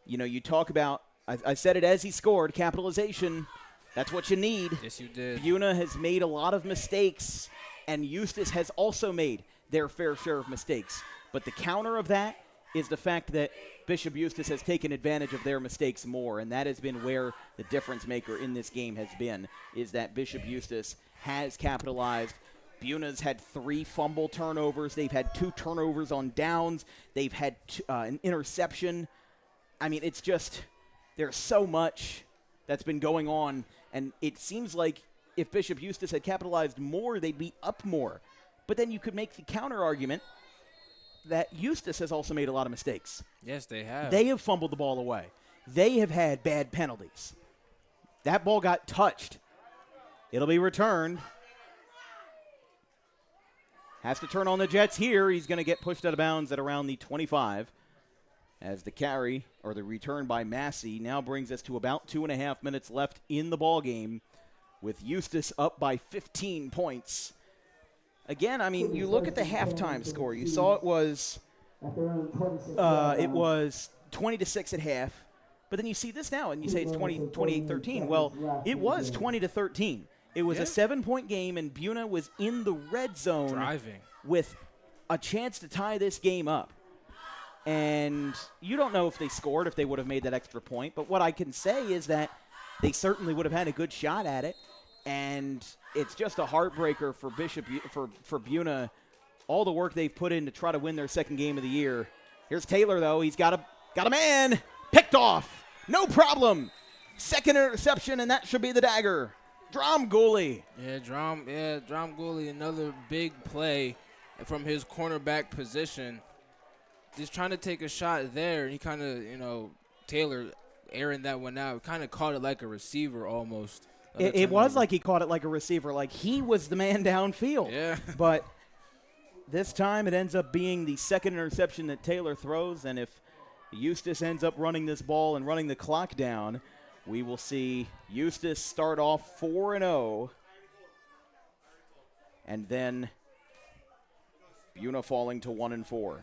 you talk about, I said it as he scored, capitalization. That's what you need. Yes, you did. Buena has made a lot of mistakes, and Eustace has also made their fair share of mistakes. But the counter of that is the fact that Bishop Eustace has taken advantage of their mistakes more, and that has been where the difference maker in this game has been, is that Bishop Eustace has capitalized. Buena's had 3 fumble turnovers. They've had 2 turnovers on downs. They've had an interception. I mean, it's just there's so much that's been going on, and it seems like if Bishop Eustace had capitalized more, they'd be up more. But then you could make the counter argument that Eustace has also made a lot of mistakes. Yes, they have. They have fumbled the ball away. They have had bad penalties. That ball got touched. It'll be returned. Has to turn on the Jets here. He's going to get pushed out of bounds at around the 25 as the carry, or the return by Massey, now brings us to about 2.5 minutes left in the ball game with Eustace up by 15 points. Again, I mean, you look at the halftime score. You saw it was 20-6 at half. But then you see this now, and you say it's 28-13. Well, it was 20-13. It was a 7-point game, and Buena was in the red zone driving with a chance to tie this game up. And you don't know if they scored, if they would have made that extra point. But what I can say is that they certainly would have had a good shot at it. And it's just a heartbreaker for for Buena, all the work they've put in to try to win their second game of the year. Here's Taylor, though. He's got a man. Picked off. No problem. Second interception, and that should be the dagger. Drum Gooley. Drum Gooley, another big play from his cornerback position. Just trying to take a shot there, and he kind of, Taylor airing that one out, kind of caught it like a receiver almost. It was like he caught it like a receiver, like he was the man downfield. Yeah. But this time it ends up being the second interception that Taylor throws, and if Eustace ends up running this ball and running the clock down, we will see Eustace start off 4-0, and then Buena falling to 1-4.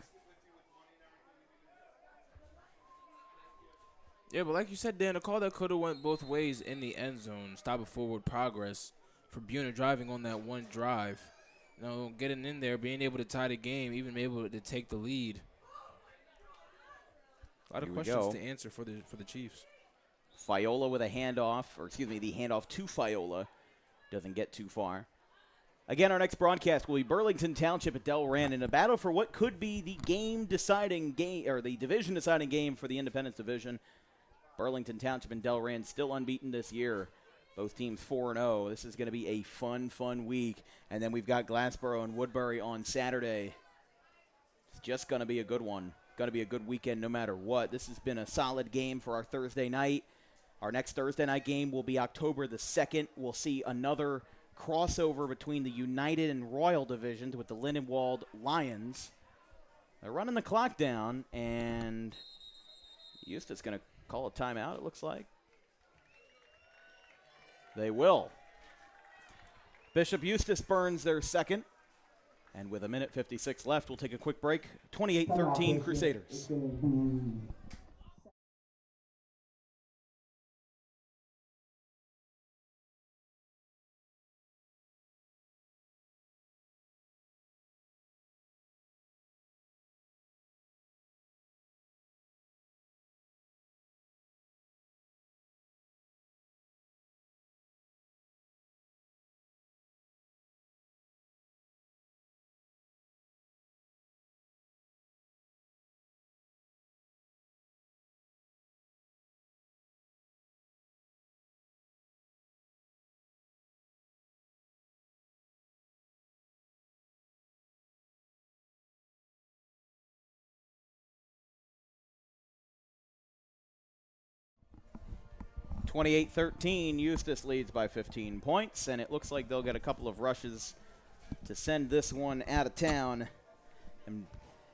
Yeah, but like you said, Dan, a call that could have went both ways in the end zone. Stop a forward progress for Buena driving on that one drive. Getting in there, being able to tie the game, even being able to take the lead. A lot of questions to answer for the Chiefs. Fiola with a handoff, the handoff to Fiola. Doesn't get too far. Again, our next broadcast will be Burlington Township at Delran in a battle for what could be the game-deciding game, or the division-deciding game for the Independence Division. Burlington Township and Delran still unbeaten this year. Both teams 4-0. This is going to be a fun week. And then we've got Glassboro and Woodbury on Saturday. It's just going to be a good one. Going to be a good weekend no matter what. This has been a solid game for our Thursday night. Our next Thursday night game will be October the 2nd. We'll see another crossover between the United and Royal divisions with the Lindenwold Lions. They're running the clock down, and Eustace going to call a timeout, it looks like. They will. Bishop Eustace burns their second. And with 1:56 left, we'll take a quick break. 28-13 Crusaders. Eustace leads by 15 points, and it looks like they'll get a couple of rushes to send this one out of town. And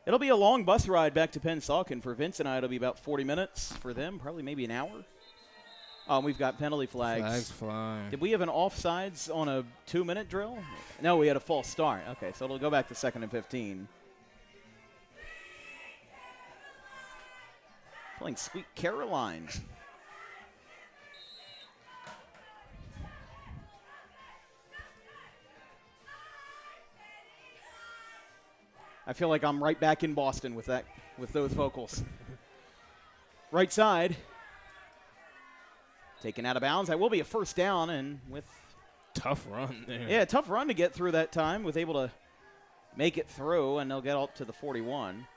it'll be a long bus ride back to Pennsauken. For Vince and I, it'll be about 40 minutes. For them, probably maybe an hour. Oh, we've got penalty flags. Flags flying. Did we have an offsides on a 2-minute drill? No, we had a false start. Okay, so it'll go back to 2nd and 15. Playing Sweet Caroline. I feel like I'm right back in Boston with those vocals. Right side. Taken out of bounds. That will be a first down, and with tough run there. Yeah, tough run to get through that time. Was able to make it through, and they'll get up to the 41.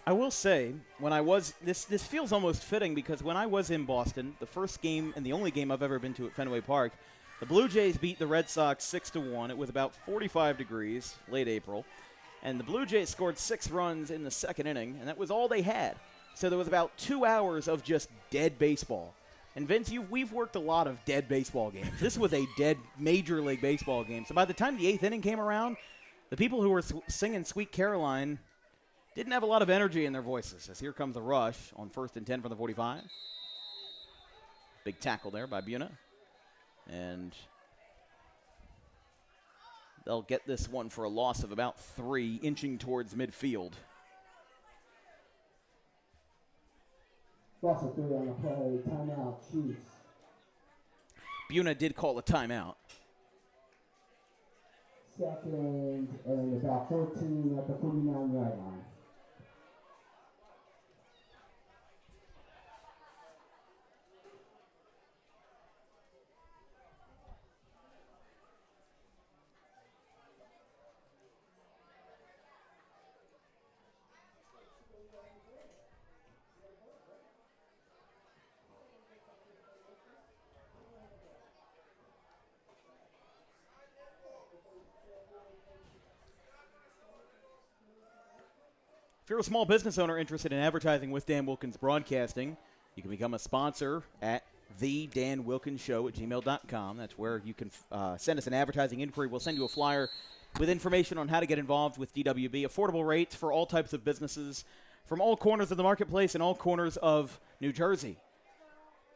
I will say, when I was this feels almost fitting because when I was in Boston, the first game and the only game I've ever been to at Fenway Park, the Blue Jays beat the Red Sox 6-1. It was about 45 degrees, late April. And the Blue Jays scored 6 runs in the second inning, and that was all they had. So there was about 2 hours of just dead baseball. And Vince, we've worked a lot of dead baseball games. This was a dead Major League Baseball game. So by the time the 8th inning came around, the people who were singing Sweet Caroline didn't have a lot of energy in their voices. As here comes the rush on 1st and 10 from the 45. Big tackle there by Buena. And they'll get this one for a loss of about 3, inching towards midfield. Loss of 3 on the play. Timeout, Chiefs. Buena did call a timeout. 2nd and about 14 at the 49-yard line. If you're a small business owner interested in advertising with Dan Wilkins Broadcasting, you can become a sponsor at thedanwilkinsshow@gmail.com. That's where you can send us an advertising inquiry. We'll send you a flyer with information on how to get involved with DWB. Affordable rates for all types of businesses from all corners of the marketplace and all corners of New Jersey.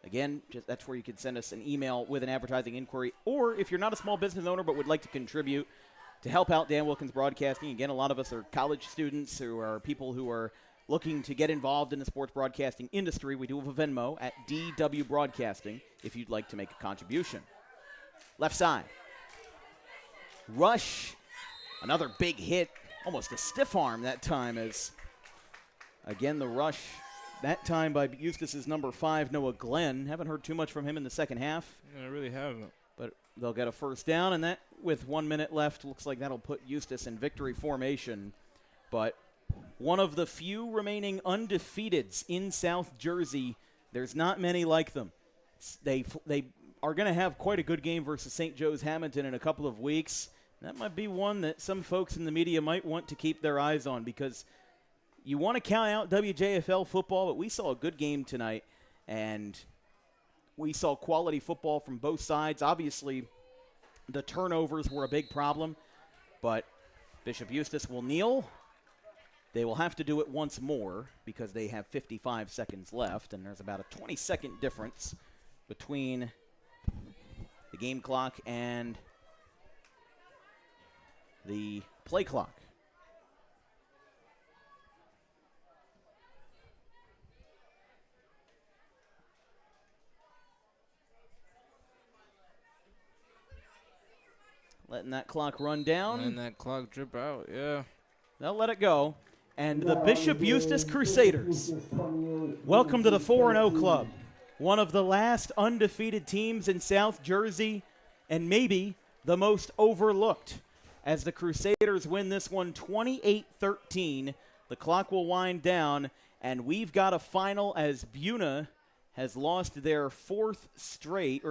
Again, that's where you can send us an email with an advertising inquiry. Or if you're not a small business owner but would like to contribute to help out Dan Wilkins Broadcasting, again, a lot of us are college students who are people who are looking to get involved in the sports broadcasting industry. We do have a Venmo at DW Broadcasting if you'd like to make a contribution. Left side. Rush. Another big hit. Almost a stiff arm that time as, again, the rush that time by Eustace's number 5, Noah Glenn. Haven't heard too much from him in the second half. I really haven't. But they'll get a first down, and that, with 1 minute left, looks like that'll put Eustace in victory formation. But one of the few remaining undefeateds in South Jersey. There's not many like them. They are going to have quite a good game versus St. Joe's Hamilton in a couple of weeks. That might be one that some folks in the media might want to keep their eyes on because you want to count out WJFL football, but we saw a good game tonight, and we saw quality football from both sides. Obviously, the turnovers were a big problem, but Bishop Eustace will kneel. They will have to do it once more because they have 55 seconds left, and there's about a 20-second difference between the game clock and the play clock. Letting that clock run down. Letting that clock drip out, yeah. They'll let it go. And the Bishop Eustace Crusaders, welcome to the 4-0 club. One of the last undefeated teams in South Jersey and maybe the most overlooked. As the Crusaders win this one 28-13, the clock will wind down, and we've got a final as Buena has lost their third straight,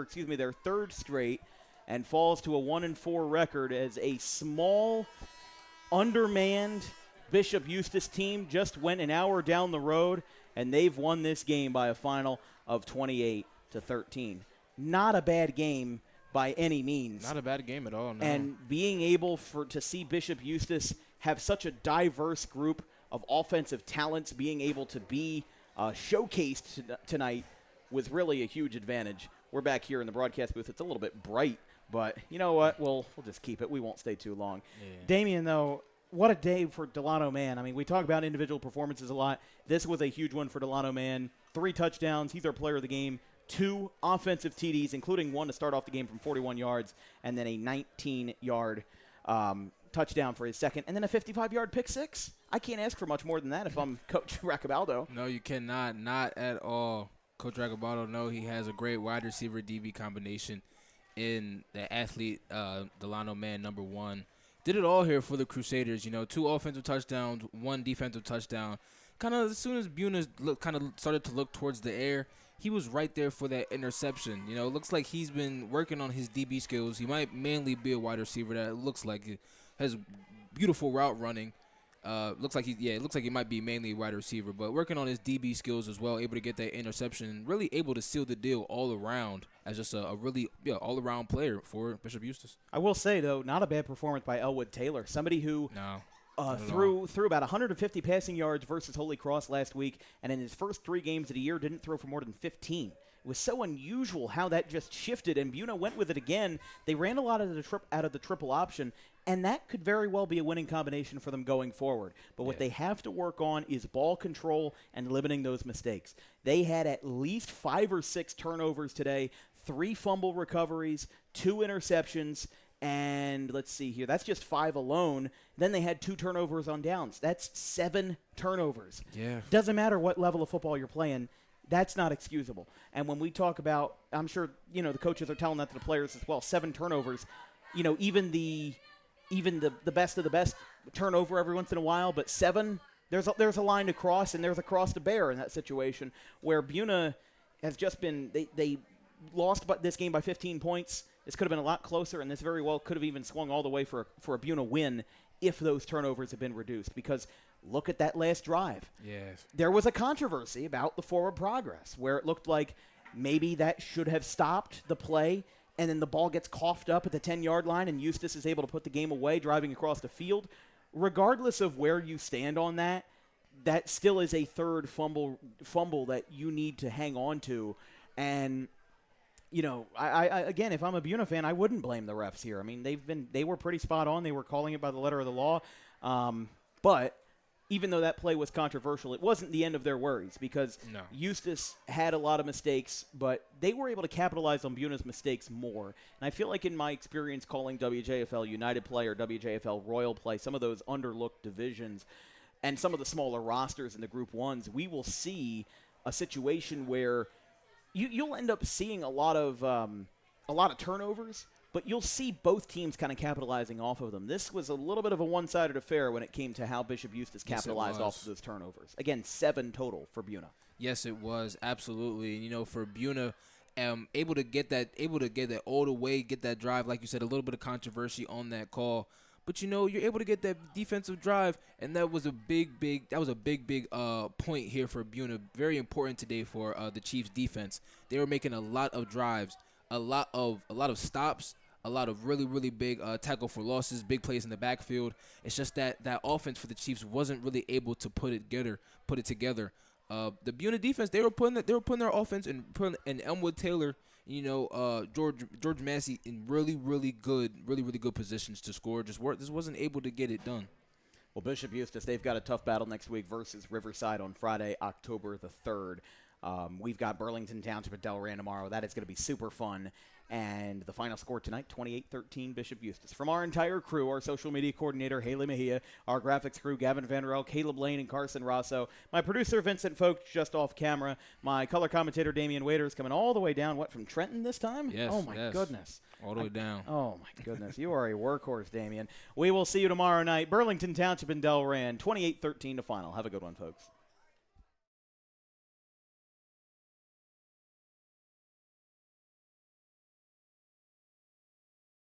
and falls to a 1-4 record as a small, undermanned Bishop Eustace team just went an hour down the road, and they've won this game by a final of 28-13. Not a bad game by any means. Not a bad game at all, no. And being able to see Bishop Eustace have such a diverse group of offensive talents being able to be showcased tonight was really a huge advantage. We're back here in the broadcast booth. It's a little bit bright, but you know what? We'll just keep it. We won't stay too long. Yeah. Damian, though, what a day for Delano Mann. I mean, we talk about individual performances a lot. This was a huge one for Delano Mann. 3 touchdowns. He's our player of the game. 2 offensive TDs, including one to start off the game from 41 yards, and then a 19-yard touchdown for his second, and then a 55-yard pick six. I can't ask for much more than that if I'm Coach Racabaldo. No, you cannot. Not at all. Coach Racabaldo, no, he has a great wide receiver DB combination in the athlete Delano Mann, number 1. Did it all here for the Crusaders. 2 offensive touchdowns, 1 defensive touchdown. Kind of as soon as Buena started to look towards the air, he was right there for that interception. It looks like he's been working on his DB skills. He might mainly be a wide receiver that looks like he has beautiful route running. It looks like he might be mainly a wide receiver, but working on his DB skills as well, able to get that interception, and really able to seal the deal all around as just a really all-around player for Bishop Eustace. I will say, though, not a bad performance by Elwood Taylor, somebody who threw about 150 passing yards versus Holy Cross last week, and in his first 3 games of the year didn't throw for more than 15. It was so unusual how that just shifted, and Buena went with it again. They ran a lot of out of the triple option, and that could very well be a winning combination for them going forward. But what they have to work on is ball control and limiting those mistakes. They had at least 5 or 6 turnovers today, 3 fumble recoveries, 2 interceptions, and let's see here. That's just 5 alone. Then they had 2 turnovers on downs. That's 7 turnovers. Yeah. Doesn't matter what level of football you're playing. That's not excusable. And when we talk about, I'm sure, the coaches are telling that to the players as well, 7 turnovers, even the best of the best turnover every once in a while, but 7, there's a line to cross, and there's a cross to bear in that situation where Buena has just been, they lost this game by 15 points. This could have been a lot closer, and this very well could have even swung all the way for a Buena win if those turnovers had been reduced, because look at that last drive. Yes. There was a controversy about the forward progress where it looked like maybe that should have stopped the play, and then the ball gets coughed up at the 10-yard line, and Eustace is able to put the game away driving across the field. Regardless of where you stand on that, that still is a third fumble that you need to hang on to. And, I again, if I'm a Buena fan, I wouldn't blame the refs here. I mean, they were pretty spot on. They were calling it by the letter of the law. But even though that play was controversial, it wasn't the end of their worries, because Eustace had a lot of mistakes, but they were able to capitalize on Buena's mistakes more. And I feel like in my experience calling WJFL United play or WJFL Royal play, some of those underlooked divisions and some of the smaller rosters in the Group 1s, we will see a situation where you'll end up seeing a lot of turnovers, but you'll see both teams kind of capitalizing off of them. This was a little bit of a one-sided affair when it came to how Bishop Eustace capitalized off of those turnovers. Again, 7 total for Buena. Yes, it was, absolutely. For Buena, able to get that all the way, get that drive, like you said, a little bit of controversy on that call. But you're able to get that defensive drive, and that was a big point here for Buena. Very important today for the Chiefs defense. They were making a lot of drives, a lot of stops, a lot of really, really big tackle for losses, big plays in the backfield. It's just that offense for the Chiefs wasn't really able to put it together. The Buena defense, they were putting their offense and putting Elmwood Taylor, George Massey in really, really good positions to score. Just wasn't able to get it done. Well, Bishop Eustace, they've got a tough battle next week versus Riverside on Friday, October the 3rd. We've got Burlington Township at Delran tomorrow. That is going to be super fun. And the final score tonight, 28-13, Bishop Eustace. From our entire crew, our social media coordinator, Haley Mejia, our graphics crew, Gavin Vanderell, Caleb Lane, and Carson Rosso, my producer, Vincent Folks, just off camera, my color commentator, Damian Waiters, coming all the way down, from Trenton this time? Yes. Oh, my goodness. All the way down. Oh, my goodness. You are a workhorse, Damian. We will see you tomorrow night. Burlington Township and Delran, 28-13 to final. Have a good one, folks.